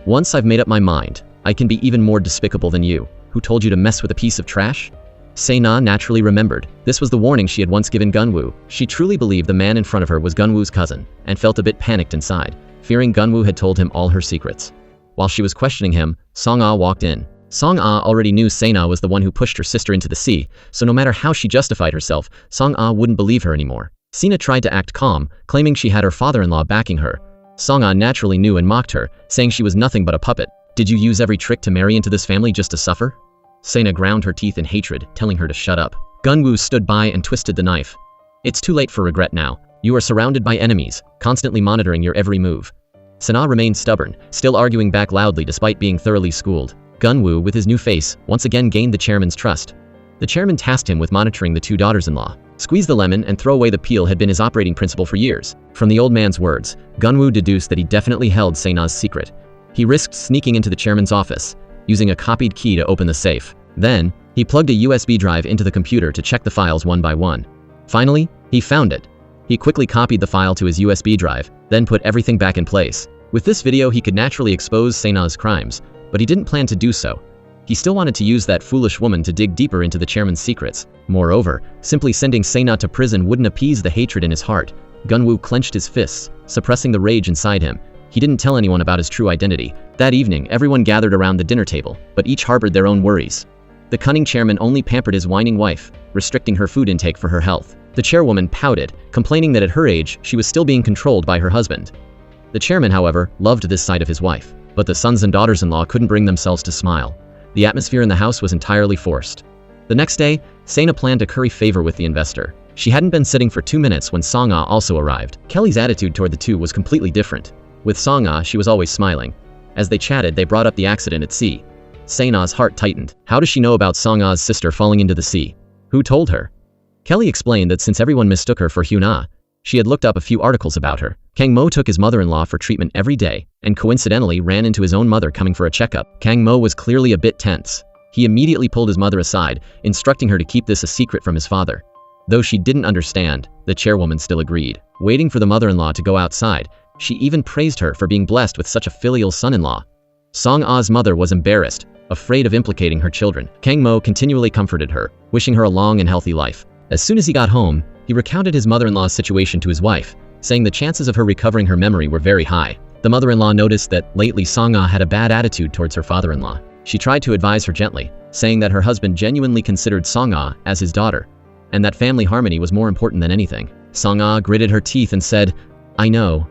"Once I've made up my mind, I can be even more despicable than you. Who told you to mess with a piece of trash?" Se-na naturally remembered. This was the warning she had once given Gunwoo. She truly believed the man in front of her was Gunwoo's cousin, and felt a bit panicked inside, fearing Gunwoo had told him all her secrets. While she was questioning him, Song-ah walked in. Song-ah already knew Se-na was the one who pushed her sister into the sea, so no matter how she justified herself, Song-ah wouldn't believe her anymore. Se-na tried to act calm, claiming she had her father-in-law backing her. Song-ah naturally knew and mocked her, saying she was nothing but a puppet. "Did you use every trick to marry into this family just to suffer?" Se-na ground her teeth in hatred, telling her to shut up. Gunwoo stood by and twisted the knife. "It's too late for regret now. You are surrounded by enemies, constantly monitoring your every move." Se-na remained stubborn, still arguing back loudly despite being thoroughly schooled. Gunwoo, with his new face, once again gained the chairman's trust. The chairman tasked him with monitoring the two daughters-in-law. Squeeze the lemon and throw away the peel had been his operating principle for years. From the old man's words, Gunwoo deduced that he definitely held Se-na's secret. He risked sneaking into the chairman's office, using a copied key to open the safe. Then, he plugged a USB drive into the computer to check the files one by one. Finally, he found it. He quickly copied the file to his USB drive, then put everything back in place. With this video, he could naturally expose Se-na's crimes, but he didn't plan to do so. He still wanted to use that foolish woman to dig deeper into the chairman's secrets. Moreover, simply sending Se-na to prison wouldn't appease the hatred in his heart. Gunwoo clenched his fists, suppressing the rage inside him. He didn't tell anyone about his true identity. That evening, everyone gathered around the dinner table, but each harbored their own worries. The cunning chairman only pampered his whining wife, restricting her food intake for her health. The chairwoman pouted, complaining that at her age, she was still being controlled by her husband. The chairman, however, loved this side of his wife, but the sons and daughters-in-law couldn't bring themselves to smile. The atmosphere in the house was entirely forced. The next day, Se-na planned to curry favor with the investor. She hadn't been sitting for 2 minutes when Song-ah also arrived. Kelly's attitude toward the two was completely different. With Song-ah, she was always smiling. As they chatted, they brought up the accident at sea. Se-na's heart tightened. How does she know about Song-ah's sister falling into the sea? Who told her? Kelly explained that since everyone mistook her for Hyuna, she had looked up a few articles about her. Kang Mo took his mother-in-law for treatment every day, and coincidentally ran into his own mother coming for a checkup. Kang Mo was clearly a bit tense. He immediately pulled his mother aside, instructing her to keep this a secret from his father. Though she didn't understand, the chairwoman still agreed. Waiting for the mother-in-law to go outside, she even praised her for being blessed with such a filial son-in-law. Song-ah's mother was embarrassed, afraid of implicating her children. Kang Mo continually comforted her, wishing her a long and healthy life. As soon as he got home, he recounted his mother-in-law's situation to his wife, saying the chances of her recovering her memory were very high. The mother-in-law noticed that lately Song-ah had a bad attitude towards her father-in-law. She tried to advise her gently, saying that her husband genuinely considered Song-ah as his daughter, and that family harmony was more important than anything. Song-ah gritted her teeth and said, "I know."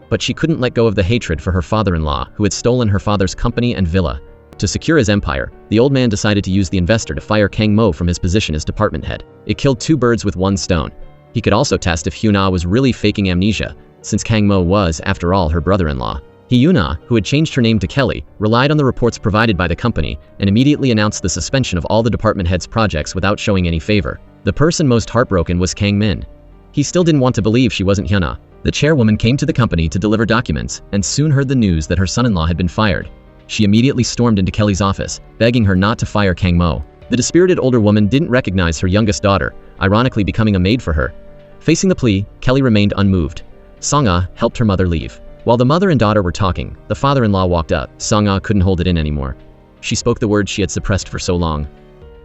But she couldn't let go of the hatred for her father-in-law, who had stolen her father's company and villa. To secure his empire, the old man decided to use the investor to fire Kang Mo from his position as department head. It killed two birds with one stone. He could also test if Hyuna was really faking amnesia, since Kang Mo was, after all, her brother-in-law. Hyuna, who had changed her name to Kelly, relied on the reports provided by the company and immediately announced the suspension of all the department heads' projects without showing any favor. The person most heartbroken was Kang Min. He still didn't want to believe she wasn't Hyuna. The chairwoman came to the company to deliver documents and soon heard the news that her son-in-law had been fired. She immediately stormed into Kelly's office, begging her not to fire Kang Mo. The dispirited older woman didn't recognize her youngest daughter, ironically becoming a maid for her. Facing the plea, Kelly remained unmoved. Song-ah helped her mother leave. While the mother and daughter were talking, the father-in-law walked up. Song-ah couldn't hold it in anymore. She spoke the words she had suppressed for so long.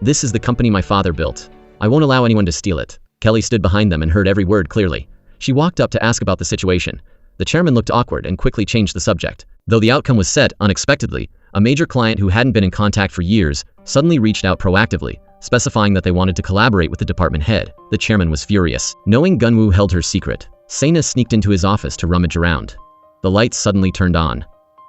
"This is the company my father built. I won't allow anyone to steal it." Kelly stood behind them and heard every word clearly. She walked up to ask about the situation. The chairman looked awkward and quickly changed the subject. Though the outcome was set unexpectedly, a major client who hadn't been in contact for years suddenly reached out proactively, specifying that they wanted to collaborate with the department head. The chairman was furious. Knowing Gunwoo held her secret, Se-na sneaked into his office to rummage around. The lights suddenly turned on.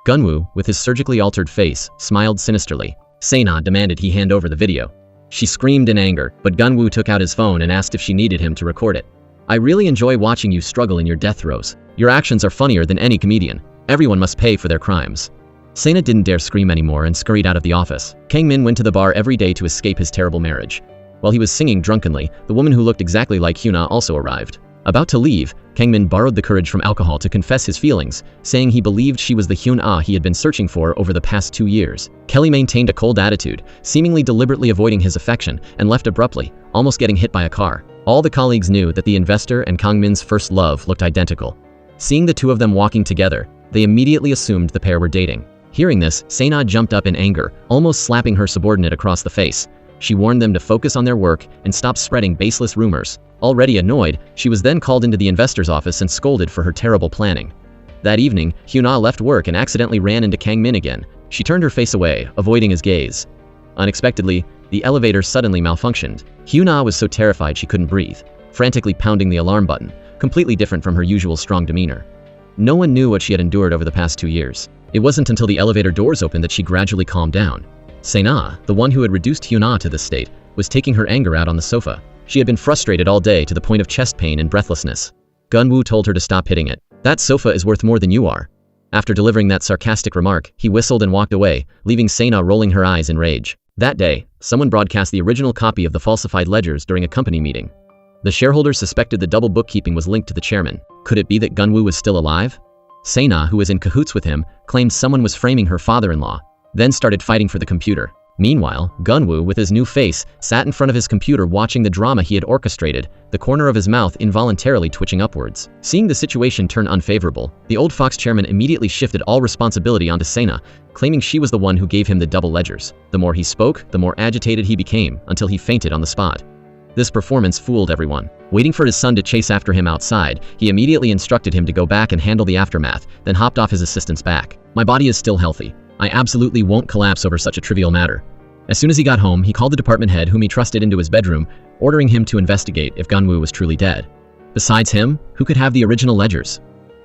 Gunwoo, with his surgically altered face, smiled sinisterly. Se-na demanded he hand over the video. She screamed in anger, but Gunwoo took out his phone and asked if she needed him to record it. "I really enjoy watching you struggle in your death throes. Your actions are funnier than any comedian. Everyone must pay for their crimes." Se-na didn't dare scream anymore and scurried out of the office. Kang Min went to the bar every day to escape his terrible marriage. While he was singing drunkenly, the woman who looked exactly like Hyuna also arrived. About to leave, Kang Min borrowed the courage from alcohol to confess his feelings, saying he believed she was the Hyuna he had been searching for over the past 2 years. Kelly maintained a cold attitude, seemingly deliberately avoiding his affection, and left abruptly, almost getting hit by a car. All the colleagues knew that the investor and Kang Min's first love looked identical. Seeing the two of them walking together, they immediately assumed the pair were dating. Hearing this, Se-na jumped up in anger, almost slapping her subordinate across the face. She warned them to focus on their work and stop spreading baseless rumors. Already annoyed, she was then called into the investor's office and scolded for her terrible planning. That evening, Hyuna left work and accidentally ran into Kang Min again. She turned her face away, avoiding his gaze. Unexpectedly, the elevator suddenly malfunctioned. Hyuna was so terrified she couldn't breathe, frantically pounding the alarm button, completely different from her usual strong demeanor. No one knew what she had endured over the past 2 years. It wasn't until the elevator doors opened that she gradually calmed down. Se-na, the one who had reduced Hyuna to this state, was taking her anger out on the sofa. She had been frustrated all day to the point of chest pain and breathlessness. Gunwoo told her to stop hitting it. "That sofa is worth more than you are." After delivering that sarcastic remark, he whistled and walked away, leaving Se-na rolling her eyes in rage. That day, someone broadcast the original copy of the falsified ledgers during a company meeting. The shareholders suspected the double bookkeeping was linked to the chairman. Could it be that Gunwoo was still alive? Se-na, who was in cahoots with him, claimed someone was framing her father-in-law, then started fighting for the computer. Meanwhile, Gunwoo, with his new face, sat in front of his computer watching the drama he had orchestrated, the corner of his mouth involuntarily twitching upwards. Seeing the situation turn unfavorable, the old Fox chairman immediately shifted all responsibility onto Se-na, claiming she was the one who gave him the double ledgers. The more he spoke, the more agitated he became, until he fainted on the spot. This performance fooled everyone. Waiting for his son to chase after him outside, he immediately instructed him to go back and handle the aftermath, then hopped off his assistant's back. "My body is still healthy. I absolutely won't collapse over such a trivial matter." As soon as he got home, he called the department head whom he trusted into his bedroom, ordering him to investigate if Gunwoo was truly dead. Besides him, who could have the original ledgers?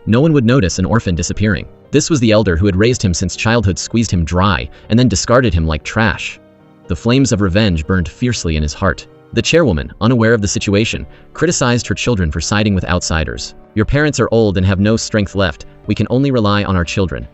No one would notice an orphan disappearing. This was the elder who had raised him since childhood, squeezed him dry, and then discarded him like trash. The flames of revenge burned fiercely in his heart. The chairwoman, unaware of the situation, criticized her children for siding with outsiders. "Your parents are old and have no strength left. We can only rely on our children."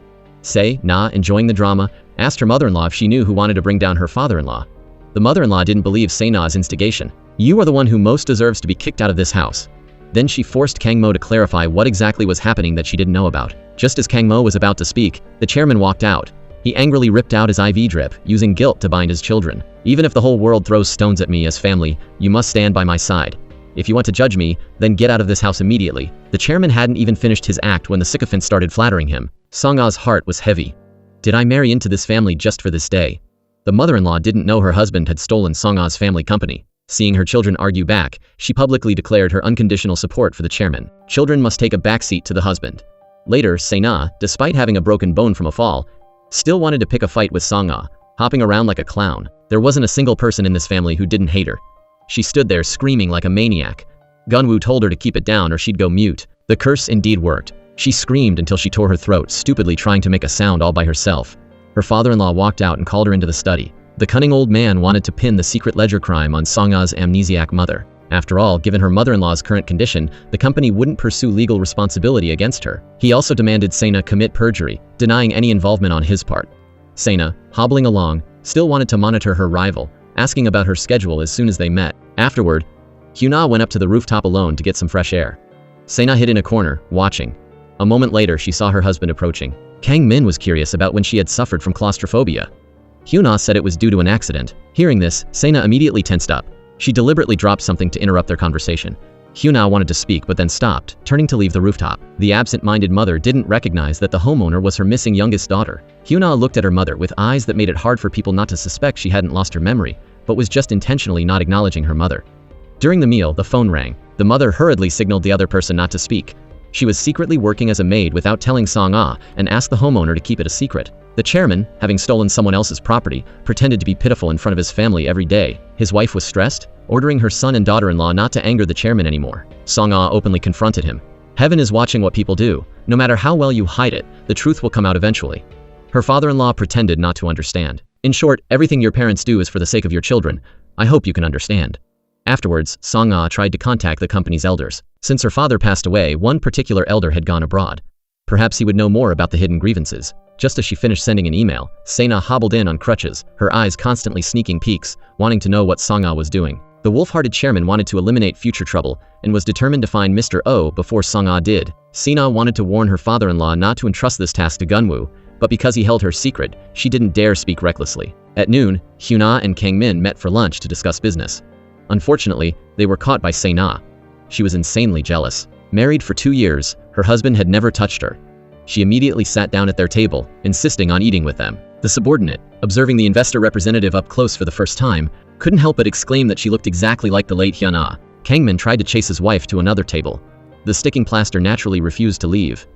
Se-na, enjoying the drama, asked her mother-in-law if she knew who wanted to bring down her father-in-law. The mother-in-law didn't believe Se-na's instigation. "You are the one who most deserves to be kicked out of this house." Then she forced Kang Mo to clarify what exactly was happening that she didn't know about. Just as Kang Mo was about to speak, the chairman walked out. He angrily ripped out his IV drip, using guilt to bind his children. "Even if the whole world throws stones at me as family, you must stand by my side. If you want to judge me, then get out of this house immediately." The chairman hadn't even finished his act when the sycophant started flattering him. Song-ah's heart was heavy. Did I marry into this family just for this day? The mother-in-law didn't know her husband had stolen Song-ah's family company. Seeing her children argue back, she publicly declared her unconditional support for the chairman. Children must take a backseat to the husband. Later, Se-na, despite having a broken bone from a fall, still wanted to pick a fight with Song-ah, hopping around like a clown. There wasn't a single person in this family who didn't hate her. She stood there screaming like a maniac. Gunwoo told her to keep it down or she'd go mute. The curse indeed worked. She screamed until she tore her throat, stupidly trying to make a sound all by herself. Her father-in-law walked out and called her into the study. The cunning old man wanted to pin the secret ledger crime on Song-ah's amnesiac mother. After all, given her mother-in-law's current condition, the company wouldn't pursue legal responsibility against her. He also demanded Se-na commit perjury, denying any involvement on his part. Se-na, hobbling along, still wanted to monitor her rival, asking about her schedule as soon as they met. Afterward, Hyuna went up to the rooftop alone to get some fresh air. Se-na hid in a corner, watching. A moment later, she saw her husband approaching. Kang Min was curious about when she had suffered from claustrophobia. Hyuna said it was due to an accident. Hearing this, Se-na immediately tensed up. She deliberately dropped something to interrupt their conversation. Hyuna wanted to speak but then stopped, turning to leave the rooftop. The absent-minded mother didn't recognize that the homeowner was her missing youngest daughter. Hyuna looked at her mother with eyes that made it hard for people not to suspect she hadn't lost her memory, but was just intentionally not acknowledging her mother. During the meal, the phone rang. The mother hurriedly signaled the other person not to speak. She was secretly working as a maid without telling Song-ah and asked the homeowner to keep it a secret. The chairman, having stolen someone else's property, pretended to be pitiful in front of his family every day. His wife was stressed, ordering her son and daughter-in-law not to anger the chairman anymore. Song-ah openly confronted him. "Heaven is watching what people do. No matter how well you hide it, the truth will come out eventually." Her father-in-law pretended not to understand. "In short, everything your parents do is for the sake of your children. I hope you can understand." Afterwards, Song-ah tried to contact the company's elders. Since her father passed away, one particular elder had gone abroad. Perhaps he would know more about the hidden grievances. Just as she finished sending an email, Se-na hobbled in on crutches, her eyes constantly sneaking peeks, wanting to know what Song-ah was doing. The wolf-hearted chairman wanted to eliminate future trouble and was determined to find Mr. Oh before Song-ah did. Se-na wanted to warn her father-in-law not to entrust this task to Gunwoo, but because he held her secret, she didn't dare speak recklessly. At noon, Hyuna and Kang Min met for lunch to discuss business. Unfortunately, they were caught by Se-na. She was insanely jealous. Married for 2 years, her husband had never touched her. She immediately sat down at their table, insisting on eating with them. The subordinate, observing the investor representative up close for the first time, couldn't help but exclaim that she looked exactly like the late Hyuna. Kang Min tried to chase his wife to another table. The sticking plaster naturally refused to leave.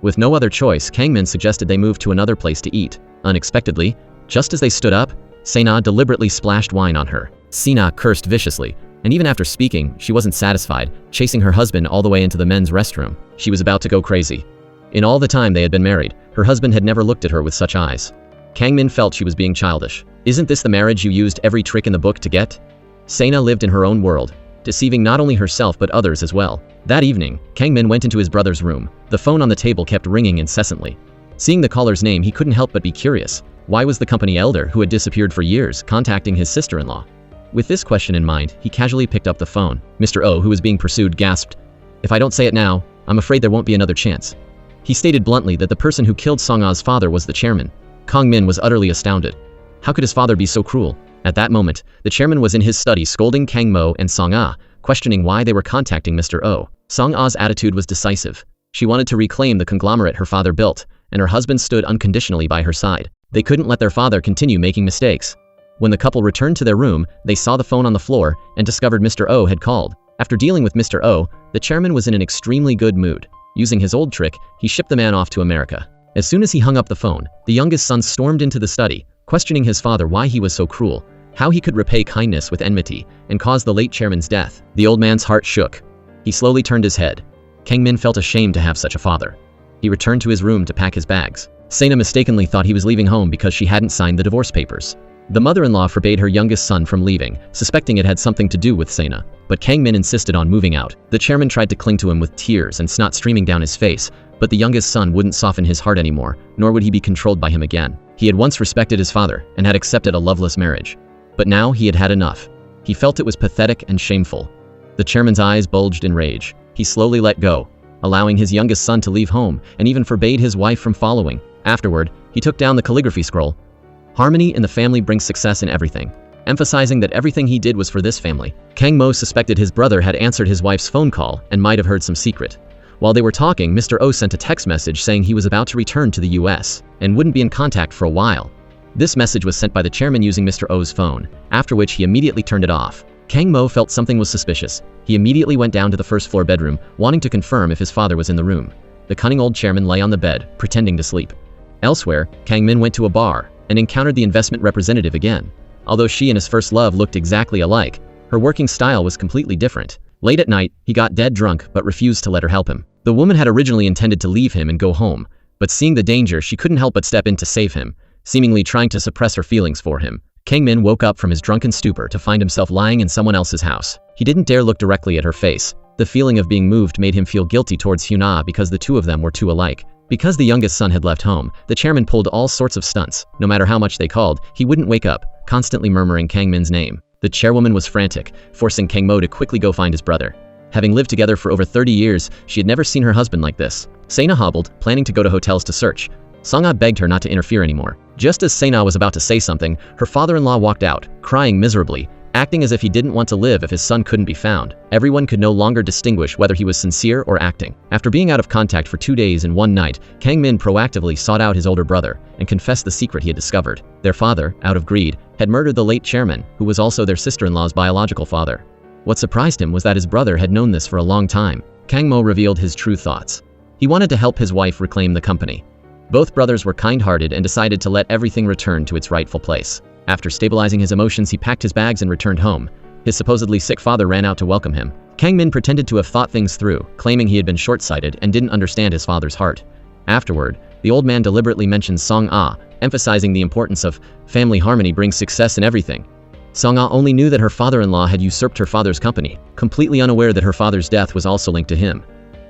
With no other choice, Kang Min suggested they move to another place to eat. Unexpectedly, just as they stood up, Se-na deliberately splashed wine on her. Se-na cursed viciously, and even after speaking, she wasn't satisfied, chasing her husband all the way into the men's restroom. She was about to go crazy. In all the time they had been married, her husband had never looked at her with such eyes. Kang Min felt she was being childish. "Isn't this the marriage you used every trick in the book to get?" Se-na lived in her own world, deceiving not only herself but others as well. That evening, Kang Min went into his brother's room. The phone on the table kept ringing incessantly. Seeing the caller's name, he couldn't help but be curious. Why was the company elder, who had disappeared for years, contacting his sister-in-law? With this question in mind, he casually picked up the phone. Mr. Oh, who was being pursued, gasped, "If I don't say it now, I'm afraid there won't be another chance." He stated bluntly that the person who killed Song-ah's father was the chairman. Kang Min was utterly astounded. How could his father be so cruel? At that moment, the chairman was in his study scolding Kang Mo and Song-ah, questioning why they were contacting Mr. Oh. Song-ah's attitude was decisive. She wanted to reclaim the conglomerate her father built, and her husband stood unconditionally by her side. They couldn't let their father continue making mistakes. When the couple returned to their room, they saw the phone on the floor and discovered Mr. Oh had called. After dealing with Mr. Oh, the chairman was in an extremely good mood. Using his old trick, he shipped the man off to America. As soon as he hung up the phone, the youngest son stormed into the study, questioning his father why he was so cruel, how he could repay kindness with enmity, and cause the late chairman's death. The old man's heart shook. He slowly turned his head. Kang Min felt ashamed to have such a father. He returned to his room to pack his bags. Se-na mistakenly thought he was leaving home because she hadn't signed the divorce papers. The mother-in-law forbade her youngest son from leaving, suspecting it had something to do with Se-na, but Kang Min insisted on moving out. The chairman tried to cling to him with tears and snot streaming down his face, But the youngest son wouldn't soften his heart anymore, nor would he be controlled by him again. He had once respected his father and had accepted a loveless marriage. But now he had had enough. He felt it was pathetic and shameful. The chairman's eyes bulged in rage. He slowly let go, allowing his youngest son to leave home, and even forbade his wife from following. Afterward, he took down the calligraphy scroll. "Harmony in the family brings success in everything," emphasizing that everything he did was for this family. Kang Mo suspected his brother had answered his wife's phone call and might have heard some secret. While they were talking, Mr. O sent a text message saying he was about to return to the US and wouldn't be in contact for a while. This message was sent by the chairman using Mr. O's phone, after which he immediately turned it off. Kang Mo felt something was suspicious. He immediately went down to the first-floor bedroom, wanting to confirm if his father was in the room. The cunning old chairman lay on the bed, pretending to sleep. Elsewhere, Kang Min went to a bar and encountered the investment representative again. Although she and his first love looked exactly alike, her working style was completely different. Late at night, he got dead drunk but refused to let her help him. The woman had originally intended to leave him and go home, but seeing the danger, she couldn't help but step in to save him, seemingly trying to suppress her feelings for him. Kang Min woke up from his drunken stupor to find himself lying in someone else's house. He didn't dare look directly at her face. The feeling of being moved made him feel guilty towards Hyuna because the two of them were too alike. Because the youngest son had left home, the chairman pulled all sorts of stunts. No matter how much they called, he wouldn't wake up, constantly murmuring Kang Min's name. The chairwoman was frantic, forcing Kang Mo to quickly go find his brother. Having lived together for over 30 years, she had never seen her husband like this. Se-na hobbled, planning to go to hotels to search. Song-ah begged her not to interfere anymore. Just as Se-na was about to say something, her father-in-law walked out, crying miserably, acting as if he didn't want to live if his son couldn't be found. Everyone could no longer distinguish whether he was sincere or acting. After being out of contact for 2 days and 1 night, Kang Min proactively sought out his older brother and confessed the secret he had discovered. Their father, out of greed, had murdered the late chairman, who was also their sister-in-law's biological father. What surprised him was that his brother had known this for a long time. Kang Mo revealed his true thoughts. He wanted to help his wife reclaim the company. Both brothers were kind-hearted and decided to let everything return to its rightful place. After stabilizing his emotions, he packed his bags and returned home. His supposedly sick father ran out to welcome him. Kang Min pretended to have thought things through, claiming he had been short-sighted and didn't understand his father's heart. Afterward, the old man deliberately mentioned Song-ah, emphasizing the importance of family harmony brings success in everything. Song-ah only knew that her father-in-law had usurped her father's company, completely unaware that her father's death was also linked to him.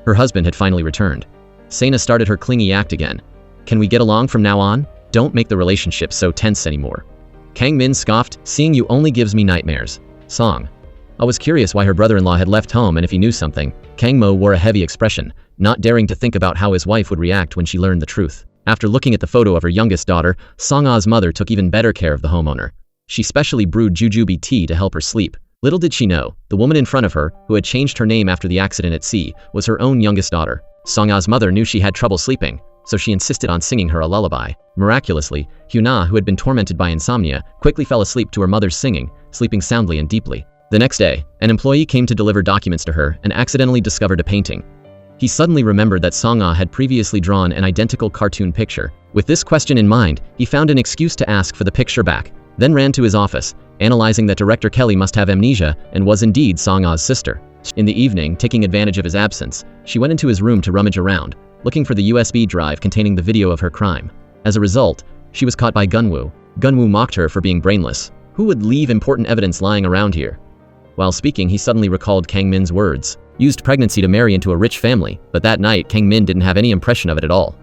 Her husband had finally returned. Se-na started her clingy act again. "Can we get along from now on? Don't make the relationship so tense anymore." Kang Min scoffed, "Seeing you only gives me nightmares." I was curious why her brother-in-law had left home and if he knew something. Kang Mo wore a heavy expression, not daring to think about how his wife would react when she learned the truth. After looking at the photo of her youngest daughter, Song-ah's mother took even better care of the homeowner. She specially brewed jujube tea to help her sleep. Little did she know, the woman in front of her, who had changed her name after the accident at sea, was her own youngest daughter. Song-ah's mother knew she had trouble sleeping, so she insisted on singing her a lullaby. Miraculously, Hyuna, who had been tormented by insomnia, quickly fell asleep to her mother's singing, sleeping soundly and deeply. The next day, an employee came to deliver documents to her and accidentally discovered a painting. He suddenly remembered that Song-ah had previously drawn an identical cartoon picture. With this question in mind, he found an excuse to ask for the picture back, then ran to his office, analyzing that Director Kelly must have amnesia and was indeed Song-ah's sister. In the evening, taking advantage of his absence, she went into his room to rummage around, looking for the USB drive containing the video of her crime. As a result, she was caught by Gunwoo. Gunwoo mocked her for being brainless. Who would leave important evidence lying around here? While speaking, he suddenly recalled Kang Min's words. Used pregnancy to marry into a rich family, but that night, Kang Min didn't have any impression of it at all.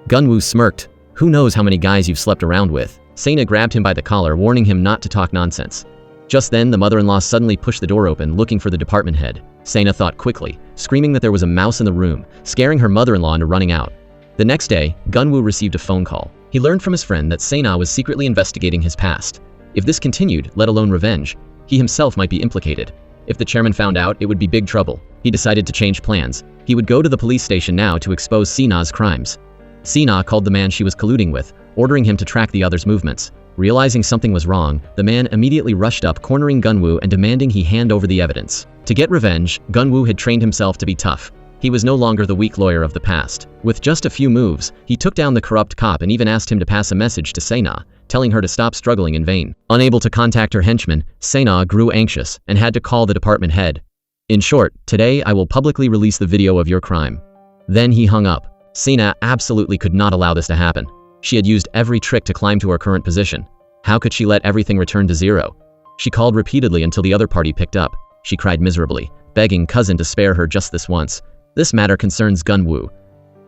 Gunwoo smirked. Who knows how many guys you've slept around with? Se-na grabbed him by the collar, warning him not to talk nonsense. Just then, the mother-in-law suddenly pushed the door open, looking for the department head. Se-na thought quickly, screaming that there was a mouse in the room, scaring her mother-in-law into running out. The next day, Gunwoo received a phone call. He learned from his friend that Se-na was secretly investigating his past. If this continued, let alone revenge, he himself might be implicated. If the chairman found out, it would be big trouble. He decided to change plans. He would go to the police station now to expose Se-na's crimes. Se-na called the man she was colluding with, ordering him to track the other's movements. Realizing something was wrong, the man immediately rushed up, cornering Gunwoo and demanding he hand over the evidence. To get revenge, Gunwoo had trained himself to be tough. He was no longer the weak lawyer of the past. With just a few moves, he took down the corrupt cop and even asked him to pass a message to Se-na, telling her to stop struggling in vain. Unable to contact her henchman, Se-na grew anxious and had to call the department head. In short, today I will publicly release the video of your crime. Then he hung up. Se-na absolutely could not allow this to happen. She had used every trick to climb to her current position. How could she let everything return to zero? She called repeatedly until the other party picked up. She cried miserably, begging cousin to spare her just this once. This matter concerns Gunwoo.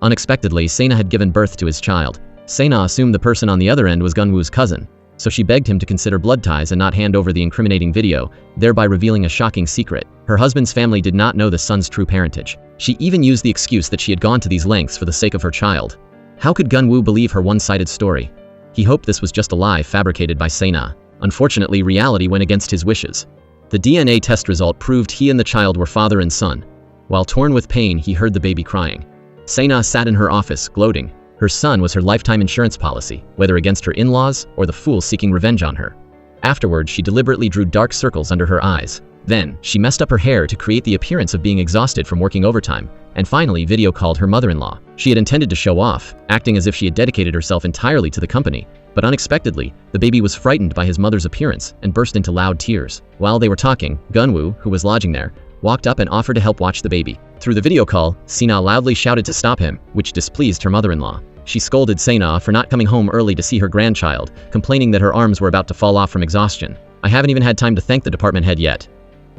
Unexpectedly, Se-na had given birth to his child. Se-na assumed the person on the other end was Gun-woo's cousin, so she begged him to consider blood ties and not hand over the incriminating video, thereby revealing a shocking secret. Her husband's family did not know the son's true parentage. She even used the excuse that she had gone to these lengths for the sake of her child. How could Gun-woo believe her one-sided story? He hoped this was just a lie fabricated by Se-na. Unfortunately, reality went against his wishes. The DNA test result proved he and the child were father and son. While torn with pain, he heard the baby crying. Se-na sat in her office, gloating. Her son was her lifetime insurance policy, whether against her in-laws or the fool seeking revenge on her. Afterward, she deliberately drew dark circles under her eyes. Then, she messed up her hair to create the appearance of being exhausted from working overtime, and finally video called her mother-in-law. She had intended to show off, acting as if she had dedicated herself entirely to the company, but unexpectedly, the baby was frightened by his mother's appearance and burst into loud tears. While they were talking, Gun-woo, who was lodging there, walked up and offered to help watch the baby. Through the video call, Se-na loudly shouted to stop him, which displeased her mother-in-law. She scolded Se-na for not coming home early to see her grandchild, complaining that her arms were about to fall off from exhaustion. "I haven't even had time to thank the department head yet."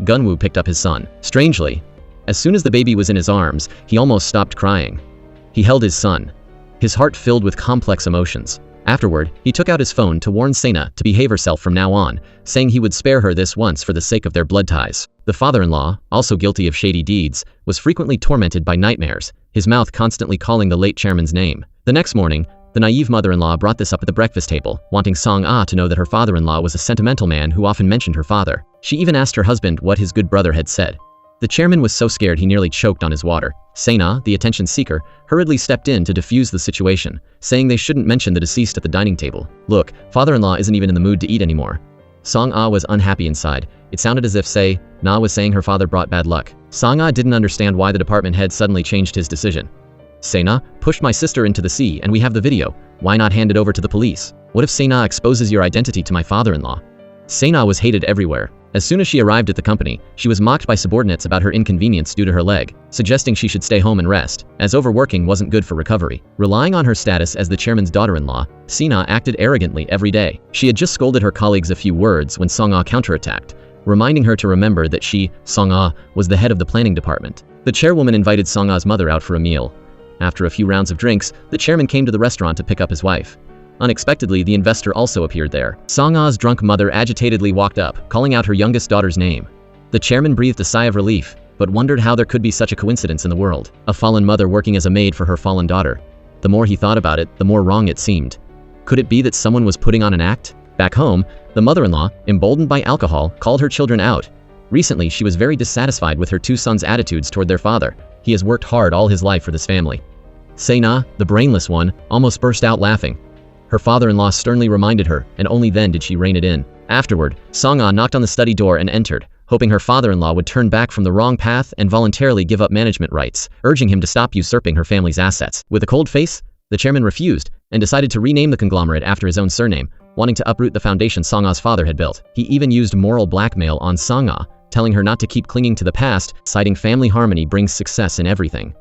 Gun-woo picked up his son. Strangely, as soon as the baby was in his arms, he almost stopped crying. He held his son, his heart filled with complex emotions. Afterward, he took out his phone to warn Se-na to behave herself from now on, saying he would spare her this once for the sake of their blood ties. The father-in-law, also guilty of shady deeds, was frequently tormented by nightmares, his mouth constantly calling the late chairman's name. The next morning, the naive mother-in-law brought this up at the breakfast table, wanting Song-ah to know that her father-in-law was a sentimental man who often mentioned her father. She even asked her husband what his good brother had said. The chairman was so scared he nearly choked on his water. Se-na, the attention seeker, hurriedly stepped in to defuse the situation, saying they shouldn't mention the deceased at the dining table. "Look, father-in-law isn't even in the mood to eat anymore." Song-ah was unhappy inside. It sounded as if Se-na was saying her father brought bad luck. Song-ah didn't understand why the department head suddenly changed his decision. "Se-na pushed my sister into the sea and we have the video. Why not hand it over to the police? What if Se-na exposes your identity to my father-in-law?" Se-na was hated everywhere. As soon as she arrived at the company, she was mocked by subordinates about her inconvenience due to her leg, suggesting she should stay home and rest, as overworking wasn't good for recovery. Relying on her status as the chairman's daughter-in-law, Se-na acted arrogantly every day. She had just scolded her colleagues a few words when Song-ah counterattacked, reminding her to remember that she, Song-ah, was the head of the planning department. The chairwoman invited Song-ah's mother out for a meal. After a few rounds of drinks, the chairman came to the restaurant to pick up his wife. Unexpectedly, the investor also appeared there. Song-ah's drunk mother agitatedly walked up, calling out her youngest daughter's name. The chairman breathed a sigh of relief, but wondered how there could be such a coincidence in the world. A fallen mother working as a maid for her fallen daughter. The more he thought about it, the more wrong it seemed. Could it be that someone was putting on an act? Back home, the mother-in-law, emboldened by alcohol, called her children out. Recently, she was very dissatisfied with her two sons' attitudes toward their father. He has worked hard all his life for this family. Se-na, the brainless one, almost burst out laughing. Her father-in-law sternly reminded her, and only then did she rein it in. Afterward, Song-ah knocked on the study door and entered, hoping her father-in-law would turn back from the wrong path and voluntarily give up management rights, urging him to stop usurping her family's assets. With a cold face, the chairman refused and decided to rename the conglomerate after his own surname, wanting to uproot the foundation Song-ah's father had built. He even used moral blackmail on Song-ah, telling her not to keep clinging to the past, citing family harmony brings success in everything.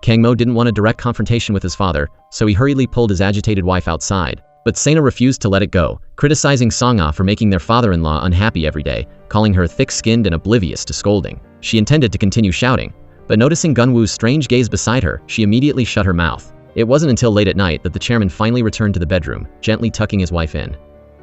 Kang-mo didn't want a direct confrontation with his father, so he hurriedly pulled his agitated wife outside. But Se-na refused to let it go, criticizing Song-ah for making their father-in-law unhappy every day, calling her thick-skinned and oblivious to scolding. She intended to continue shouting, but noticing Gun-woo's strange gaze beside her, she immediately shut her mouth. It wasn't until late at night that the chairman finally returned to the bedroom, gently tucking his wife in.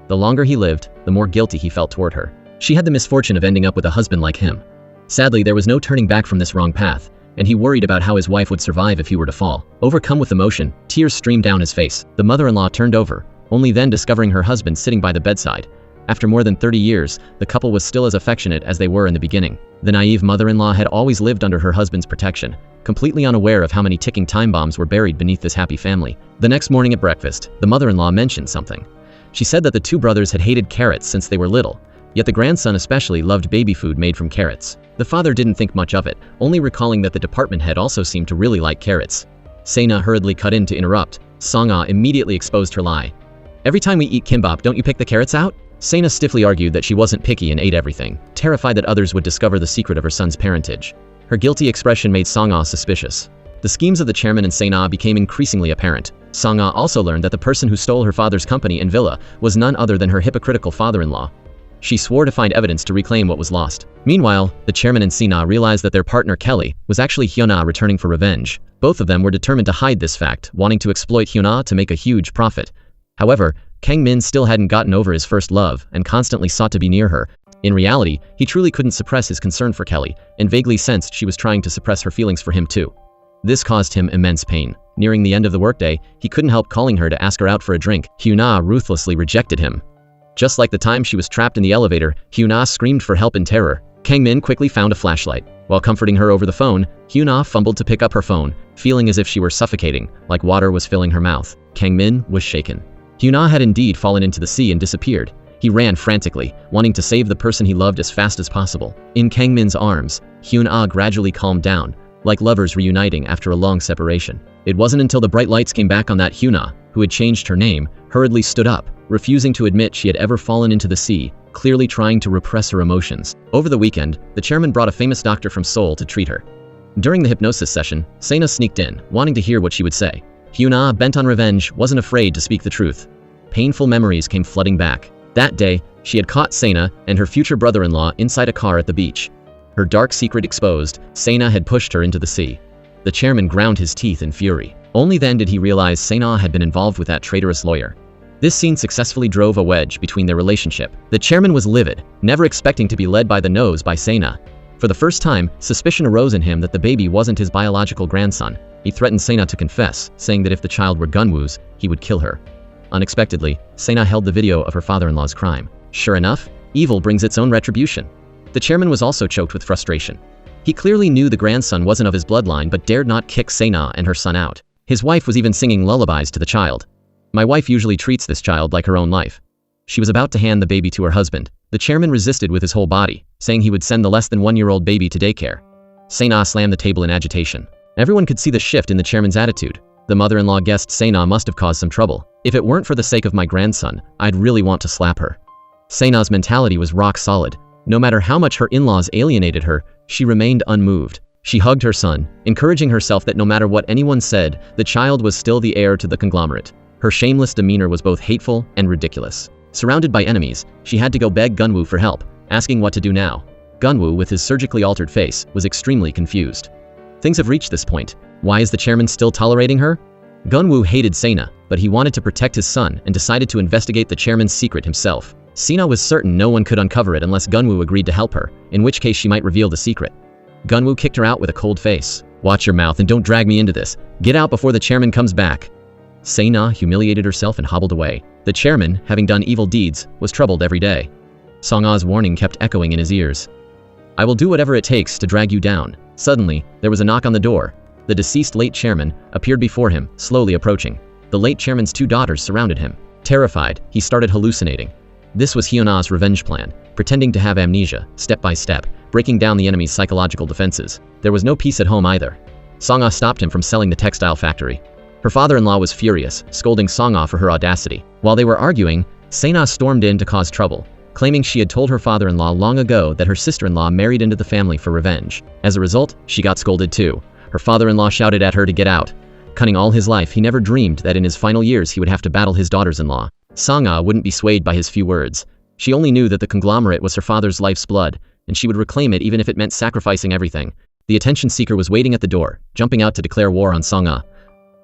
The longer he lived, the more guilty he felt toward her. She had the misfortune of ending up with a husband like him. Sadly, there was no turning back from this wrong path, and he worried about how his wife would survive if he were to fall. Overcome with emotion, tears streamed down his face. The mother-in-law turned over, only then discovering her husband sitting by the bedside. After more than 30 years, the couple was still as affectionate as they were in the beginning. The naive mother-in-law had always lived under her husband's protection, completely unaware of how many ticking time bombs were buried beneath this happy family. The next morning at breakfast, the mother-in-law mentioned something. She said that the two brothers had hated carrots since they were little, yet the grandson especially loved baby food made from carrots. The father didn't think much of it, only recalling that the department head also seemed to really like carrots. Se-na hurriedly cut in to interrupt. Song-ah immediately exposed her lie. "Every time we eat kimbap, don't you pick the carrots out?" Se-na stiffly argued that she wasn't picky and ate everything, terrified that others would discover the secret of her son's parentage. Her guilty expression made Song-ah suspicious. The schemes of the chairman and Se-na became increasingly apparent. Song-ah also learned that the person who stole her father's company and villa was none other than her hypocritical father-in-law. She swore to find evidence to reclaim what was lost. Meanwhile, the chairman and Se-na realized that their partner Kelly was actually Hyuna returning for revenge. Both of them were determined to hide this fact, wanting to exploit Hyuna to make a huge profit. However, Kang Min still hadn't gotten over his first love and constantly sought to be near her. In reality, he truly couldn't suppress his concern for Kelly, and vaguely sensed she was trying to suppress her feelings for him too. This caused him immense pain. Nearing the end of the workday, he couldn't help calling her to ask her out for a drink. Hyuna ruthlessly rejected him. Just like the time she was trapped in the elevator, Hyuna screamed for help in terror. Kang Min quickly found a flashlight. While comforting her over the phone, Hyuna fumbled to pick up her phone, feeling as if she were suffocating, like water was filling her mouth. Kang Min was shaken. Hyuna had indeed fallen into the sea and disappeared. He ran frantically, wanting to save the person he loved as fast as possible. In Kang Min's arms, Hyuna gradually calmed down, like lovers reuniting after a long separation. It wasn't until the bright lights came back on that Hyuna, who had changed her name, hurriedly stood up, refusing to admit she had ever fallen into the sea, clearly trying to repress her emotions. Over the weekend, the chairman brought a famous doctor from Seoul to treat her. During the hypnosis session, Se-na sneaked in, wanting to hear what she would say. Hyuna, bent on revenge, wasn't afraid to speak the truth. Painful memories came flooding back. That day, she had caught Se-na and her future brother-in-law inside a car at the beach. Her dark secret exposed, Se-na had pushed her into the sea. The chairman ground his teeth in fury. Only then did he realize Se-na had been involved with that traitorous lawyer. This scene successfully drove a wedge between their relationship. The chairman was livid, never expecting to be led by the nose by Se-na. For the first time, suspicion arose in him that the baby wasn't his biological grandson. He threatened Se-na to confess, saying that if the child were Gunwoo's, he would kill her. Unexpectedly, Se-na held the video of her father-in-law's crime. Sure enough, evil brings its own retribution. The chairman was also choked with frustration. He clearly knew the grandson wasn't of his bloodline but dared not kick Se-na and her son out. His wife was even singing lullabies to the child. My wife usually treats this child like her own life. She was about to hand the baby to her husband. The chairman resisted with his whole body, saying he would send the less than 1-year-old baby to daycare. Se-na slammed the table in agitation. Everyone could see the shift in the chairman's attitude. The mother-in-law guessed Se-na must have caused some trouble. If it weren't for the sake of my grandson, I'd really want to slap her. Se-na's mentality was rock solid. No matter how much her in-laws alienated her, she remained unmoved. She hugged her son, encouraging herself that no matter what anyone said, the child was still the heir to the conglomerate. Her shameless demeanor was both hateful and ridiculous. Surrounded by enemies, she had to go beg Gunwoo for help, asking what to do now. Gunwoo, with his surgically altered face, was extremely confused. Things have reached this point. Why is the chairman still tolerating her? Gunwoo hated Se-na, but he wanted to protect his son and decided to investigate the chairman's secret himself. Se-na was certain no one could uncover it unless Gunwoo agreed to help her, in which case she might reveal the secret. Gunwoo kicked her out with a cold face. Watch your mouth and don't drag me into this. Get out before the chairman comes back. Se-na humiliated herself and hobbled away. The chairman, having done evil deeds, was troubled every day. Song-ah's warning kept echoing in his ears. I will do whatever it takes to drag you down. Suddenly, there was a knock on the door. The deceased late chairman appeared before him, slowly approaching. The late chairman's 2 daughters surrounded him. Terrified, he started hallucinating. This was Hyuna's revenge plan, pretending to have amnesia, step by step, breaking down the enemy's psychological defenses. There was no peace at home either. Song-ah stopped him from selling the textile factory. Her father-in-law was furious, scolding Song-ah for her audacity. While they were arguing, Se-na stormed in to cause trouble, claiming she had told her father-in-law long ago that her sister-in-law married into the family for revenge. As a result, she got scolded too. Her father-in-law shouted at her to get out. Cunning all his life, he never dreamed that in his final years he would have to battle his daughters-in-law. Song-ah wouldn't be swayed by his few words. She only knew that the conglomerate was her father's life's blood, and she would reclaim it even if it meant sacrificing everything. The attention seeker was waiting at the door, jumping out to declare war on Song-ah.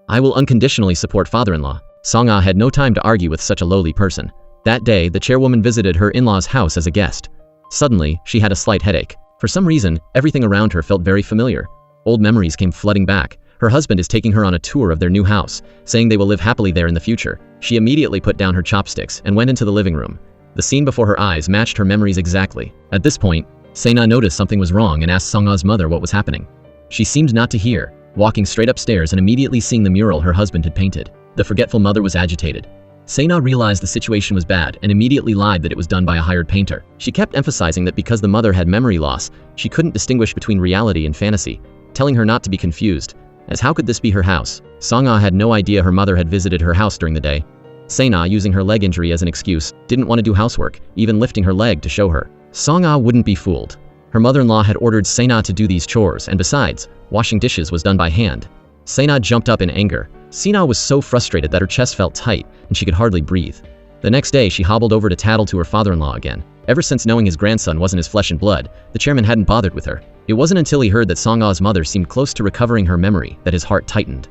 I will unconditionally support father-in-law. Song-ah had no time to argue with such a lowly person. That day, the chairwoman visited her in-law's house as a guest. Suddenly, she had a slight headache. For some reason, everything around her felt very familiar. Old memories came flooding back. Her husband is taking her on a tour of their new house, saying they will live happily there in the future. She immediately put down her chopsticks and went into the living room. The scene before her eyes matched her memories exactly. At this point, Se-na noticed something was wrong and asked Song-ah's mother what was happening. She seemed not to hear, walking straight upstairs and immediately seeing the mural her husband had painted. The forgetful mother was agitated. Se-na realized the situation was bad and immediately lied that it was done by a hired painter. She kept emphasizing that because the mother had memory loss, she couldn't distinguish between reality and fantasy, telling her not to be confused, as how could this be her house? Song-ah had no idea her mother had visited her house during the day. Se-na, using her leg injury as an excuse, didn't want to do housework, even lifting her leg to show her. Song-ah wouldn't be fooled. Her mother-in-law had ordered Se-na to do these chores, and besides, washing dishes was done by hand. Se-na jumped up in anger. Se-na was so frustrated that her chest felt tight, and she could hardly breathe. The next day, she hobbled over to tattle to her father-in-law again. Ever since knowing his grandson wasn't his flesh and blood, the chairman hadn't bothered with her. It wasn't until he heard that Song-ah's mother seemed close to recovering her memory that his heart tightened.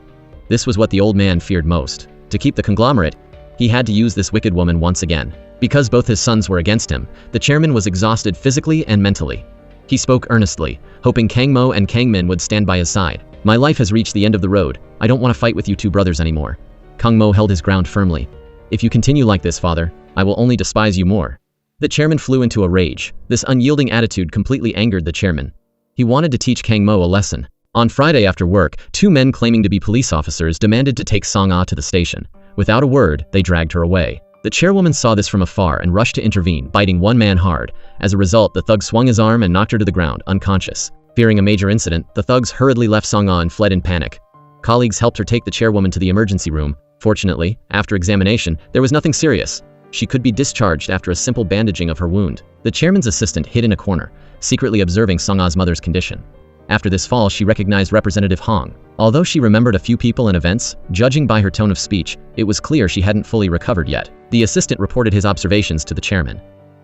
This was what the old man feared most. To keep the conglomerate, he had to use this wicked woman once again. Because both his sons were against him, the chairman was exhausted physically and mentally. He spoke earnestly, hoping Kang Mo and Kang Min would stand by his side. My life has reached the end of the road. I don't want to fight with you two brothers anymore. Kang Mo held his ground firmly. If you continue like this, father, I will only despise you more. The chairman flew into a rage. This unyielding attitude completely angered the chairman. He wanted to teach Kang Mo a lesson. On Friday after work, two men claiming to be police officers demanded to take Song-ah to the station. Without a word, they dragged her away. The chairwoman saw this from afar and rushed to intervene, biting one man hard. As a result, the thug swung his arm and knocked her to the ground, unconscious. Fearing a major incident, the thugs hurriedly left Song-ah and fled in panic. Colleagues helped her take the chairwoman to the emergency room. Fortunately, after examination, there was nothing serious. She could be discharged after a simple bandaging of her wound. The chairman's assistant hid in a corner, secretly observing Song-ah's mother's condition. After this fall, she recognized Representative Hong. Although she remembered a few people and events, judging by her tone of speech, it was clear she hadn't fully recovered yet. The assistant reported his observations to the chairman.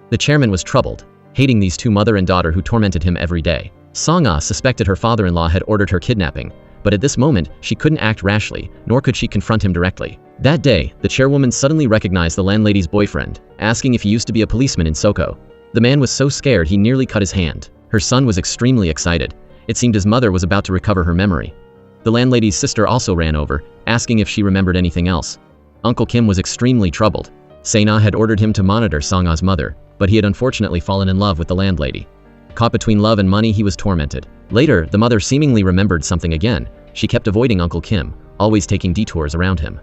The chairman was troubled, hating these two mother and daughter who tormented him every day. Song-ah suspected her father-in-law had ordered her kidnapping, but at this moment, she couldn't act rashly, nor could she confront him directly. That day, the chairwoman suddenly recognized the landlady's boyfriend, asking if he used to be a policeman in Soko. The man was so scared he nearly cut his hand. Her son was extremely excited. It seemed his mother was about to recover her memory. The landlady's sister also ran over, asking if she remembered anything else. Uncle Kim was extremely troubled. Se-na had ordered him to monitor Song-ah's mother, but he had unfortunately fallen in love with the landlady. Caught between love and money, he was tormented. Later, the mother seemingly remembered something again. She kept avoiding Uncle Kim, always taking detours around him.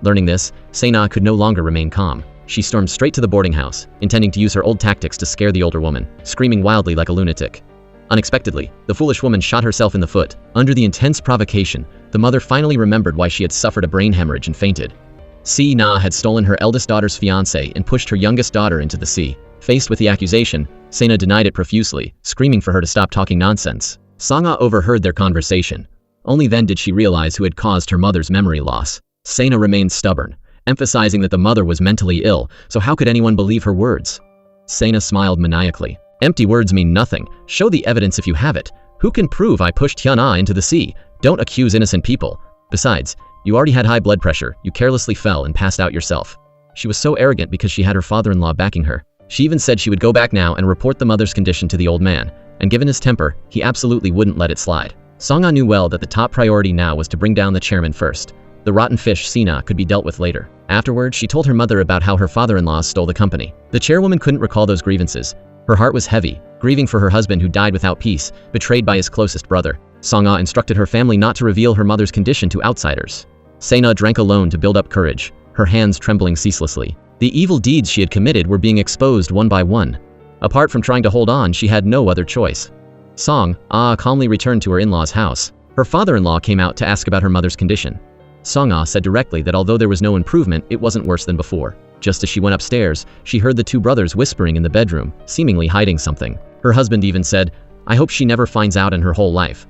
Learning this, Se-na could no longer remain calm. She stormed straight to the boarding house, intending to use her old tactics to scare the older woman, screaming wildly like a lunatic. Unexpectedly, the foolish woman shot herself in the foot. Under the intense provocation, the mother finally remembered why she had suffered a brain hemorrhage and fainted. Se-na had stolen her eldest daughter's fiancé and pushed her youngest daughter into the sea. Faced with the accusation, Se-na denied it profusely, screaming for her to stop talking nonsense. Song-ah overheard their conversation. Only then did she realize who had caused her mother's memory loss. Se-na remained stubborn, emphasizing that the mother was mentally ill, so how could anyone believe her words? Se-na smiled maniacally. Empty words mean nothing. Show the evidence if you have it. Who can prove I pushed Hyun-ah into the sea? Don't accuse innocent people. Besides, you already had high blood pressure. You carelessly fell and passed out yourself. She was so arrogant because she had her father-in-law backing her. She even said she would go back now and report the mother's condition to the old man. And given his temper, he absolutely wouldn't let it slide. Song-ah knew well that the top priority now was to bring down the chairman first. The rotten fish, Se-na, could be dealt with later. Afterward, she told her mother about how her father-in-law stole the company. The chairwoman couldn't recall those grievances. Her heart was heavy, grieving for her husband who died without peace, betrayed by his closest brother. Song-ah instructed her family not to reveal her mother's condition to outsiders. Se-na drank alone to build up courage, her hands trembling ceaselessly. The evil deeds she had committed were being exposed one by one. Apart from trying to hold on, she had no other choice. Song-ah calmly returned to her in-law's house. Her father-in-law came out to ask about her mother's condition. Song-ah said directly that although there was no improvement, it wasn't worse than before. Just as she went upstairs, she heard the two brothers whispering in the bedroom, seemingly hiding something. Her husband even said, "I hope she never finds out in her whole life."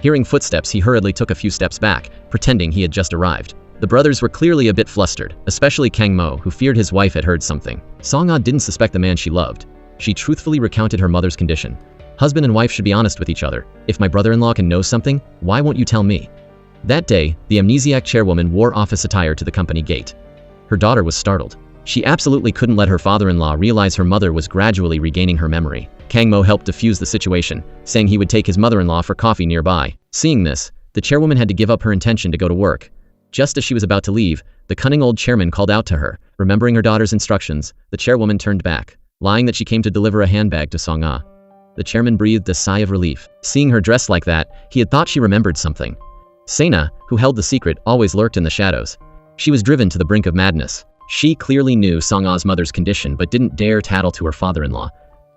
Hearing footsteps, he hurriedly took a few steps back, pretending he had just arrived. The brothers were clearly a bit flustered, especially Kang Mo, who feared his wife had heard something. Song-ah didn't suspect the man she loved. She truthfully recounted her mother's condition. Husband and wife should be honest with each other. If my brother-in-law can know something, why won't you tell me? That day, the amnesiac chairwoman wore office attire to the company gate. Her daughter was startled. She absolutely couldn't let her father-in-law realize her mother was gradually regaining her memory. Kang Mo helped defuse the situation, saying he would take his mother-in-law for coffee nearby. Seeing this, the chairwoman had to give up her intention to go to work. Just as she was about to leave, the cunning old chairman called out to her. Remembering her daughter's instructions, the chairwoman turned back, lying that she came to deliver a handbag to Song-ah. The chairman breathed a sigh of relief. Seeing her dressed like that, he had thought she remembered something. Se-na, who held the secret, always lurked in the shadows. She was driven to the brink of madness. She clearly knew Song-ah's mother's condition but didn't dare tattle to her father-in-law.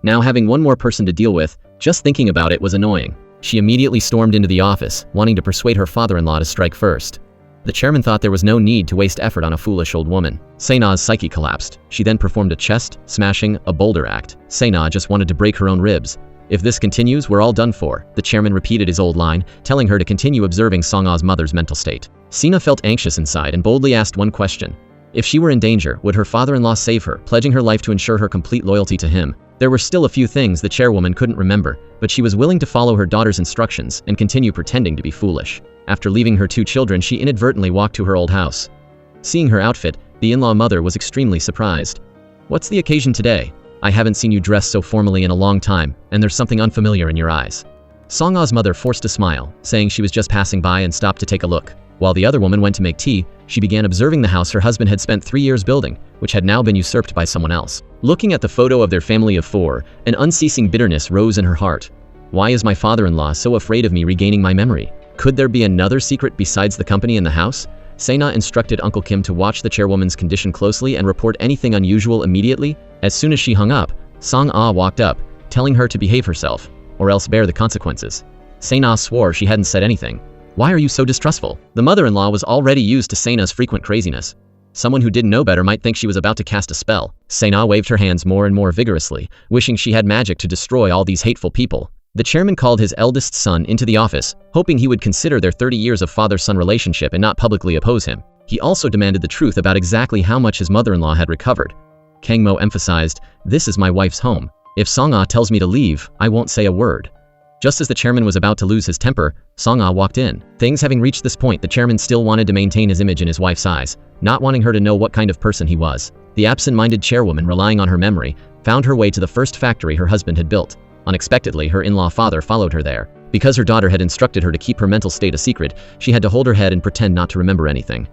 Now having one more person to deal with, just thinking about it was annoying. She immediately stormed into the office, wanting to persuade her father-in-law to strike first. The chairman thought there was no need to waste effort on a foolish old woman. Se-na's psyche collapsed. She then performed a chest, smashing, a boulder act. Se-na just wanted to break her own ribs. If this continues, we're all done for. The chairman repeated his old line, telling her to continue observing Song-ah's mother's mental state. Se-na felt anxious inside and boldly asked one question. If she were in danger, would her father-in-law save her, pledging her life to ensure her complete loyalty to him? There were still a few things the chairwoman couldn't remember, but she was willing to follow her daughter's instructions and continue pretending to be foolish. After leaving her 2 children, she inadvertently walked to her old house. Seeing her outfit, the in-law mother was extremely surprised. "What's the occasion today? I haven't seen you dressed so formally in a long time, and there's something unfamiliar in your eyes." Song-ah's mother forced a smile, saying she was just passing by and stopped to take a look. While the other woman went to make tea, she began observing the house her husband had spent 3 years building, which had now been usurped by someone else. Looking at the photo of their family of 4, an unceasing bitterness rose in her heart. Why is my father-in-law so afraid of me regaining my memory? Could there be another secret besides the company in the house? Se-na instructed Uncle Kim to watch the chairwoman's condition closely and report anything unusual immediately. As soon as she hung up, Song-ah walked up, telling her to behave herself, or else bear the consequences. Se-na swore she hadn't said anything. "Why are you so distrustful?" The mother-in-law was already used to Se-na's frequent craziness. Someone who didn't know better might think she was about to cast a spell. Se-na waved her hands more and more vigorously, wishing she had magic to destroy all these hateful people. The chairman called his eldest son into the office, hoping he would consider their 30 years of father-son relationship and not publicly oppose him. He also demanded the truth about exactly how much his mother-in-law had recovered. Kang Mo emphasized, "This is my wife's home. If Song-ah tells me to leave, I won't say a word." Just as the chairman was about to lose his temper, Song-ah walked in. Things having reached this point, the chairman still wanted to maintain his image in his wife's eyes, not wanting her to know what kind of person he was. The absent-minded chairwoman, relying on her memory, found her way to the first factory her husband had built. Unexpectedly, her in-law father followed her there. Because her daughter had instructed her to keep her mental state a secret, she had to hold her head and pretend not to remember anything.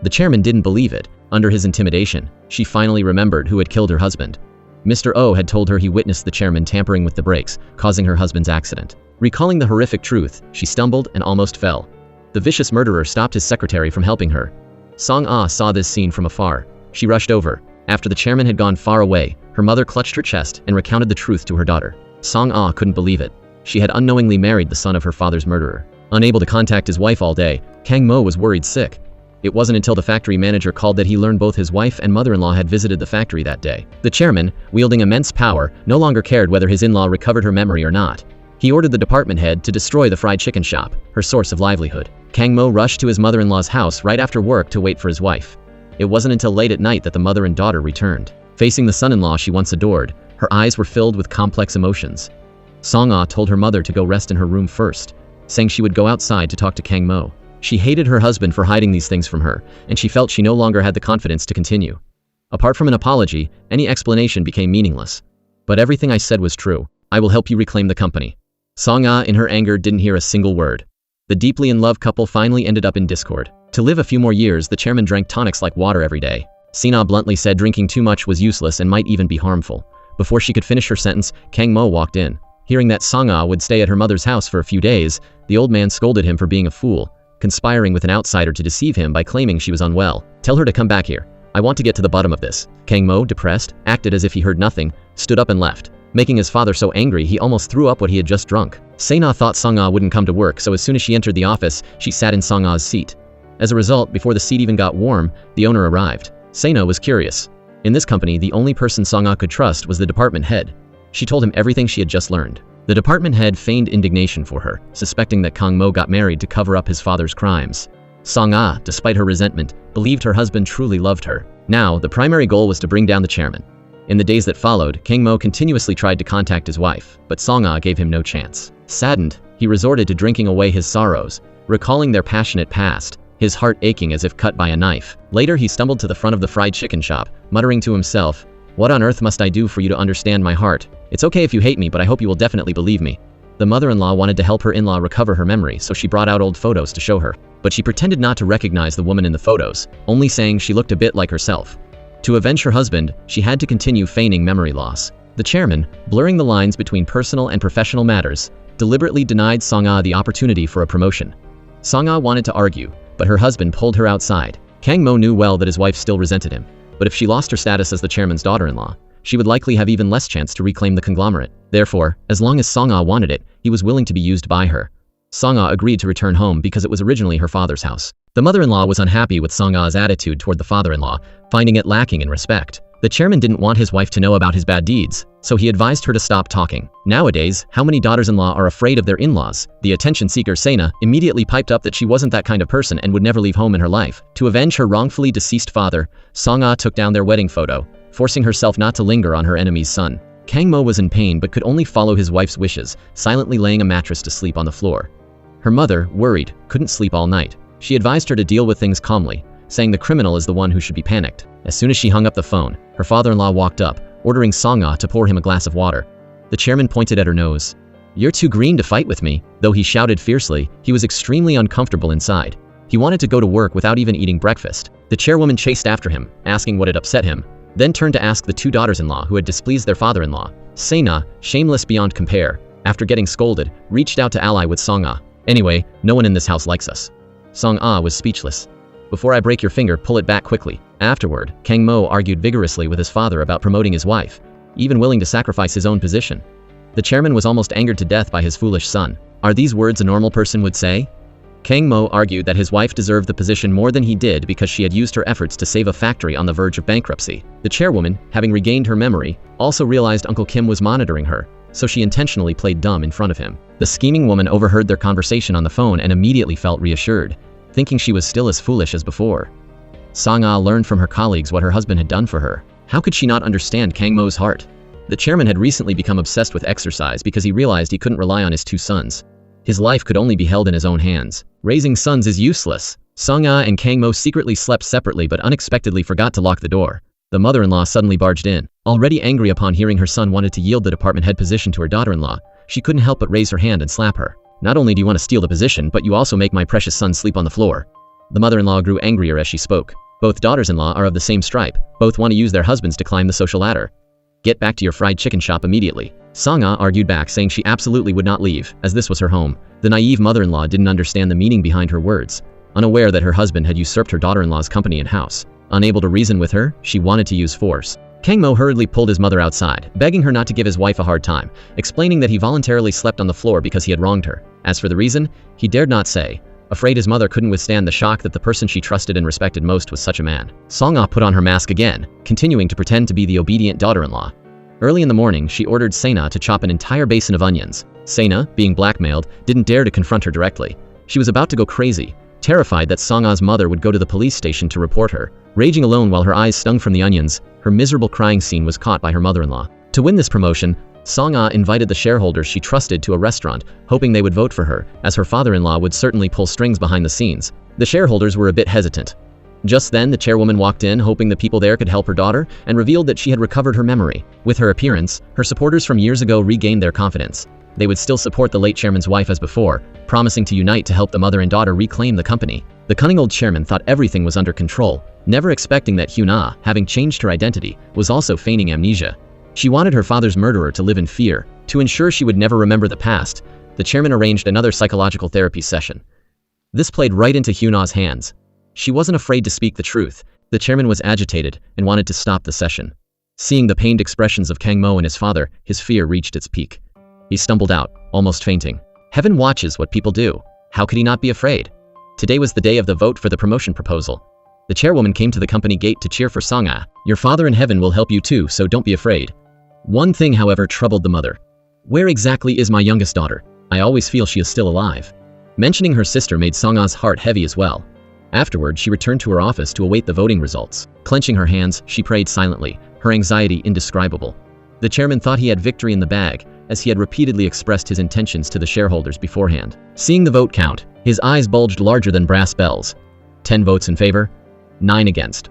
The chairman didn't believe it. Under his intimidation, she finally remembered who had killed her husband. Mr. O had told her he witnessed the chairman tampering with the brakes, causing her husband's accident. Recalling the horrific truth, she stumbled and almost fell. The vicious murderer stopped his secretary from helping her. Song-ah saw this scene from afar. She rushed over. After the chairman had gone far away, her mother clutched her chest and recounted the truth to her daughter. Song-ah couldn't believe it. She had unknowingly married the son of her father's murderer. Unable to contact his wife all day, Kang Mo was worried sick. It wasn't until the factory manager called that he learned both his wife and mother-in-law had visited the factory that day. The chairman, wielding immense power, no longer cared whether his in-law recovered her memory or not. He ordered the department head to destroy the fried chicken shop, her source of livelihood. Kang Mo rushed to his mother-in-law's house right after work to wait for his wife. It wasn't until late at night that the mother and daughter returned. Facing the son-in-law she once adored, her eyes were filled with complex emotions. Song-ah told her mother to go rest in her room first, saying she would go outside to talk to Kang Mo. She hated her husband for hiding these things from her, and she felt she no longer had the confidence to continue. Apart from an apology, any explanation became meaningless. "But everything I said was true. I will help you reclaim the company." Song-ah, in her anger, didn't hear a single word. The deeply in love couple finally ended up in discord. To live a few more years, the chairman drank tonics like water every day. Se-na bluntly said drinking too much was useless and might even be harmful. Before she could finish her sentence, Kang Mo walked in. Hearing that Song-ah would stay at her mother's house for a few days, the old man scolded him for being a fool, conspiring with an outsider to deceive him by claiming she was unwell. "Tell her to come back here. I want to get to the bottom of this." Kang Mo, depressed, acted as if he heard nothing, stood up and left, making his father so angry he almost threw up what he had just drunk. Se-na thought Song-ah wouldn't come to work, so as soon as she entered the office, she sat in Song-ah's seat. As a result, before the seat even got warm, the owner arrived. Se-na was curious. In this company, the only person Song-ah could trust was the department head. She told him everything she had just learned. The department head feigned indignation for her, suspecting that Kang Mo got married to cover up his father's crimes. Song-ah, despite her resentment, believed her husband truly loved her. Now, the primary goal was to bring down the chairman. In the days that followed, Kang Mo continuously tried to contact his wife, but Song-ah gave him no chance. Saddened, he resorted to drinking away his sorrows, recalling their passionate past, his heart aching as if cut by a knife. Later, he stumbled to the front of the fried chicken shop, muttering to himself, "What on earth must I do for you to understand my heart? It's okay if you hate me, but I hope you will definitely believe me." The mother-in-law wanted to help her in-law recover her memory, so she brought out old photos to show her. But she pretended not to recognize the woman in the photos, only saying she looked a bit like herself. To avenge her husband, she had to continue feigning memory loss. The chairman, blurring the lines between personal and professional matters, deliberately denied Song-ah the opportunity for a promotion. Song-ah wanted to argue, but her husband pulled her outside. Kang Mo knew well that his wife still resented him, but if she lost her status as the chairman's daughter-in-law, she would likely have even less chance to reclaim the conglomerate. Therefore, as long as Song-ah wanted it, he was willing to be used by her. Song-ah agreed to return home because it was originally her father's house. The mother-in-law was unhappy with Song-ah's attitude toward the father-in-law, finding it lacking in respect. The chairman didn't want his wife to know about his bad deeds, so he advised her to stop talking. Nowadays, how many daughters-in-law are afraid of their in-laws? The attention seeker Se-na immediately piped up that she wasn't that kind of person and would never leave home in her life. To avenge her wrongfully deceased father, Song-ah took down their wedding photo, forcing herself not to linger on her enemy's son. Kang Mo was in pain but could only follow his wife's wishes, silently laying a mattress to sleep on the floor. Her mother, worried, couldn't sleep all night. She advised her to deal with things calmly, saying the criminal is the one who should be panicked. As soon as she hung up the phone, her father-in-law walked up, ordering Song-ah to pour him a glass of water. The chairman pointed at her nose. "You're too green to fight with me." Though he shouted fiercely, he was extremely uncomfortable inside. He wanted to go to work without even eating breakfast. The chairwoman chased after him, asking what had upset him, then turned to ask the two daughters-in-law who had displeased their father-in-law. Se-na, shameless beyond compare, after getting scolded, reached out to ally with Song-ah. "Anyway, no one in this house likes us." Song-ah was speechless. "Before I break your finger, pull it back quickly." Afterward, Kang Mo argued vigorously with his father about promoting his wife, even willing to sacrifice his own position. The chairman was almost angered to death by his foolish son. Are these words a normal person would say? Kang Mo argued that his wife deserved the position more than he did because she had used her efforts to save a factory on the verge of bankruptcy. The chairwoman, having regained her memory, also realized Uncle Kim was monitoring her, so she intentionally played dumb in front of him. The scheming woman overheard their conversation on the phone and immediately felt reassured, thinking she was still as foolish as before. Song-ah learned from her colleagues what her husband had done for her. How could she not understand Kang Mo's heart? The chairman had recently become obsessed with exercise because he realized he couldn't rely on his two sons. His life could only be held in his own hands. Raising sons is useless. Song-ah and Kang Mo secretly slept separately but unexpectedly forgot to lock the door. The mother-in-law suddenly barged in. Already angry upon hearing her son wanted to yield the department head position to her daughter-in-law, she couldn't help but raise her hand and slap her. "Not only do you want to steal the position, but you also make my precious son sleep on the floor." The mother-in-law grew angrier as she spoke. Both daughters-in-law are of the same stripe. Both want to use their husbands to climb the social ladder. "Get back to your fried chicken shop immediately." Song-ah argued back, saying she absolutely would not leave, as this was her home. The naive mother-in-law didn't understand the meaning behind her words, unaware that her husband had usurped her daughter-in-law's company and house. Unable to reason with her, she wanted to use force. Kang Mo hurriedly pulled his mother outside, begging her not to give his wife a hard time, explaining that he voluntarily slept on the floor because he had wronged her. As for the reason, he dared not say, afraid his mother couldn't withstand the shock that the person she trusted and respected most was such a man. Song-ah put on her mask again, continuing to pretend to be the obedient daughter-in-law. Early in the morning, she ordered Se-na to chop an entire basin of onions. Se-na, being blackmailed, didn't dare to confront her directly. She was about to go crazy, terrified that Song-ah's mother would go to the police station to report her. Raging alone while her eyes stung from the onions, her miserable crying scene was caught by her mother-in-law. To win this promotion, Song-ah invited the shareholders she trusted to a restaurant, hoping they would vote for her, as her father-in-law would certainly pull strings behind the scenes. The shareholders were a bit hesitant. Just then, the chairwoman walked in, hoping the people there could help her daughter, and revealed that she had recovered her memory. With her appearance, her supporters from years ago regained their confidence. They would still support the late chairman's wife as before, promising to unite to help the mother and daughter reclaim the company. The cunning old chairman thought everything was under control, never expecting that Hyuna, having changed her identity, was also feigning amnesia. She wanted her father's murderer to live in fear. To ensure she would never remember the past, the chairman arranged another psychological therapy session. This played right into Hyuna's hands. She wasn't afraid to speak the truth. The chairman was agitated and wanted to stop the session. Seeing the pained expressions of Kang Mo and his father, his fear reached its peak. He stumbled out, almost fainting. Heaven watches what people do. How could he not be afraid? Today was the day of the vote for the promotion proposal. The chairwoman came to the company gate to cheer for Song-ah. "Your father in heaven will help you too, so don't be afraid." One thing, however, troubled the mother. "Where exactly is my youngest daughter? I always feel she is still alive." Mentioning her sister made Song-ah's heart heavy as well. Afterward, she returned to her office to await the voting results. Clenching her hands, she prayed silently, her anxiety indescribable. The chairman thought he had victory in the bag, as he had repeatedly expressed his intentions to the shareholders beforehand. Seeing the vote count, his eyes bulged larger than brass bells. 10 votes in favor, 9 against.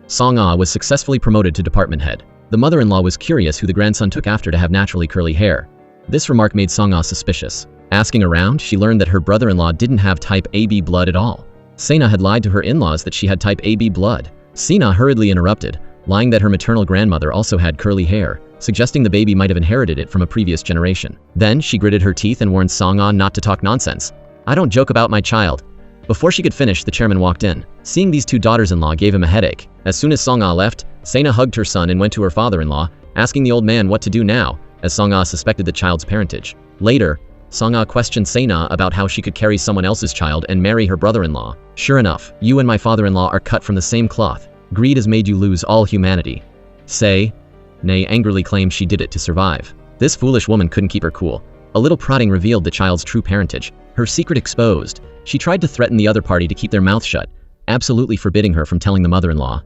Song-ah was successfully promoted to department head. The mother-in-law was curious who the grandson took after to have naturally curly hair. This remark made Song-ah suspicious. Asking around, she learned that her brother-in-law didn't have type AB blood at all. Se-na had lied to her in-laws that she had type AB blood. Se-na hurriedly interrupted, lying that her maternal grandmother also had curly hair, suggesting the baby might have inherited it from a previous generation. Then, she gritted her teeth and warned Song-ah not to talk nonsense. "I don't joke about my child." Before she could finish, the chairman walked in. Seeing these two daughters-in-law gave him a headache. As soon as Song-ah left, Se-na hugged her son and went to her father-in-law, asking the old man what to do now, as Song-ah suspected the child's parentage. Later, Song-ah questioned Se-na about how she could carry someone else's child and marry her brother-in-law. "Sure enough, you and my father-in-law are cut from the same cloth. Greed has made you lose all humanity." Se-na angrily claimed she did it to survive. This foolish woman couldn't keep her cool. A little prodding revealed the child's true parentage, her secret exposed. She tried to threaten the other party to keep their mouth shut, absolutely forbidding her from telling the mother-in-law.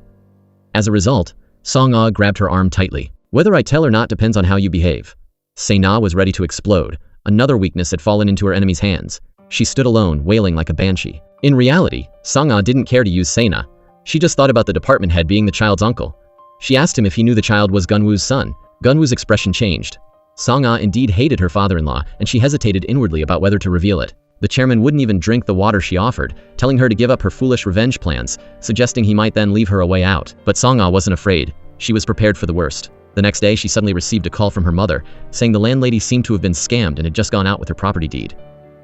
As a result, Song-ah grabbed her arm tightly. Whether I tell or not depends on how you behave. Se-na was ready to explode. Another weakness had fallen into her enemy's hands. She stood alone, wailing like a banshee. In reality, Song-ah didn't care to use Se-na. She just thought about the department head being the child's uncle. She asked him if he knew the child was Gunwoo's son. Gunwoo's expression changed. Song-ah indeed hated her father-in-law, and she hesitated inwardly about whether to reveal it. The chairman wouldn't even drink the water she offered, telling her to give up her foolish revenge plans, suggesting he might then leave her a way out. But Song-ah wasn't afraid. She was prepared for the worst. The next day, she suddenly received a call from her mother, saying the landlady seemed to have been scammed and had just gone out with her property deed.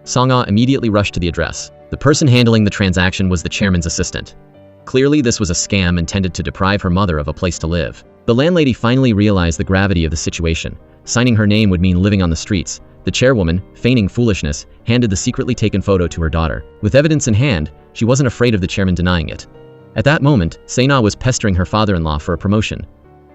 Song-ah immediately rushed to the address. The person handling the transaction was the chairman's assistant. Clearly, this was a scam intended to deprive her mother of a place to live. The landlady finally realized the gravity of the situation. Signing her name would mean living on the streets. The chairwoman, feigning foolishness, handed the secretly taken photo to her daughter. With evidence in hand, she wasn't afraid of the chairman denying it. At that moment, Se-na was pestering her father-in-law for a promotion.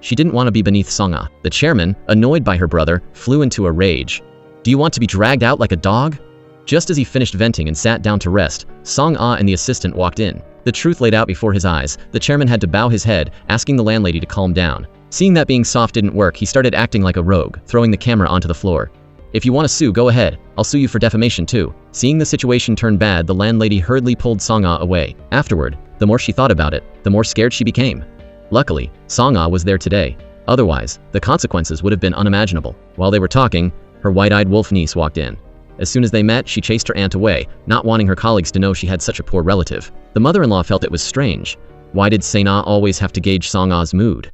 She didn't want to be beneath Song-ah. The chairman, annoyed by her brother, flew into a rage. "Do you want to be dragged out like a dog?" Just as he finished venting and sat down to rest, Song-ah and the assistant walked in. The truth laid out before his eyes. The chairman had to bow his head, asking the landlady to calm down. Seeing that being soft didn't work, he started acting like a rogue, throwing the camera onto the floor. "If you want to sue, go ahead. I'll sue you for defamation too." Seeing the situation turn bad, the landlady hurriedly pulled Song-ah away. Afterward, the more she thought about it, the more scared she became. Luckily, Song-ah was there today. Otherwise, the consequences would have been unimaginable. While they were talking, her white-eyed wolf niece walked in. As soon as they met, she chased her aunt away, not wanting her colleagues to know she had such a poor relative. The mother-in-law felt it was strange. Why did Se-na always have to gauge Song-ah's mood?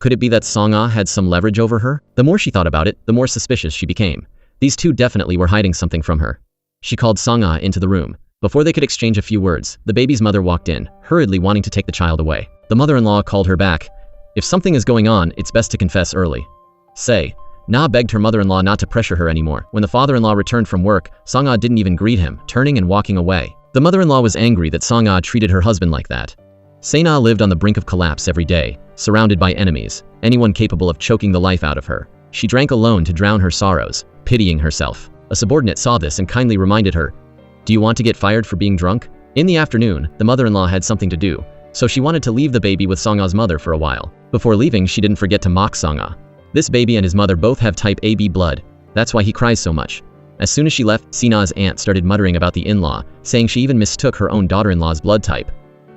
Could it be that Song-ah had some leverage over her? The more she thought about it, the more suspicious she became. These two definitely were hiding something from her. She called Song-ah into the room. Before they could exchange a few words, the baby's mother walked in, hurriedly wanting to take the child away. The mother-in-law called her back. If something is going on, it's best to confess early. Se-na begged her mother-in-law not to pressure her anymore. When the father-in-law returned from work, Song-ah didn't even greet him, turning and walking away. The mother-in-law was angry that Song-ah treated her husband like that. Se-na lived on the brink of collapse every day, surrounded by enemies, anyone capable of choking the life out of her. She drank alone to drown her sorrows, pitying herself. A subordinate saw this and kindly reminded her, "Do you want to get fired for being drunk?" In the afternoon, the mother-in-law had something to do, so she wanted to leave the baby with Song-ah's mother for a while. Before leaving, she didn't forget to mock Song-ah. This baby and his mother both have type AB blood. That's why he cries so much. As soon as she left, Se-na's aunt started muttering about the in-law, saying she even mistook her own daughter-in-law's blood type.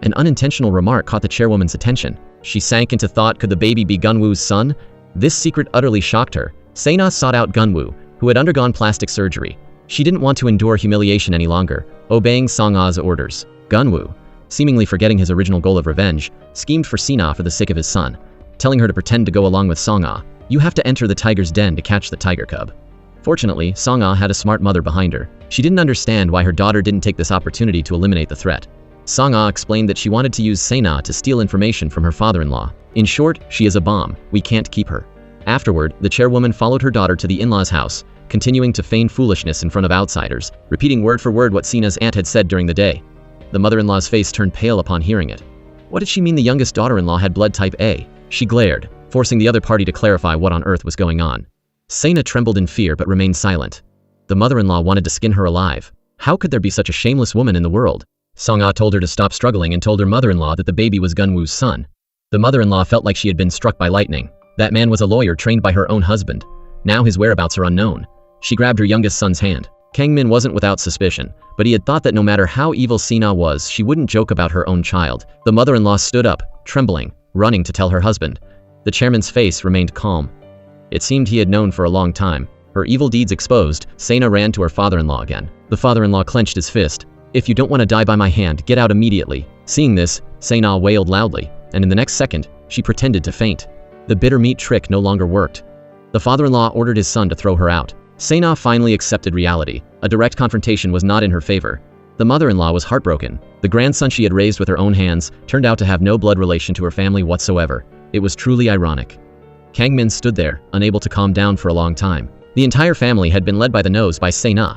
An unintentional remark caught the chairwoman's attention. She sank into thought, could the baby be Gunwoo's son? This secret utterly shocked her. Se-na sought out Gunwoo, who had undergone plastic surgery. She didn't want to endure humiliation any longer, obeying Song-ah's orders. Gunwoo, seemingly forgetting his original goal of revenge, schemed for Se-na for the sake of his son, telling her to pretend to go along with Song-ah. "You have to enter the tiger's den to catch the tiger cub." Fortunately, Song-ah had a smart mother behind her. She didn't understand why her daughter didn't take this opportunity to eliminate the threat. Song-ah explained that she wanted to use Se-na to steal information from her father-in-law. In short, she is a bomb. We can't keep her. Afterward, the chairwoman followed her daughter to the in-laws' house, continuing to feign foolishness in front of outsiders, repeating word for word what Se-na's aunt had said during the day. The mother-in-law's face turned pale upon hearing it. What did she mean the youngest daughter-in-law had blood type A? She glared, forcing the other party to clarify what on earth was going on. Se-na trembled in fear but remained silent. The mother-in-law wanted to skin her alive. How could there be such a shameless woman in the world? Song-ah told her to stop struggling and told her mother-in-law that the baby was Gunwoo's son. The mother-in-law felt like she had been struck by lightning. That man was a lawyer trained by her own husband. Now his whereabouts are unknown. She grabbed her youngest son's hand. Kang Min wasn't without suspicion, but he had thought that no matter how evil Se-na was, she wouldn't joke about her own child. The mother-in-law stood up, trembling, running to tell her husband. The chairman's face remained calm. It seemed he had known for a long time. Her evil deeds exposed, Se-na ran to her father-in-law again. The father-in-law clenched his fist. "If you don't want to die by my hand, get out immediately." Seeing this, Se-na wailed loudly, and in the next second, she pretended to faint. The bitter meat trick no longer worked. The father-in-law ordered his son to throw her out. Se-na finally accepted reality. A direct confrontation was not in her favor. The mother-in-law was heartbroken. The grandson she had raised with her own hands turned out to have no blood relation to her family whatsoever. It was truly ironic. Kang Min stood there, unable to calm down for a long time. The entire family had been led by the nose by Se-na.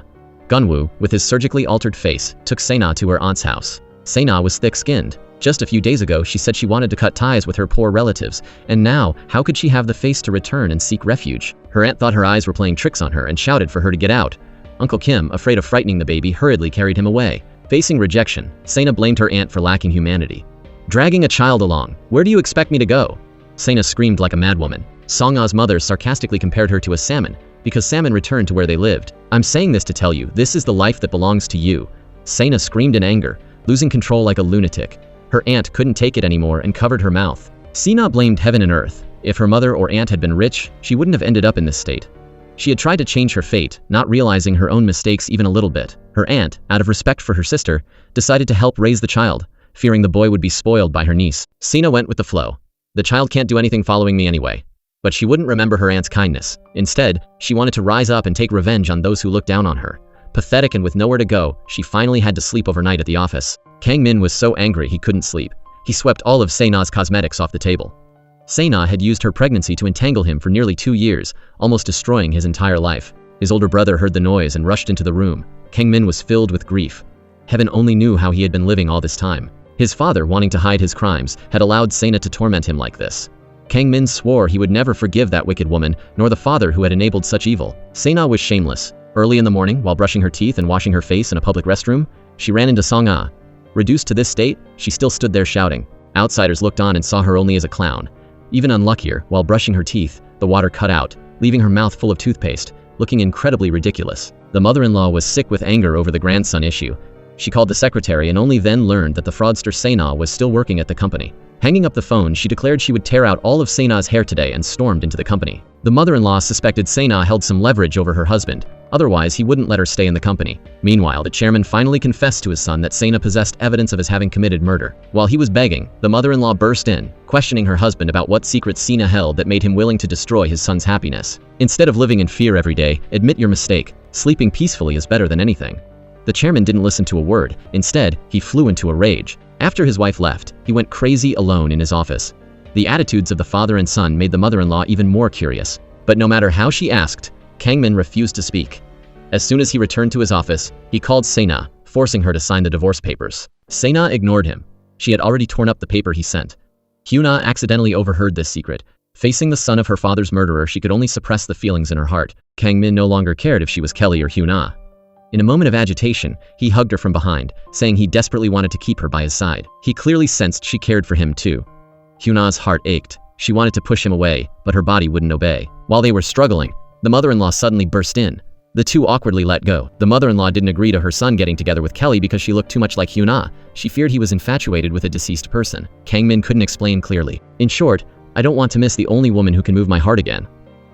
Gunwoo, with his surgically altered face, took Se-na to her aunt's house. Se-na was thick-skinned. Just a few days ago, she said she wanted to cut ties with her poor relatives, and now, how could she have the face to return and seek refuge? Her aunt thought her eyes were playing tricks on her and shouted for her to get out. Uncle Kim, afraid of frightening the baby, hurriedly carried him away. Facing rejection, Se-na blamed her aunt for lacking humanity. "Dragging a child along. Where do you expect me to go?" Se-na screamed like a madwoman. Song-ah's mother sarcastically compared her to a salmon, because salmon returned to where they lived. "I'm saying this to tell you, this is the life that belongs to you." Se-na screamed in anger, losing control like a lunatic. Her aunt couldn't take it anymore and covered her mouth. Se-na blamed heaven and earth. If her mother or aunt had been rich, she wouldn't have ended up in this state. She had tried to change her fate, not realizing her own mistakes even a little bit. Her aunt, out of respect for her sister, decided to help raise the child, fearing the boy would be spoiled by her niece. Se-na went with the flow. The child can't do anything following me anyway. But she wouldn't remember her aunt's kindness. Instead, she wanted to rise up and take revenge on those who looked down on her. Pathetic and with nowhere to go, she finally had to sleep overnight at the office. Kang Min was so angry he couldn't sleep. He swept all of Se-na's cosmetics off the table. Se-na had used her pregnancy to entangle him for nearly 2 years, almost destroying his entire life. His older brother heard the noise and rushed into the room. Kang Min was filled with grief. Heaven only knew how he had been living all this time. His father, wanting to hide his crimes, had allowed Se-na to torment him like this. Kang Min swore he would never forgive that wicked woman, nor the father who had enabled such evil. Se-na was shameless. Early in the morning, while brushing her teeth and washing her face in a public restroom, she ran into Song-ah. Reduced to this state, she still stood there shouting. Outsiders looked on and saw her only as a clown. Even unluckier, while brushing her teeth, the water cut out, leaving her mouth full of toothpaste, looking incredibly ridiculous. The mother-in-law was sick with anger over the grandson issue. She called the secretary and only then learned that the fraudster Se-na was still working at the company. Hanging up the phone, she declared she would tear out all of Se-na's hair today and stormed into the company. The mother-in-law suspected Se-na held some leverage over her husband, otherwise he wouldn't let her stay in the company. Meanwhile, the chairman finally confessed to his son that Se-na possessed evidence of his having committed murder. While he was begging, the mother-in-law burst in, questioning her husband about what secrets Se-na held that made him willing to destroy his son's happiness. Instead of living in fear every day, admit your mistake. Sleeping peacefully is better than anything. The chairman didn't listen to a word. Instead, he flew into a rage. After his wife left, he went crazy alone in his office. The attitudes of the father and son made the mother-in-law even more curious. But no matter how she asked, Kang Min refused to speak. As soon as he returned to his office, he called Se-na, forcing her to sign the divorce papers. Se-na ignored him. She had already torn up the paper he sent. Hyuna accidentally overheard this secret. Facing the son of her father's murderer, she could only suppress the feelings in her heart. Kang Min no longer cared if she was Kelly or Hyuna. In a moment of agitation, he hugged her from behind, saying he desperately wanted to keep her by his side. He clearly sensed she cared for him too. Hyuna's heart ached. She wanted to push him away, but her body wouldn't obey. While they were struggling, the mother-in-law suddenly burst in. The two awkwardly let go. The mother-in-law didn't agree to her son getting together with Kelly because she looked too much like Hyuna. She feared he was infatuated with a deceased person. Kang Min couldn't explain clearly. In short, I don't want to miss the only woman who can move my heart again.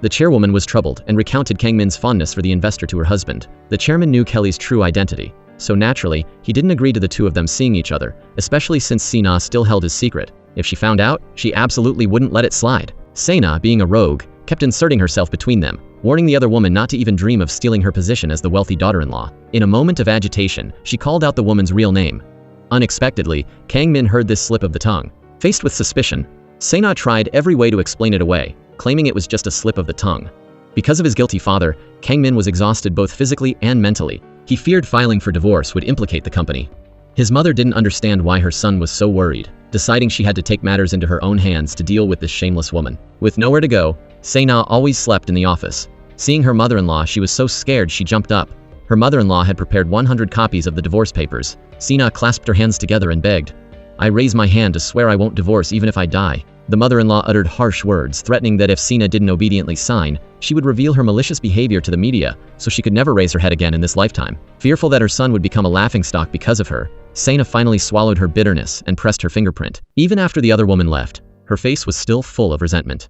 The chairwoman was troubled and recounted Kang Min's fondness for the investor to her husband. The chairman knew Kelly's true identity, so naturally, he didn't agree to the two of them seeing each other, especially since Se-na still held his secret. If she found out, she absolutely wouldn't let it slide. Se-na, being a rogue, kept inserting herself between them, warning the other woman not to even dream of stealing her position as the wealthy daughter-in-law. In a moment of agitation, she called out the woman's real name. Unexpectedly, Kang Min heard this slip of the tongue. Faced with suspicion, Se-na tried every way to explain it away, claiming it was just a slip of the tongue. Because of his guilty father, Kang Min was exhausted both physically and mentally. He feared filing for divorce would implicate the company. His mother didn't understand why her son was so worried, deciding she had to take matters into her own hands to deal with this shameless woman. With nowhere to go, Se-na always slept in the office. Seeing her mother-in-law, she was so scared she jumped up. Her mother-in-law had prepared 100 copies of the divorce papers. Se-na clasped her hands together and begged, "I raise my hand to swear I won't divorce even if I die." The mother-in-law uttered harsh words, threatening that if Se-na didn't obediently sign, she would reveal her malicious behavior to the media, so she could never raise her head again in this lifetime. Fearful that her son would become a laughingstock because of her, Se-na finally swallowed her bitterness and pressed her fingerprint. Even after the other woman left, her face was still full of resentment.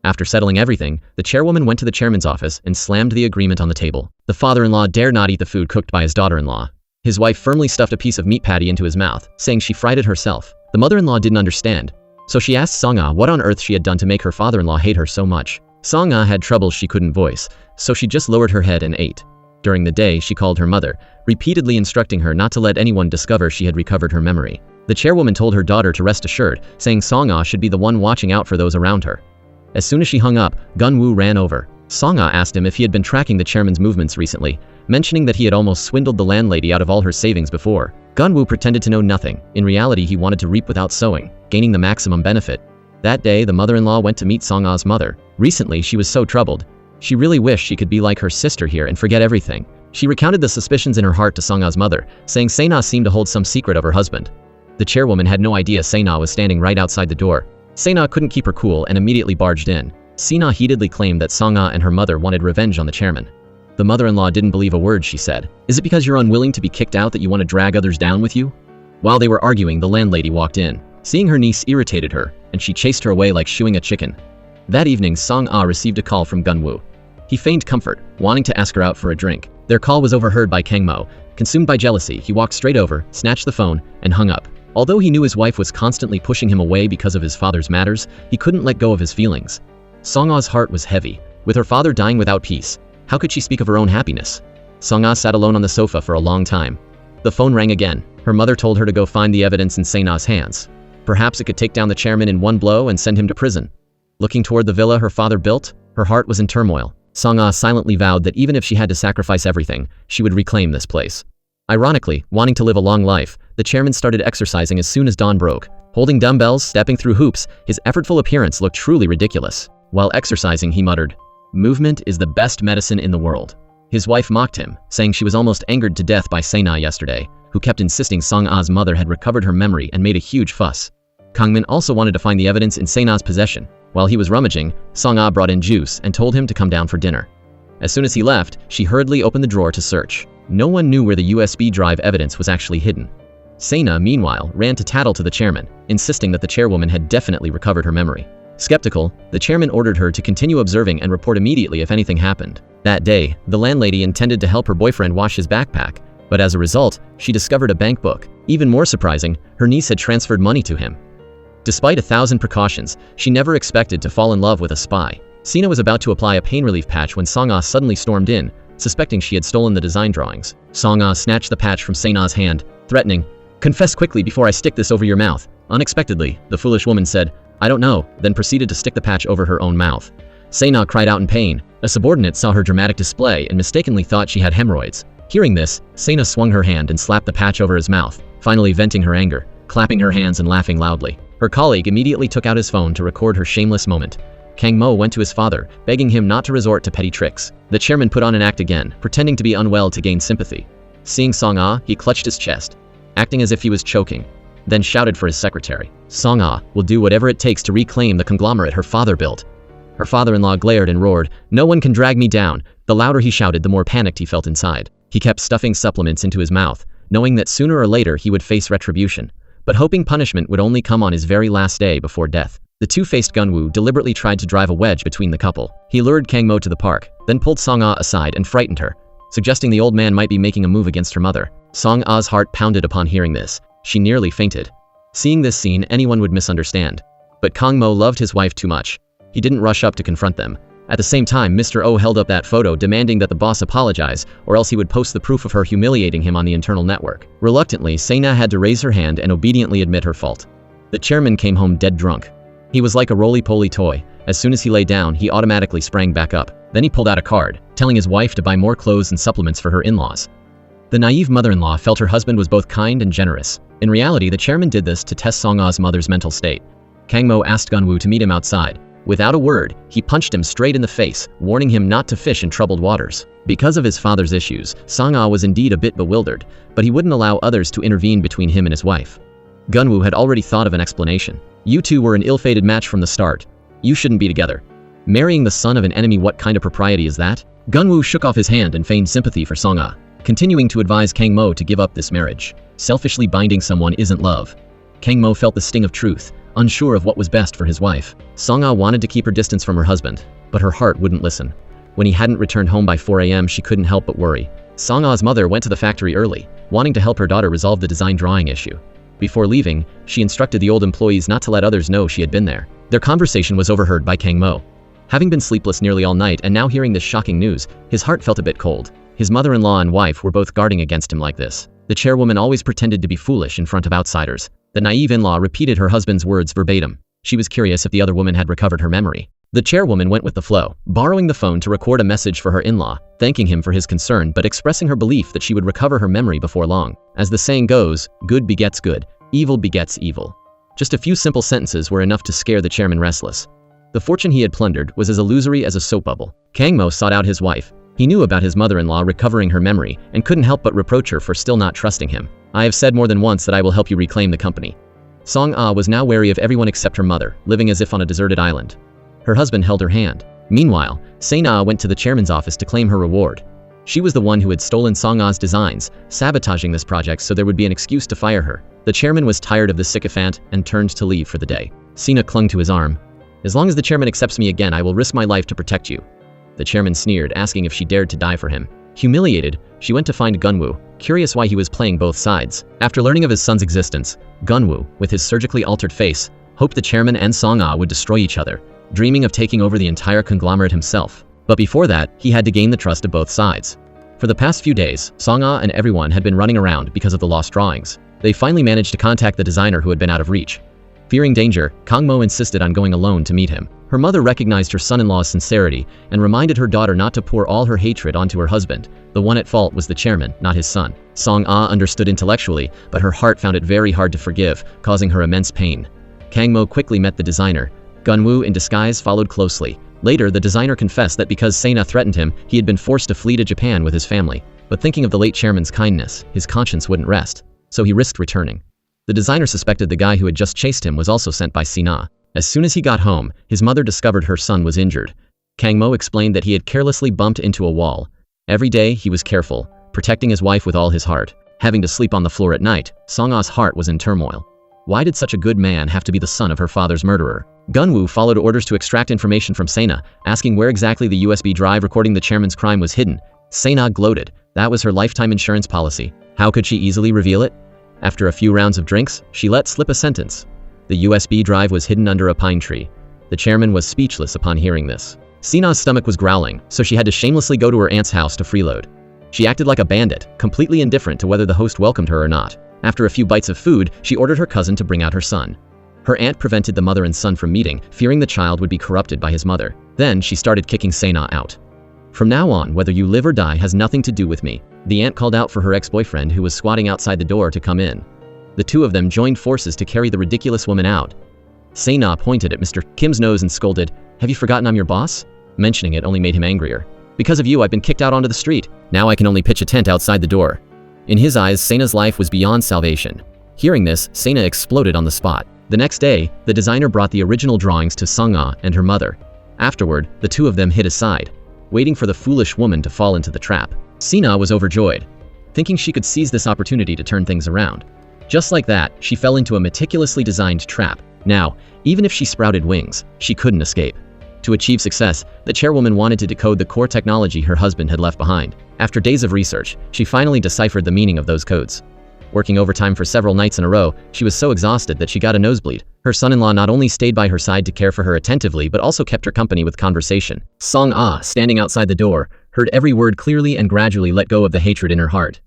After settling everything, the chairwoman went to the chairman's office and slammed the agreement on the table. The father-in-law dared not eat the food cooked by his daughter-in-law. His wife firmly stuffed a piece of meat patty into his mouth, saying she fried it herself. The mother-in-law didn't understand, so she asked Song-ah what on earth she had done to make her father-in-law hate her so much. Song-ah had troubles she couldn't voice, so she just lowered her head and ate. During the day, she called her mother, repeatedly instructing her not to let anyone discover she had recovered her memory. The chairwoman told her daughter to rest assured, saying Song-ah should be the one watching out for those around her. As soon as she hung up, Gun-woo ran over. Song-ah asked him if he had been tracking the chairman's movements recently, mentioning that he had almost swindled the landlady out of all her savings before. Gunwoo pretended to know nothing. In reality, he wanted to reap without sowing, gaining the maximum benefit. That day, the mother-in-law went to meet Song-ah's mother. Recently, she was so troubled. She really wished she could be like her sister here and forget everything. She recounted the suspicions in her heart to Song-ah's mother, saying Se-na seemed to hold some secret of her husband. The chairwoman had no idea Se-na was standing right outside the door. Se-na couldn't keep her cool and immediately barged in. Se-na heatedly claimed that Song-ah and her mother wanted revenge on the chairman. The mother-in-law didn't believe a word she said. "Is it because you're unwilling to be kicked out that you want to drag others down with you?" While they were arguing, the landlady walked in. Seeing her niece irritated her, and she chased her away like shooing a chicken. That evening, Song-ah received a call from Gunwoo. He feigned comfort, wanting to ask her out for a drink. Their call was overheard by Kang Mo. Consumed by jealousy, he walked straight over, snatched the phone, and hung up. Although he knew his wife was constantly pushing him away because of his father's matters, he couldn't let go of his feelings. Song-ah's heart was heavy. With her father dying without peace, how could she speak of her own happiness? Song-ah sat alone on the sofa for a long time. The phone rang again. Her mother told her to go find the evidence in Se-na's hands. Perhaps it could take down the chairman in one blow and send him to prison. Looking toward the villa her father built, her heart was in turmoil. Song-ah silently vowed that even if she had to sacrifice everything, she would reclaim this place. Ironically, wanting to live a long life, the chairman started exercising as soon as dawn broke. Holding dumbbells, stepping through hoops, his effortful appearance looked truly ridiculous. While exercising, he muttered, "Movement is the best medicine in the world." His wife mocked him, saying she was almost angered to death by Se-na yesterday, who kept insisting Song-ah's mother had recovered her memory and made a huge fuss. Kangmin also wanted to find the evidence in Se-na's possession. While he was rummaging, Song-ah brought in juice and told him to come down for dinner. As soon as he left, she hurriedly opened the drawer to search. No one knew where the USB drive evidence was actually hidden. Se-na, meanwhile, ran to tattle to the chairman, insisting that the chairwoman had definitely recovered her memory. Skeptical, the chairman ordered her to continue observing and report immediately if anything happened. That day, the landlady intended to help her boyfriend wash his backpack, but as a result, she discovered a bank book. Even more surprising, her niece had transferred money to him. Despite 1,000 precautions, she never expected to fall in love with a spy. Se-na was about to apply a pain relief patch when Song-ah suddenly stormed in, suspecting she had stolen the design drawings. Song-ah snatched the patch from Se-na's hand, threatening, "Confess quickly before I stick this over your mouth." Unexpectedly, the foolish woman said, "I don't know," then proceeded to stick the patch over her own mouth. Se-na cried out in pain. A subordinate saw her dramatic display and mistakenly thought she had hemorrhoids. Hearing this, Se-na swung her hand and slapped the patch over his mouth, finally venting her anger, clapping her hands and laughing loudly. Her colleague immediately took out his phone to record her shameless moment. Kang Mo went to his father, begging him not to resort to petty tricks. The chairman put on an act again, pretending to be unwell to gain sympathy. Seeing Song-ah, he clutched his chest, acting as if he was choking, then shouted for his secretary. Song-ah will do whatever it takes to reclaim the conglomerate her father built. Her father-in-law glared and roared, "No one can drag me down." The louder he shouted, the more panicked he felt inside. He kept stuffing supplements into his mouth, knowing that sooner or later he would face retribution, but hoping punishment would only come on his very last day before death. The two-faced Gunwoo deliberately tried to drive a wedge between the couple. He lured Kang Mo to the park, then pulled Song-ah aside and frightened her, suggesting the old man might be making a move against her mother. Song-ah's heart pounded upon hearing this. She nearly fainted. Seeing this scene, anyone would misunderstand. But Kang Mo loved his wife too much. He didn't rush up to confront them. At the same time, Mr. O held up that photo, demanding that the boss apologize, or else he would post the proof of her humiliating him on the internal network. Reluctantly, Se-na had to raise her hand and obediently admit her fault. The chairman came home dead drunk. He was like a roly-poly toy. As soon as he lay down, he automatically sprang back up. Then he pulled out a card, telling his wife to buy more clothes and supplements for her in-laws. The naive mother-in-law felt her husband was both kind and generous. In reality, the chairman did this to test Song-ah's mother's mental state. Kang Mo asked Gunwoo to meet him outside. Without a word, he punched him straight in the face, warning him not to fish in troubled waters. Because of his father's issues, Song-ah was indeed a bit bewildered, but he wouldn't allow others to intervene between him and his wife. Gunwoo had already thought of an explanation. "You two were an ill-fated match from the start. You shouldn't be together. Marrying the son of an enemy, what kind of propriety is that?" Gunwoo shook off his hand and feigned sympathy for Song-ah, continuing to advise Kang Mo to give up this marriage. Selfishly binding someone isn't love. Kang Mo felt the sting of truth, unsure of what was best for his wife. Song-ah wanted to keep her distance from her husband, but her heart wouldn't listen. When he hadn't returned home by 4 a.m., she couldn't help but worry. Song-ah's mother went to the factory early, wanting to help her daughter resolve the design drawing issue. Before leaving, she instructed the old employees not to let others know she had been there. Their conversation was overheard by Kang Mo. Having been sleepless nearly all night and now hearing this shocking news, his heart felt a bit cold. His mother-in-law and wife were both guarding against him like this. The chairwoman always pretended to be foolish in front of outsiders. The naive in-law repeated her husband's words verbatim. She was curious if the other woman had recovered her memory. The chairwoman went with the flow, borrowing the phone to record a message for her in-law, thanking him for his concern but expressing her belief that she would recover her memory before long. As the saying goes, good begets good, evil begets evil. Just a few simple sentences were enough to scare the chairman restless. The fortune he had plundered was as illusory as a soap bubble. Kang Mo sought out his wife. He knew about his mother-in-law recovering her memory and couldn't help but reproach her for still not trusting him. I have said more than once that I will help you reclaim the company. Song-ah was now wary of everyone except her mother, living as if on a deserted island. Her husband held her hand. Meanwhile, Se-na went to the chairman's office to claim her reward. She was the one who had stolen Song-ah's designs, sabotaging this project so there would be an excuse to fire her. The chairman was tired of the sycophant and turned to leave for the day. Se-na clung to his arm. As long as the chairman accepts me again, I will risk my life to protect you. The chairman sneered, asking if she dared to die for him. Humiliated, she went to find Gunwoo, curious why he was playing both sides. After learning of his son's existence, Gunwoo, with his surgically altered face, hoped the chairman and Song-ah would destroy each other, dreaming of taking over the entire conglomerate himself. But before that, he had to gain the trust of both sides. For the past few days, Song-ah and everyone had been running around because of the lost drawings. They finally managed to contact the designer who had been out of reach. Fearing danger, Kang Mo insisted on going alone to meet him. Her mother recognized her son-in-law's sincerity and reminded her daughter not to pour all her hatred onto her husband. The one at fault was the chairman, not his son. Song-ah understood intellectually, but her heart found it very hard to forgive, causing her immense pain. Kang Mo quickly met the designer. Gunwoo in disguise followed closely. Later, the designer confessed that because Se-na threatened him, he had been forced to flee to Japan with his family. But thinking of the late chairman's kindness, his conscience wouldn't rest, so he risked returning. The designer suspected the guy who had just chased him was also sent by Se-na. As soon as he got home, his mother discovered her son was injured. Kang Mo explained that he had carelessly bumped into a wall. Every day, he was careful, protecting his wife with all his heart. Having to sleep on the floor at night, Song-ah's heart was in turmoil. Why did such a good man have to be the son of her father's murderer? Gunwoo followed orders to extract information from Se-na, asking where exactly the USB drive recording the chairman's crime was hidden. Se-na gloated. That was her lifetime insurance policy. How could she easily reveal it? After a few rounds of drinks, she let slip a sentence. The USB drive was hidden under a pine tree. The chairman was speechless upon hearing this. Se-na's stomach was growling, so she had to shamelessly go to her aunt's house to freeload. She acted like a bandit, completely indifferent to whether the host welcomed her or not. After a few bites of food, she ordered her cousin to bring out her son. Her aunt prevented the mother and son from meeting, fearing the child would be corrupted by his mother. Then she started kicking Se-na out. From now on, whether you live or die has nothing to do with me. The aunt called out for her ex-boyfriend who was squatting outside the door to come in. The two of them joined forces to carry the ridiculous woman out. Se-na pointed at Mr. Kim's nose and scolded, "Have you forgotten I'm your boss?" Mentioning it only made him angrier. "Because of you, I've been kicked out onto the street. Now I can only pitch a tent outside the door." In his eyes, Se-na's life was beyond salvation. Hearing this, Se-na exploded on the spot. The next day, the designer brought the original drawings to Song-ah and her mother. Afterward, the two of them hid aside, waiting for the foolish woman to fall into the trap. Se-na was overjoyed, thinking she could seize this opportunity to turn things around. Just like that, she fell into a meticulously designed trap. Now, even if she sprouted wings, she couldn't escape. To achieve success, the chairwoman wanted to decode the core technology her husband had left behind. After days of research, she finally deciphered the meaning of those codes. Working overtime for several nights in a row, she was so exhausted that she got a nosebleed. Her son-in-law not only stayed by her side to care for her attentively but also kept her company with conversation. Song-ah, standing outside the door, heard every word clearly and gradually let go of the hatred in her heart.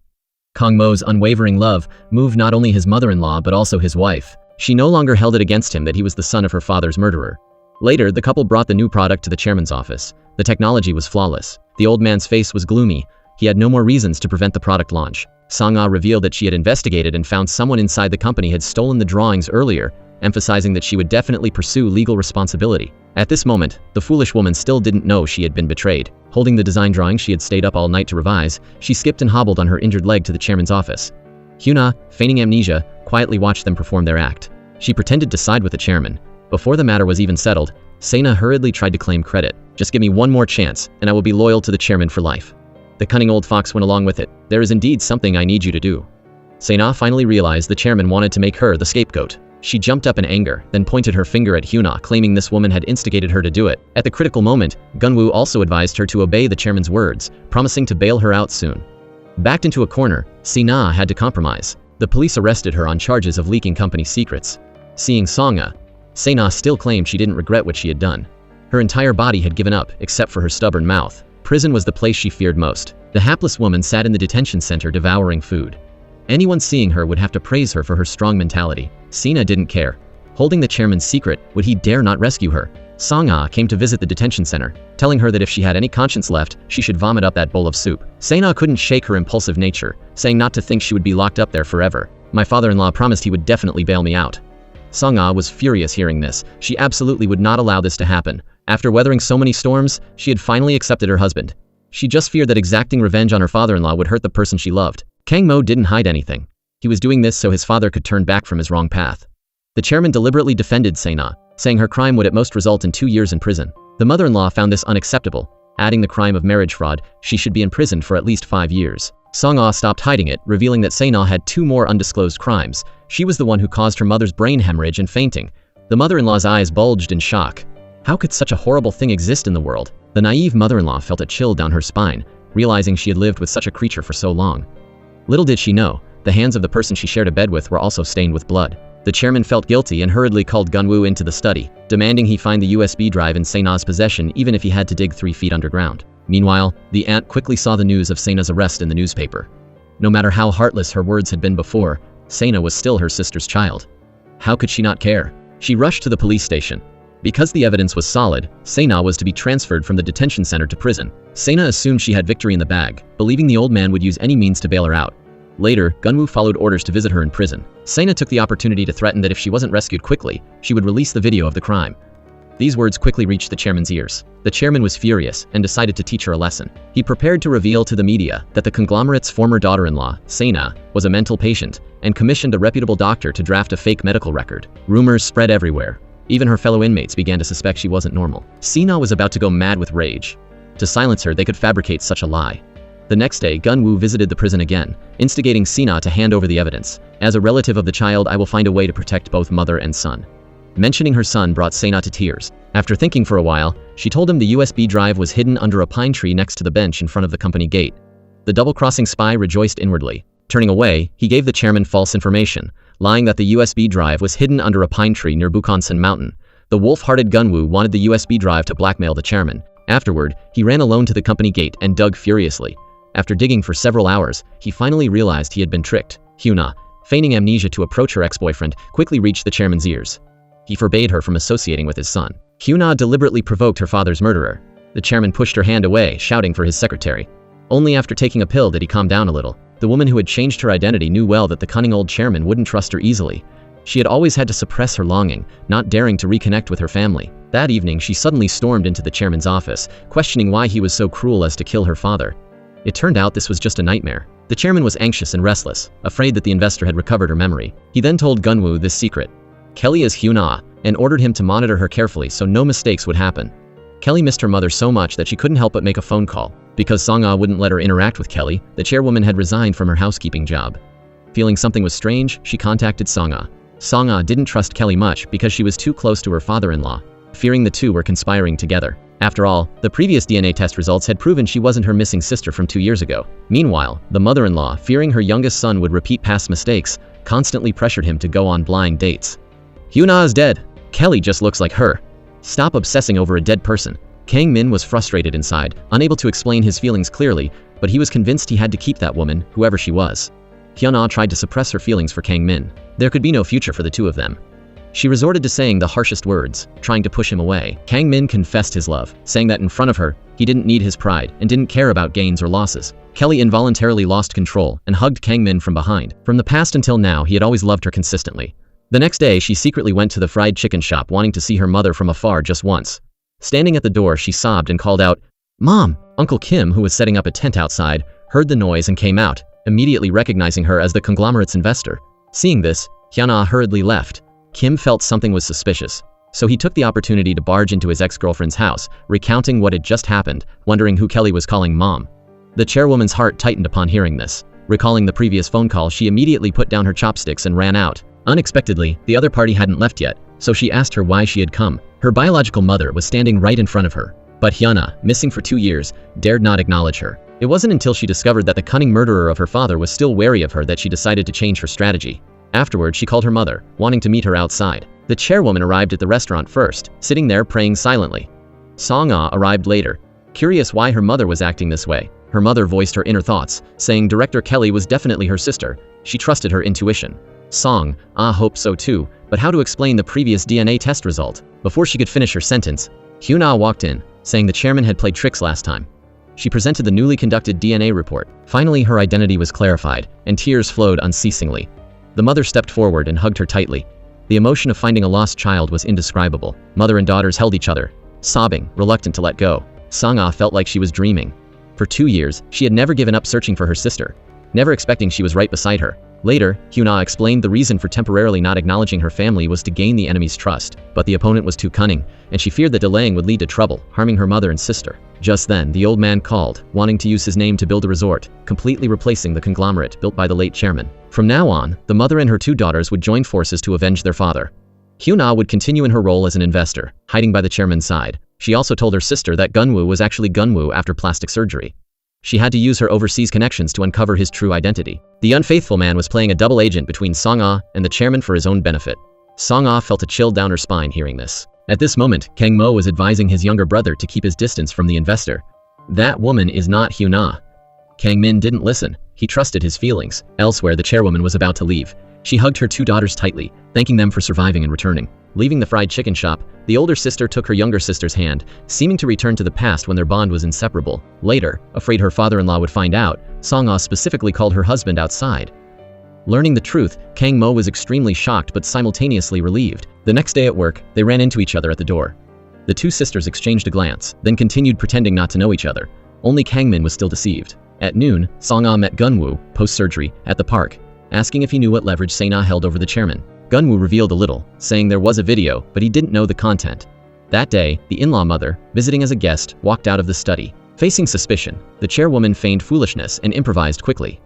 Kang Mo's unwavering love moved not only his mother-in-law but also his wife. She no longer held it against him that he was the son of her father's murderer. Later, the couple brought the new product to the chairman's office. The technology was flawless. The old man's face was gloomy. He had no more reasons to prevent the product launch. Song-ah revealed that she had investigated and found someone inside the company had stolen the drawings earlier, emphasizing that she would definitely pursue legal responsibility. At this moment, the foolish woman still didn't know she had been betrayed. Holding the design drawings she had stayed up all night to revise, she skipped and hobbled on her injured leg to the chairman's office. Hyuna, feigning amnesia, quietly watched them perform their act. She pretended to side with the chairman. Before the matter was even settled, Se-na hurriedly tried to claim credit. "Just give me one more chance, and I will be loyal to the chairman for life." The cunning old fox went along with it. "There is indeed something I need you to do." Se-na finally realized the chairman wanted to make her the scapegoat. She jumped up in anger, then pointed her finger at Hyuna, claiming this woman had instigated her to do it. At the critical moment, Gunwoo also advised her to obey the chairman's words, promising to bail her out soon. Backed into a corner, Se-na had to compromise. The police arrested her on charges of leaking company secrets. Seeing Song-ah, Se-na still claimed she didn't regret what she had done. Her entire body had given up, except for her stubborn mouth. Prison was the place she feared most. The hapless woman sat in the detention center devouring food. Anyone seeing her would have to praise her for her strong mentality. Se-na didn't care. Holding the chairman's secret, would he dare not rescue her? Song-ah came to visit the detention center, telling her that if she had any conscience left, she should vomit up that bowl of soup. Se-na couldn't shake her impulsive nature, saying not to think she would be locked up there forever. My father-in-law promised he would definitely bail me out. Song-ah was furious hearing this. She absolutely would not allow this to happen. After weathering so many storms, she had finally accepted her husband. She just feared that exacting revenge on her father-in-law would hurt the person she loved. Kang Mo didn't hide anything. He was doing this so his father could turn back from his wrong path. The chairman deliberately defended Se-na, saying her crime would at most result in 2 years in prison. The mother-in-law found this unacceptable. Adding the crime of marriage fraud, she should be imprisoned for at least 5 years. Song-ah stopped hiding it, revealing that Se-na had 2 more undisclosed crimes. She was the one who caused her mother's brain hemorrhage and fainting. The mother-in-law's eyes bulged in shock. How could such a horrible thing exist in the world? The naive mother-in-law felt a chill down her spine, realizing she had lived with such a creature for so long. Little did she know, the hands of the person she shared a bed with were also stained with blood. The chairman felt guilty and hurriedly called Gunwoo into the study, demanding he find the USB drive in Se-na's possession even if he had to dig 3 feet underground. Meanwhile, the aunt quickly saw the news of Se-na's arrest in the newspaper. No matter how heartless her words had been before, Se-na was still her sister's child. How could she not care? She rushed to the police station. Because the evidence was solid, Se-na was to be transferred from the detention center to prison. Se-na assumed she had victory in the bag, believing the old man would use any means to bail her out. Later, Gunwoo followed orders to visit her in prison. Se-na took the opportunity to threaten that if she wasn't rescued quickly, she would release the video of the crime. These words quickly reached the chairman's ears. The chairman was furious and decided to teach her a lesson. He prepared to reveal to the media that the conglomerate's former daughter-in-law, Se-na, was a mental patient and commissioned a reputable doctor to draft a fake medical record. Rumors spread everywhere. Even her fellow inmates began to suspect she wasn't normal. Se-na was about to go mad with rage. To silence her, they could fabricate such a lie. The next day, Gunwoo visited the prison again, instigating Se-na to hand over the evidence. As a relative of the child, I will find a way to protect both mother and son. Mentioning her son brought Se-na to tears. After thinking for a while, she told him the USB drive was hidden under a pine tree next to the bench in front of the company gate. The double-crossing spy rejoiced inwardly. Turning away, he gave the chairman false information, lying that the USB drive was hidden under a pine tree near Bukhansan Mountain. The wolf-hearted Gunwoo wanted the USB drive to blackmail the chairman. Afterward, he ran alone to the company gate and dug furiously. After digging for several hours, he finally realized he had been tricked. Hyuna, feigning amnesia to approach her ex-boyfriend, quickly reached the chairman's ears. He forbade her from associating with his son. Hyuna deliberately provoked her father's murderer. The chairman pushed her hand away, shouting for his secretary. Only after taking a pill did he calm down a little. The woman who had changed her identity knew well that the cunning old chairman wouldn't trust her easily. She had always had to suppress her longing, not daring to reconnect with her family. That evening, she suddenly stormed into the chairman's office, questioning why he was so cruel as to kill her father. It turned out this was just a nightmare. The chairman was anxious and restless, afraid that the investor had recovered her memory. He then told Gunwoo this secret. Kelly is Hyuna, and ordered him to monitor her carefully so no mistakes would happen. Kelly missed her mother so much that she couldn't help but make a phone call. Because Song-ah wouldn't let her interact with Kelly, the chairwoman had resigned from her housekeeping job. Feeling something was strange, she contacted Song-ah. Song-ah didn't trust Kelly much because she was too close to her father-in-law, fearing the two were conspiring together. After all, the previous DNA test results had proven she wasn't her missing sister from 2 years ago. Meanwhile, the mother-in-law, fearing her youngest son would repeat past mistakes, constantly pressured him to go on blind dates. Hyuna is dead. Kelly just looks like her. Stop obsessing over a dead person. Kang Min was frustrated inside, unable to explain his feelings clearly, but he was convinced he had to keep that woman, whoever she was. Hyuna tried to suppress her feelings for Kang Min. There could be no future for the two of them. She resorted to saying the harshest words, trying to push him away. Kang Min confessed his love, saying that in front of her, he didn't need his pride and didn't care about gains or losses. Kelly involuntarily lost control and hugged Kang Min from behind. From the past until now, he had always loved her consistently. The next day, she secretly went to the fried chicken shop wanting to see her mother from afar just once. Standing at the door, she sobbed and called out, "Mom!" Uncle Kim, who was setting up a tent outside, heard the noise and came out, immediately recognizing her as the conglomerate's investor. Seeing this, Hyuna hurriedly left. Kim felt something was suspicious, so he took the opportunity to barge into his ex-girlfriend's house, recounting what had just happened, wondering who Kelly was calling Mom. The chairwoman's heart tightened upon hearing this. Recalling the previous phone call, she immediately put down her chopsticks and ran out. Unexpectedly, the other party hadn't left yet, so she asked her why she had come. Her biological mother was standing right in front of her, but Hyuna, missing for 2 years, dared not acknowledge her. It wasn't until she discovered that the cunning murderer of her father was still wary of her that she decided to change her strategy. Afterward, she called her mother, wanting to meet her outside. The chairwoman arrived at the restaurant first, sitting there praying silently. Song-ah arrived later, curious why her mother was acting this way. Her mother voiced her inner thoughts, saying Director Kelly was definitely her sister. She trusted her intuition. Song-ah hoped so too, but how to explain the previous DNA test result? Before she could finish her sentence, Hyuna walked in, saying the chairman had played tricks last time. She presented the newly conducted DNA report. Finally, her identity was clarified, and tears flowed unceasingly. The mother stepped forward and hugged her tightly. The emotion of finding a lost child was indescribable. Mother and daughters held each other, sobbing, reluctant to let go. Song-ah felt like she was dreaming. For 2 years, she had never given up searching for her sister, never expecting she was right beside her. Later, Hyuna explained the reason for temporarily not acknowledging her family was to gain the enemy's trust, but the opponent was too cunning, and she feared that delaying would lead to trouble, harming her mother and sister. Just then, the old man called, wanting to use his name to build a resort, completely replacing the conglomerate built by the late chairman. From now on, the mother and her 2 daughters would join forces to avenge their father. Hyuna would continue in her role as an investor, hiding by the chairman's side. She also told her sister that Gunwoo was actually Gunwoo after plastic surgery. She had to use her overseas connections to uncover his true identity. The unfaithful man was playing a double agent between Song-ah and the chairman for his own benefit. Song-ah felt a chill down her spine hearing this. At this moment, Kang Mo was advising his younger brother to keep his distance from the investor. That woman is not Hyuna. Kang Min didn't listen. He trusted his feelings. Elsewhere, the chairwoman was about to leave. She hugged her 2 daughters tightly, thanking them for surviving and returning. Leaving the fried chicken shop, the older sister took her younger sister's hand, seeming to return to the past when their bond was inseparable. Later, afraid her father-in-law would find out, Song-ah specifically called her husband outside. Learning the truth, Kang Mo was extremely shocked but simultaneously relieved. The next day at work, they ran into each other at the door. The 2 sisters exchanged a glance, then continued pretending not to know each other. Only Kang Min was still deceived. At noon, Song-ah met Gunwoo, post-surgery, at the park, asking if he knew what leverage Se-na held over the chairman. Gunwoo revealed a little, saying there was a video, but he didn't know the content. That day, the in-law mother, visiting as a guest, walked out of the study. Facing suspicion, the chairwoman feigned foolishness and improvised quickly.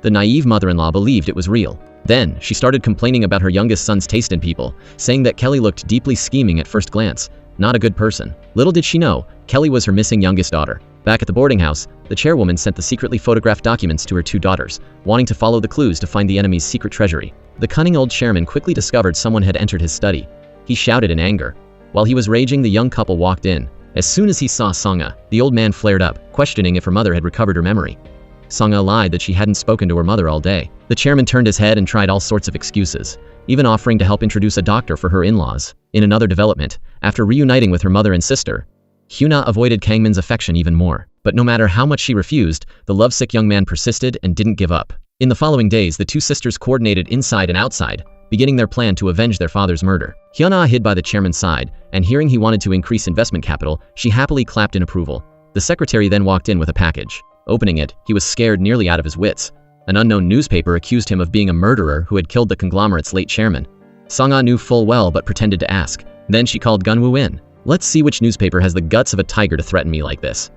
The naive mother-in-law believed it was real. Then, she started complaining about her youngest son's taste in people, saying that Kelly looked deeply scheming at first glance, not a good person. Little did she know, Kelly was her missing youngest daughter. Back at the boarding house, the chairwoman sent the secretly photographed documents to her 2 daughters, wanting to follow the clues to find the enemy's secret treasury. The cunning old chairman quickly discovered someone had entered his study. He shouted in anger. While he was raging, the young couple walked in. As soon as he saw Song-ah, the old man flared up, questioning if her mother had recovered her memory. Song-ah lied that she hadn't spoken to her mother all day. The chairman turned his head and tried all sorts of excuses, even offering to help introduce a doctor for her in-laws. In another development, after reuniting with her mother and sister, Hyuna avoided Kang Min's affection even more. But no matter how much she refused, the lovesick young man persisted and didn't give up. In the following days, the 2 sisters coordinated inside and outside, beginning their plan to avenge their father's murder. Hyuna hid by the chairman's side, and hearing he wanted to increase investment capital, she happily clapped in approval. The secretary then walked in with a package. Opening it, he was scared nearly out of his wits. An unknown newspaper accused him of being a murderer who had killed the conglomerate's late chairman. Song-ah knew full well but pretended to ask. Then she called Gunwoo in. Let's see which newspaper has the guts of a tiger to threaten me like this.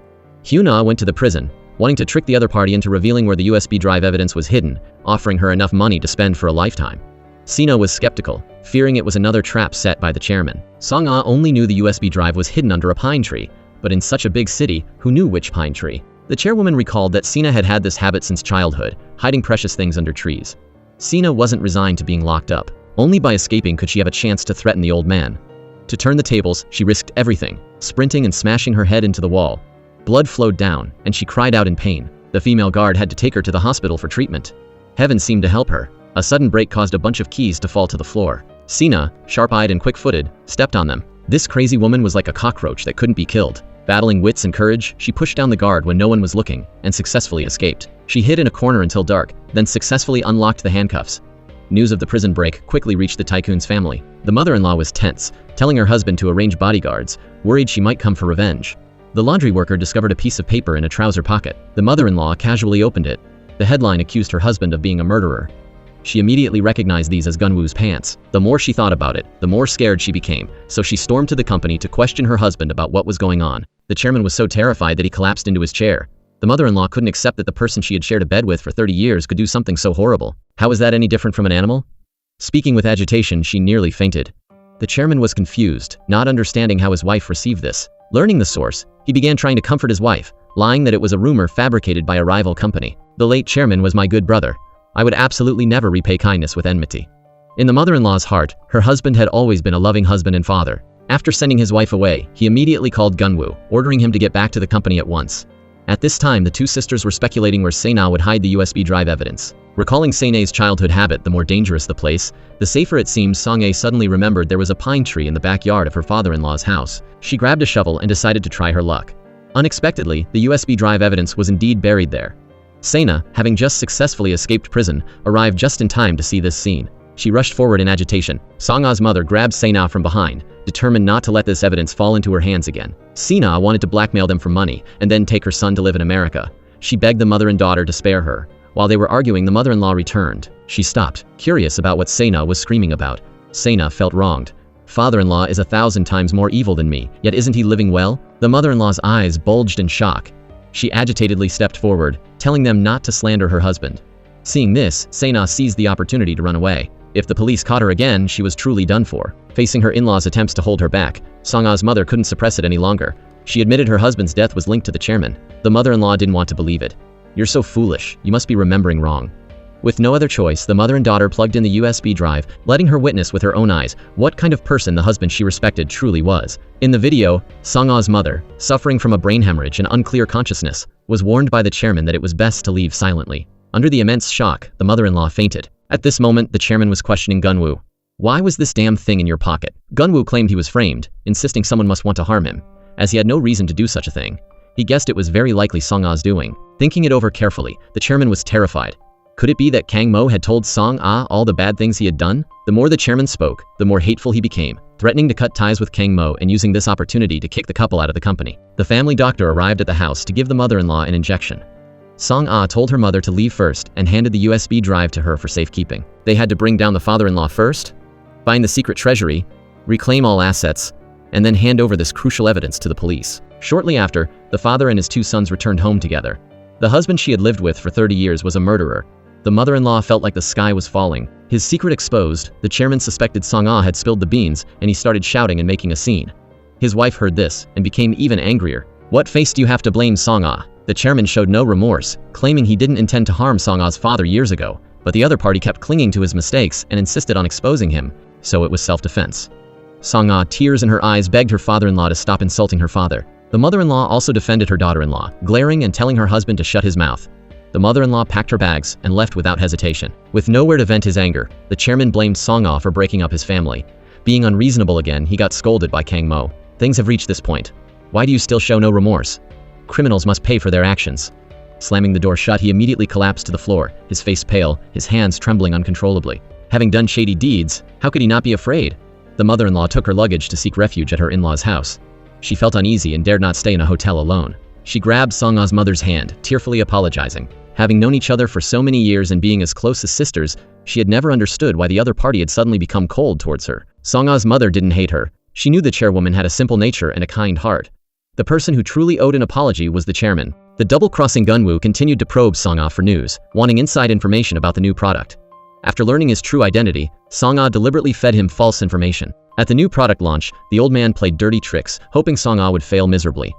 Hyuna went to the prison, wanting to trick the other party into revealing where the USB drive evidence was hidden, offering her enough money to spend for a lifetime. Se-na was skeptical, fearing it was another trap set by the chairman. Song-ah only knew the USB drive was hidden under a pine tree, but in such a big city, who knew which pine tree? The chairwoman recalled that Se-na had had this habit since childhood, hiding precious things under trees. Se-na wasn't resigned to being locked up. Only by escaping could she have a chance to threaten the old man. To turn the tables, she risked everything, sprinting and smashing her head into the wall. Blood flowed down, and she cried out in pain. The female guard had to take her to the hospital for treatment. Heaven seemed to help her. A sudden break caused a bunch of keys to fall to the floor. Se-na, sharp-eyed and quick-footed, stepped on them. This crazy woman was like a cockroach that couldn't be killed. Battling wits and courage, she pushed down the guard when no one was looking, and successfully escaped. She hid in a corner until dark, then successfully unlocked the handcuffs. News of the prison break quickly reached the tycoon's family. The mother-in-law was tense, telling her husband to arrange bodyguards, worried she might come for revenge. The laundry worker discovered a piece of paper in a trouser pocket. The mother-in-law casually opened it. The headline accused her husband of being a murderer. She immediately recognized these as Gunwoo's pants. The more she thought about it, the more scared she became, so she stormed to the company to question her husband about what was going on. The chairman was so terrified that he collapsed into his chair. The mother-in-law couldn't accept that the person she had shared a bed with for 30 years could do something so horrible. How is that any different from an animal? Speaking with agitation, she nearly fainted. The chairman was confused, not understanding how his wife received this. Learning the source, he began trying to comfort his wife, lying that it was a rumor fabricated by a rival company. The late chairman was my good brother. I would absolutely never repay kindness with enmity. In the mother-in-law's heart, her husband had always been a loving husband and father. After sending his wife away, he immediately called Gunwoo, ordering him to get back to the company at once. At this time, the two sisters were speculating where Se-na would hide the USB drive evidence. Recalling Se-na's childhood habit, the more dangerous the place, the safer it seemed. Song-ah suddenly remembered there was a pine tree in the backyard of her father-in-law's house. She grabbed a shovel and decided to try her luck. Unexpectedly, the USB drive evidence was indeed buried there. Se-na, having just successfully escaped prison, arrived just in time to see this scene. She rushed forward in agitation. Song-ah's mother grabbed Se-na from behind, determined not to let this evidence fall into her hands again. Se-na wanted to blackmail them for money and then take her son to live in America. She begged the mother and daughter to spare her. While they were arguing, the mother-in-law returned. She stopped, curious about what Se-na was screaming about. Se-na felt wronged. Father-in-law is 1,000 times more evil than me, yet isn't he living well? The mother-in-law's eyes bulged in shock. She agitatedly stepped forward, telling them not to slander her husband. Seeing this, Se-na seized the opportunity to run away. If the police caught her again, she was truly done for. Facing her in-laws' attempts to hold her back, Song-ah's mother couldn't suppress it any longer. She admitted her husband's death was linked to the chairman. The mother-in-law didn't want to believe it. "You're so foolish. You must be remembering wrong." With no other choice, the mother and daughter plugged in the USB drive, letting her witness with her own eyes what kind of person the husband she respected truly was. In the video, Song-ah's mother, suffering from a brain hemorrhage and unclear consciousness, was warned by the chairman that it was best to leave silently. Under the immense shock, the mother-in-law fainted. At this moment, the chairman was questioning Gunwoo. "Why was this damn thing in your pocket?" Gunwoo claimed he was framed, insisting someone must want to harm him, as he had no reason to do such a thing. He guessed it was very likely Song-ah's doing. Thinking it over carefully, the chairman was terrified. Could it be that Kang Mo had told Song-ah all the bad things he had done? The more the chairman spoke, the more hateful he became, threatening to cut ties with Kang Mo and using this opportunity to kick the couple out of the company. The family doctor arrived at the house to give the mother-in-law an injection. Song-ah told her mother to leave first and handed the USB drive to her for safekeeping. They had to bring down the father-in-law first, find the secret treasury, reclaim all assets, and then hand over this crucial evidence to the police. Shortly after, the father and his two sons returned home together. The husband she had lived with for 30 years was a murderer. The mother-in-law felt like the sky was falling. His secret exposed, the chairman suspected Song-ah had spilled the beans, and he started shouting and making a scene. His wife heard this and became even angrier. "What face do you have to blame Song-ah?" The chairman showed no remorse, claiming he didn't intend to harm Song-ah's father years ago, but the other party kept clinging to his mistakes and insisted on exposing him, so it was self-defense. Song-ah, tears in her eyes, begged her father-in-law to stop insulting her father. The mother-in-law also defended her daughter-in-law, glaring and telling her husband to shut his mouth. The mother-in-law packed her bags and left without hesitation. With nowhere to vent his anger, the chairman blamed Song-ah for breaking up his family. Being unreasonable again, he got scolded by Kang Mo. "Things have reached this point. Why do you still show no remorse? Criminals must pay for their actions." Slamming the door shut, he immediately collapsed to the floor, his face pale, his hands trembling uncontrollably. Having done shady deeds, how could he not be afraid? The mother-in-law took her luggage to seek refuge at her in-law's house. She felt uneasy and dared not stay in a hotel alone. She grabbed Song-ah's mother's hand, tearfully apologizing. Having known each other for so many years and being as close as sisters, she had never understood why the other party had suddenly become cold towards her. Song-ah's mother didn't hate her. She knew the chairwoman had a simple nature and a kind heart. The person who truly owed an apology was the chairman. The double-crossing Gunwoo continued to probe Song-ah for news, wanting inside information about the new product. After learning his true identity, Song-ah deliberately fed him false information. At the new product launch, the old man played dirty tricks, hoping Song-ah would fail miserably.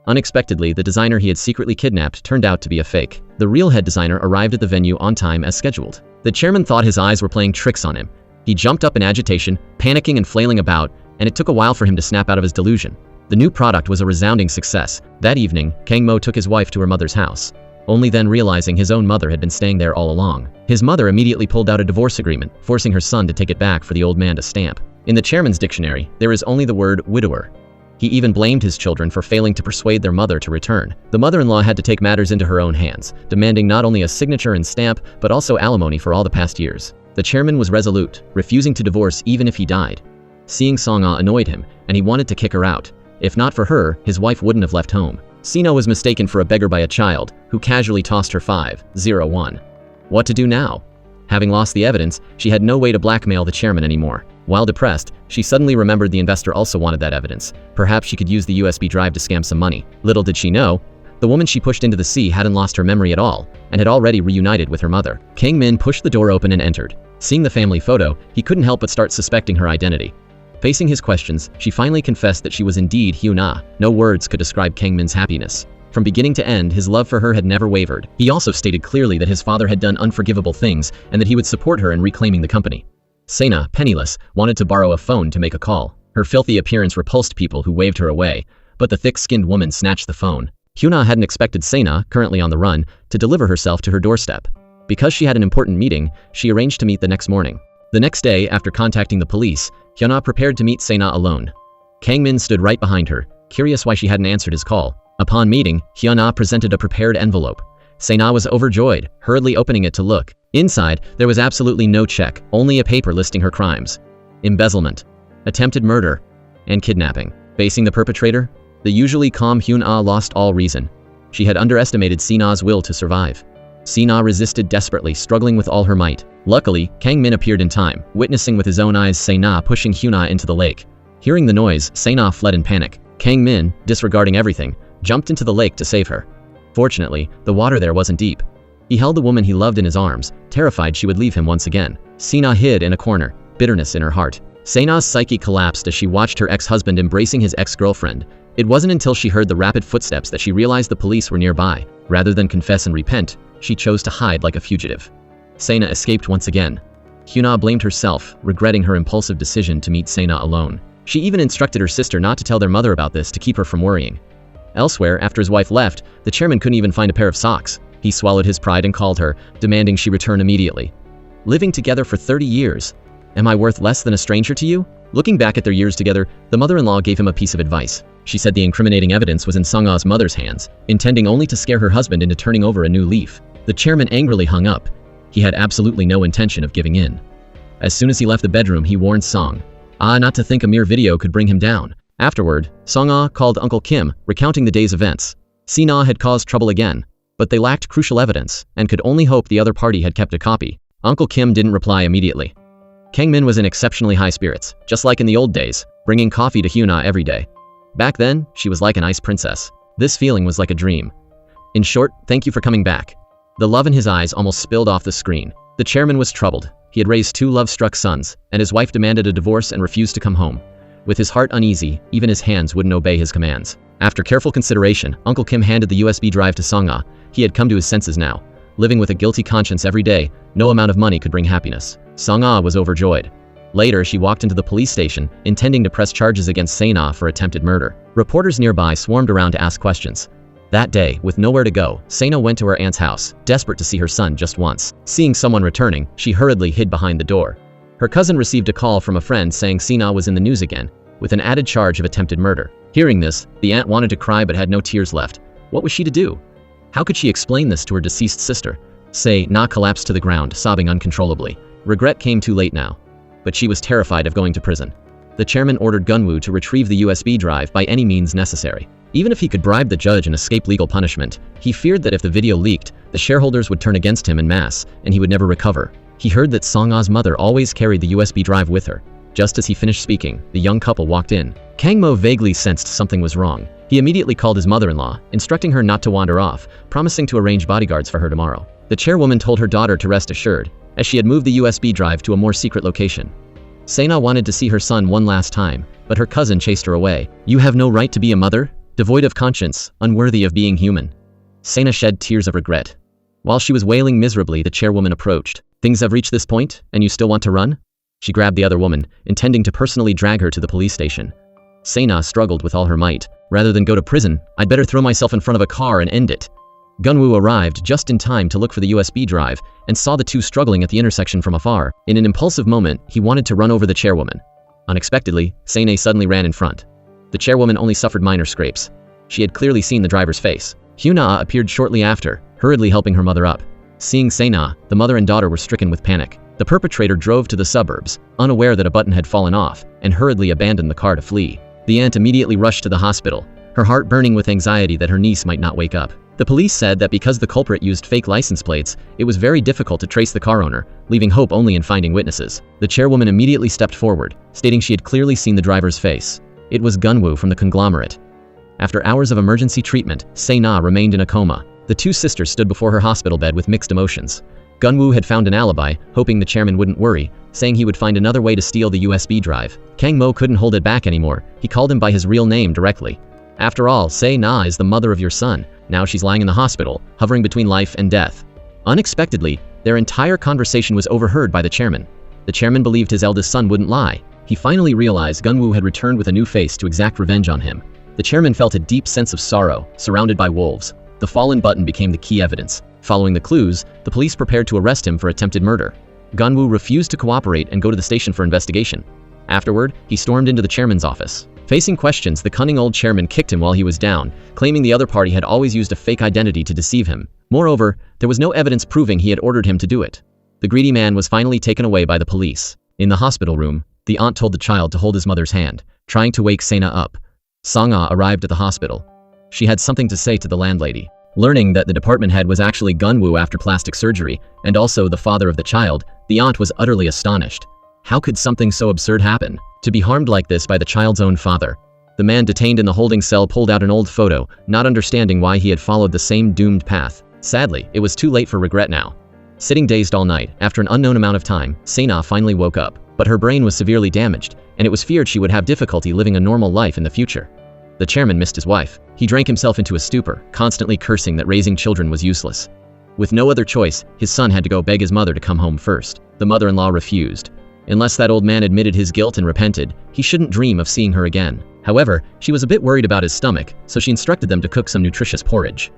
Unexpectedly, the designer he had secretly kidnapped turned out to be a fake. The real head designer arrived at the venue on time as scheduled. The chairman thought his eyes were playing tricks on him. He jumped up in agitation, panicking and flailing about, and it took a while for him to snap out of his delusion. The new product was a resounding success. That evening, Kang Mo took his wife to her mother's house, only then realizing his own mother had been staying there all along. His mother immediately pulled out a divorce agreement, forcing her son to take it back for the old man to stamp. In the chairman's dictionary, there is only the word widower. He even blamed his children for failing to persuade their mother to return. The mother-in-law had to take matters into her own hands, demanding not only a signature and stamp, but also alimony for all the past years. The chairman was resolute, refusing to divorce even if he died. Seeing Song-ah annoyed him, and he wanted to kick her out. If not for her, his wife wouldn't have left home. Se-na was mistaken for a beggar by a child, who casually tossed her 501. What to do now? Having lost the evidence, she had no way to blackmail the chairman anymore. While depressed, she suddenly remembered the investor also wanted that evidence. Perhaps she could use the USB drive to scam some money. Little did she know, the woman she pushed into the sea hadn't lost her memory at all, and had already reunited with her mother. Kang Min pushed the door open and entered. Seeing the family photo, he couldn't help but start suspecting her identity. Facing his questions, she finally confessed that she was indeed Hyuna. No words could describe Kang Min's happiness. From beginning to end, his love for her had never wavered. He also stated clearly that his father had done unforgivable things and that he would support her in reclaiming the company. Se-na, penniless, wanted to borrow a phone to make a call. Her filthy appearance repulsed people who waved her away, but the thick-skinned woman snatched the phone. Hyuna hadn't expected Se-na, currently on the run, to deliver herself to her doorstep. Because she had an important meeting, she arranged to meet the next morning. The next day, after contacting the police, Hyuna prepared to meet Se-na alone. Kang Min stood right behind her, curious why she hadn't answered his call. Upon meeting, Hyuna presented a prepared envelope. Se-na was overjoyed, hurriedly opening it to look. Inside, there was absolutely no check, only a paper listing her crimes: embezzlement, attempted murder, and kidnapping. Facing the perpetrator, the usually calm Hyuna lost all reason. She had underestimated Se-na's will to survive. Se-na resisted desperately, struggling with all her might. Luckily, Kang Min appeared in time, witnessing with his own eyes Se-na pushing Hyuna into the lake. Hearing the noise, Se-na fled in panic. Kang Min, disregarding everything, jumped into the lake to save her. Fortunately, the water there wasn't deep. He held the woman he loved in his arms, terrified she would leave him once again. Se-na hid in a corner, bitterness in her heart. Se-na's psyche collapsed as she watched her ex-husband embracing his ex-girlfriend. It wasn't until she heard the rapid footsteps that she realized the police were nearby. Rather than confess and repent, she chose to hide like a fugitive. Se-na escaped once again. Hyuna blamed herself, regretting her impulsive decision to meet Se-na alone. She even instructed her sister not to tell their mother about this to keep her from worrying. Elsewhere, after his wife left, the chairman couldn't even find a pair of socks. He swallowed his pride and called her, demanding she return immediately. Living together for 30 years. Am I worth less than a stranger to you? Looking back at their years together, the mother-in-law gave him a piece of advice. She said the incriminating evidence was in Song-ah's mother's hands, intending only to scare her husband into turning over a new leaf. The chairman angrily hung up. He had absolutely no intention of giving in. As soon as he left the bedroom, he warned Song-ah not to think a mere video could bring him down. Afterward, Song-ah called Uncle Kim, recounting the day's events. Se-na had caused trouble again, but they lacked crucial evidence, and could only hope the other party had kept a copy. Uncle Kim didn't reply immediately. Kang Min was in exceptionally high spirits, just like in the old days, bringing coffee to Hyuna every day. Back then, she was like an ice princess. This feeling was like a dream. In short, thank you for coming back. The love in his eyes almost spilled off the screen. The chairman was troubled. He had raised 2 love-struck sons, and his wife demanded a divorce and refused to come home. With his heart uneasy, even his hands wouldn't obey his commands. After careful consideration, Uncle Kim handed the USB drive to Song-ah. He had come to his senses now. Living with a guilty conscience every day, no amount of money could bring happiness. Song-ah was overjoyed. Later, she walked into the police station, intending to press charges against Se-na for attempted murder. Reporters nearby swarmed around to ask questions. That day, with nowhere to go, Se-na went to her aunt's house, desperate to see her son just once. Seeing someone returning, she hurriedly hid behind the door. Her cousin received a call from a friend saying Se-na was in the news again, with an added charge of attempted murder. Hearing this, the aunt wanted to cry but had no tears left. What was she to do? How could she explain this to her deceased sister? Se-na collapsed to the ground, sobbing uncontrollably. Regret came too late now. But she was terrified of going to prison. The chairman ordered Gunwoo to retrieve the USB drive by any means necessary. Even if he could bribe the judge and escape legal punishment, he feared that if the video leaked, the shareholders would turn against him en masse, and he would never recover. He heard that Song-ah's mother always carried the USB drive with her. Just as he finished speaking, the young couple walked in. Kang Mo vaguely sensed something was wrong. He immediately called his mother-in-law, instructing her not to wander off, promising to arrange bodyguards for her tomorrow. The chairwoman told her daughter to rest assured, as she had moved the USB drive to a more secret location. Se-na wanted to see her son one last time, but her cousin chased her away. You have no right to be a mother, devoid of conscience, unworthy of being human. Se-na shed tears of regret. While she was wailing miserably, the chairwoman approached. Things have reached this point, and you still want to run? She grabbed the other woman, intending to personally drag her to the police station. Se-na struggled with all her might. Rather than go to prison, I'd better throw myself in front of a car and end it. Gunwoo arrived just in time to look for the USB drive and saw the two struggling at the intersection from afar. In an impulsive moment, he wanted to run over the chairwoman. Unexpectedly, Se-na suddenly ran in front. The chairwoman only suffered minor scrapes. She had clearly seen the driver's face. Hyuna appeared shortly after, hurriedly helping her mother up. Seeing Se-na, the mother and daughter were stricken with panic. The perpetrator drove to the suburbs, unaware that a button had fallen off, and hurriedly abandoned the car to flee. The aunt immediately rushed to the hospital, her heart burning with anxiety that her niece might not wake up. The police said that because the culprit used fake license plates, it was very difficult to trace the car owner, leaving hope only in finding witnesses. The chairwoman immediately stepped forward, stating she had clearly seen the driver's face. It was Gunwoo from the conglomerate. After hours of emergency treatment, Se-na remained in a coma. The two sisters stood before her hospital bed with mixed emotions. Gunwoo had found an alibi, hoping the chairman wouldn't worry, saying he would find another way to steal the USB drive. Kang Mo couldn't hold it back anymore. He called him by his real name directly. After all, Se-na is the mother of your son. Now she's lying in the hospital, hovering between life and death. Unexpectedly, their entire conversation was overheard by the chairman. The chairman believed his eldest son wouldn't lie. He finally realized Gunwoo had returned with a new face to exact revenge on him. The chairman felt a deep sense of sorrow, surrounded by wolves. The fallen button became the key evidence. Following the clues, the police prepared to arrest him for attempted murder. Gunwoo refused to cooperate and go to the station for investigation. Afterward, he stormed into the chairman's office. Facing questions, the cunning old chairman kicked him while he was down, claiming the other party had always used a fake identity to deceive him. Moreover, there was no evidence proving he had ordered him to do it. The greedy man was finally taken away by the police. In the hospital room, the aunt told the child to hold his mother's hand, trying to wake Se-na up. Song-ah arrived at the hospital. She had something to say to the landlady. Learning that the department head was actually Gunwoo after plastic surgery, and also the father of the child, the aunt was utterly astonished. How could something so absurd happen? To be harmed like this by the child's own father. The man detained in the holding cell pulled out an old photo, not understanding why he had followed the same doomed path. Sadly, it was too late for regret now. Sitting dazed all night, after an unknown amount of time, Se-na finally woke up, but her brain was severely damaged, and it was feared she would have difficulty living a normal life in the future. The chairman missed his wife. He drank himself into a stupor, constantly cursing that raising children was useless. With no other choice, his son had to go beg his mother to come home first. The mother-in-law refused. Unless that old man admitted his guilt and repented, he shouldn't dream of seeing her again. However, she was a bit worried about his stomach, so she instructed them to cook some nutritious porridge.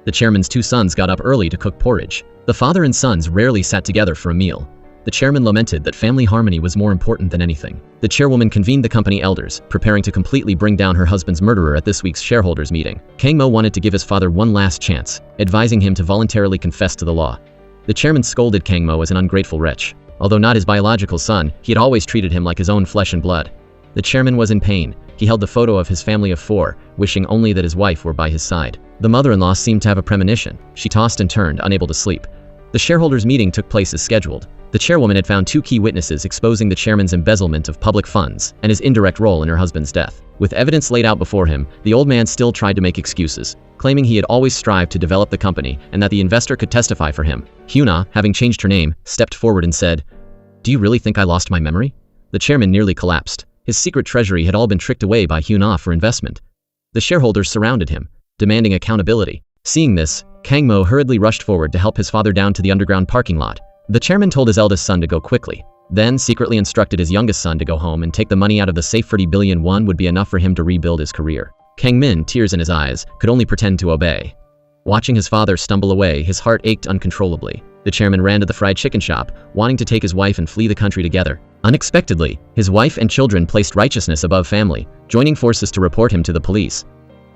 The chairman's two sons got up early to cook porridge. The father and sons rarely sat together for a meal. The chairman lamented that family harmony was more important than anything. The chairwoman convened the company elders, preparing to completely bring down her husband's murderer at this week's shareholders meeting. Kang Mo wanted to give his father one last chance, advising him to voluntarily confess to the law. The chairman scolded Kang Mo as an ungrateful wretch. Although not his biological son, he had always treated him like his own flesh and blood. The chairman was in pain. He held the photo of his family of 4, wishing only that his wife were by his side. The mother-in-law seemed to have a premonition. She tossed and turned, unable to sleep. The shareholders' meeting took place as scheduled. The chairwoman had found 2 key witnesses exposing the chairman's embezzlement of public funds and his indirect role in her husband's death. With evidence laid out before him, the old man still tried to make excuses, claiming he had always strived to develop the company and that the investor could testify for him. Hyuna, having changed her name, stepped forward and said, "Do you really think I lost my memory?" The chairman nearly collapsed. His secret treasury had all been tricked away by Hyuna for investment. The shareholders surrounded him, demanding accountability. Seeing this, Kang Mo hurriedly rushed forward to help his father down to the underground parking lot. The chairman told his eldest son to go quickly, then secretly instructed his youngest son to go home and take the money out of the safe. 30 billion won would be enough for him to rebuild his career. Kang Min, tears in his eyes, could only pretend to obey. Watching his father stumble away, his heart ached uncontrollably. The chairman ran to the fried chicken shop, wanting to take his wife and flee the country together. Unexpectedly, his wife and children placed righteousness above family, joining forces to report him to the police.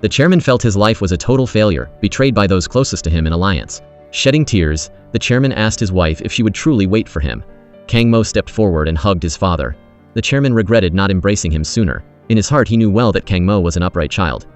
The chairman felt his life was a total failure, betrayed by those closest to him in alliance. Shedding tears, the chairman asked his wife if she would truly wait for him. Kang Mo stepped forward and hugged his father. The chairman regretted not embracing him sooner. In his heart, he knew well that Kang Mo was an upright child.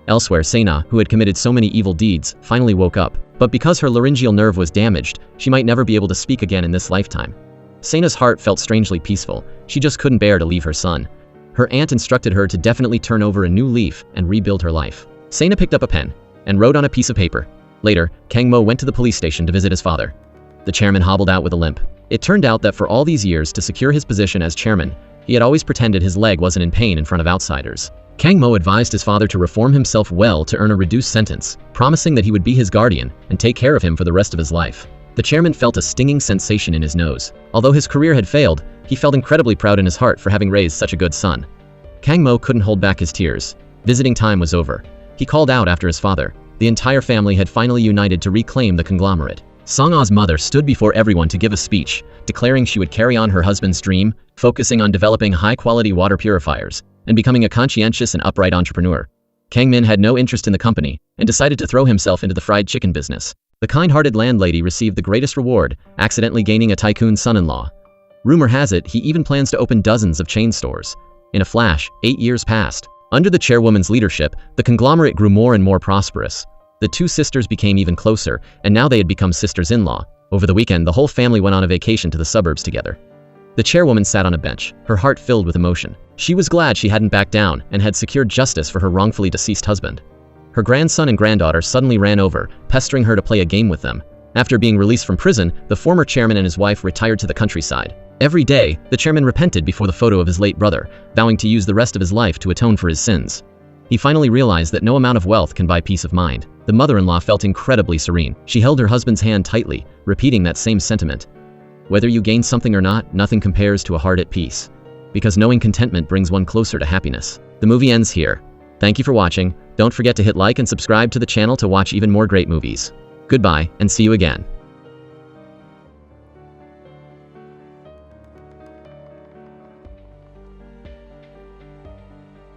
Elsewhere, Se-na, who had committed so many evil deeds, finally woke up. But because her laryngeal nerve was damaged, she might never be able to speak again in this lifetime. Se-na's heart felt strangely peaceful. She just couldn't bear to leave her son. Her aunt instructed her to definitely turn over a new leaf and rebuild her life. Se-na picked up a pen and wrote on a piece of paper. Later, Kang Mo went to the police station to visit his father. The chairman hobbled out with a limp. It turned out that for all these years, to secure his position as chairman, he had always pretended his leg wasn't in pain in front of outsiders. Kang Mo advised his father to reform himself well to earn a reduced sentence, promising that he would be his guardian and take care of him for the rest of his life. The chairman felt a stinging sensation in his nose. Although his career had failed, he felt incredibly proud in his heart for having raised such a good son. Kang Mo couldn't hold back his tears. Visiting time was over. He called out after his father. The entire family had finally united to reclaim the conglomerate. Song-ah's mother stood before everyone to give a speech, declaring she would carry on her husband's dream, focusing on developing high-quality water purifiers, and becoming a conscientious and upright entrepreneur. Kang Min had no interest in the company, and decided to throw himself into the fried chicken business. The kind-hearted landlady received the greatest reward, accidentally gaining a tycoon son-in-law. Rumor has it he even plans to open dozens of chain stores. In a flash, 8 years passed. Under the chairwoman's leadership, the conglomerate grew more and more prosperous. The two sisters became even closer, and now they had become sisters-in-law. Over the weekend, the whole family went on a vacation to the suburbs together. The chairwoman sat on a bench, her heart filled with emotion. She was glad she hadn't backed down and had secured justice for her wrongfully deceased husband. Her grandson and granddaughter suddenly ran over, pestering her to play a game with them. After being released from prison, the former chairman and his wife retired to the countryside. Every day, the chairman repented before the photo of his late brother, vowing to use the rest of his life to atone for his sins. He finally realized that no amount of wealth can buy peace of mind. The mother-in-law felt incredibly serene. She held her husband's hand tightly, repeating that same sentiment. Whether you gain something or not, nothing compares to a heart at peace. Because knowing contentment brings one closer to happiness. The movie ends here. Thank you for watching. Don't forget to hit like and subscribe to the channel to watch even more great movies. Goodbye, and see you again.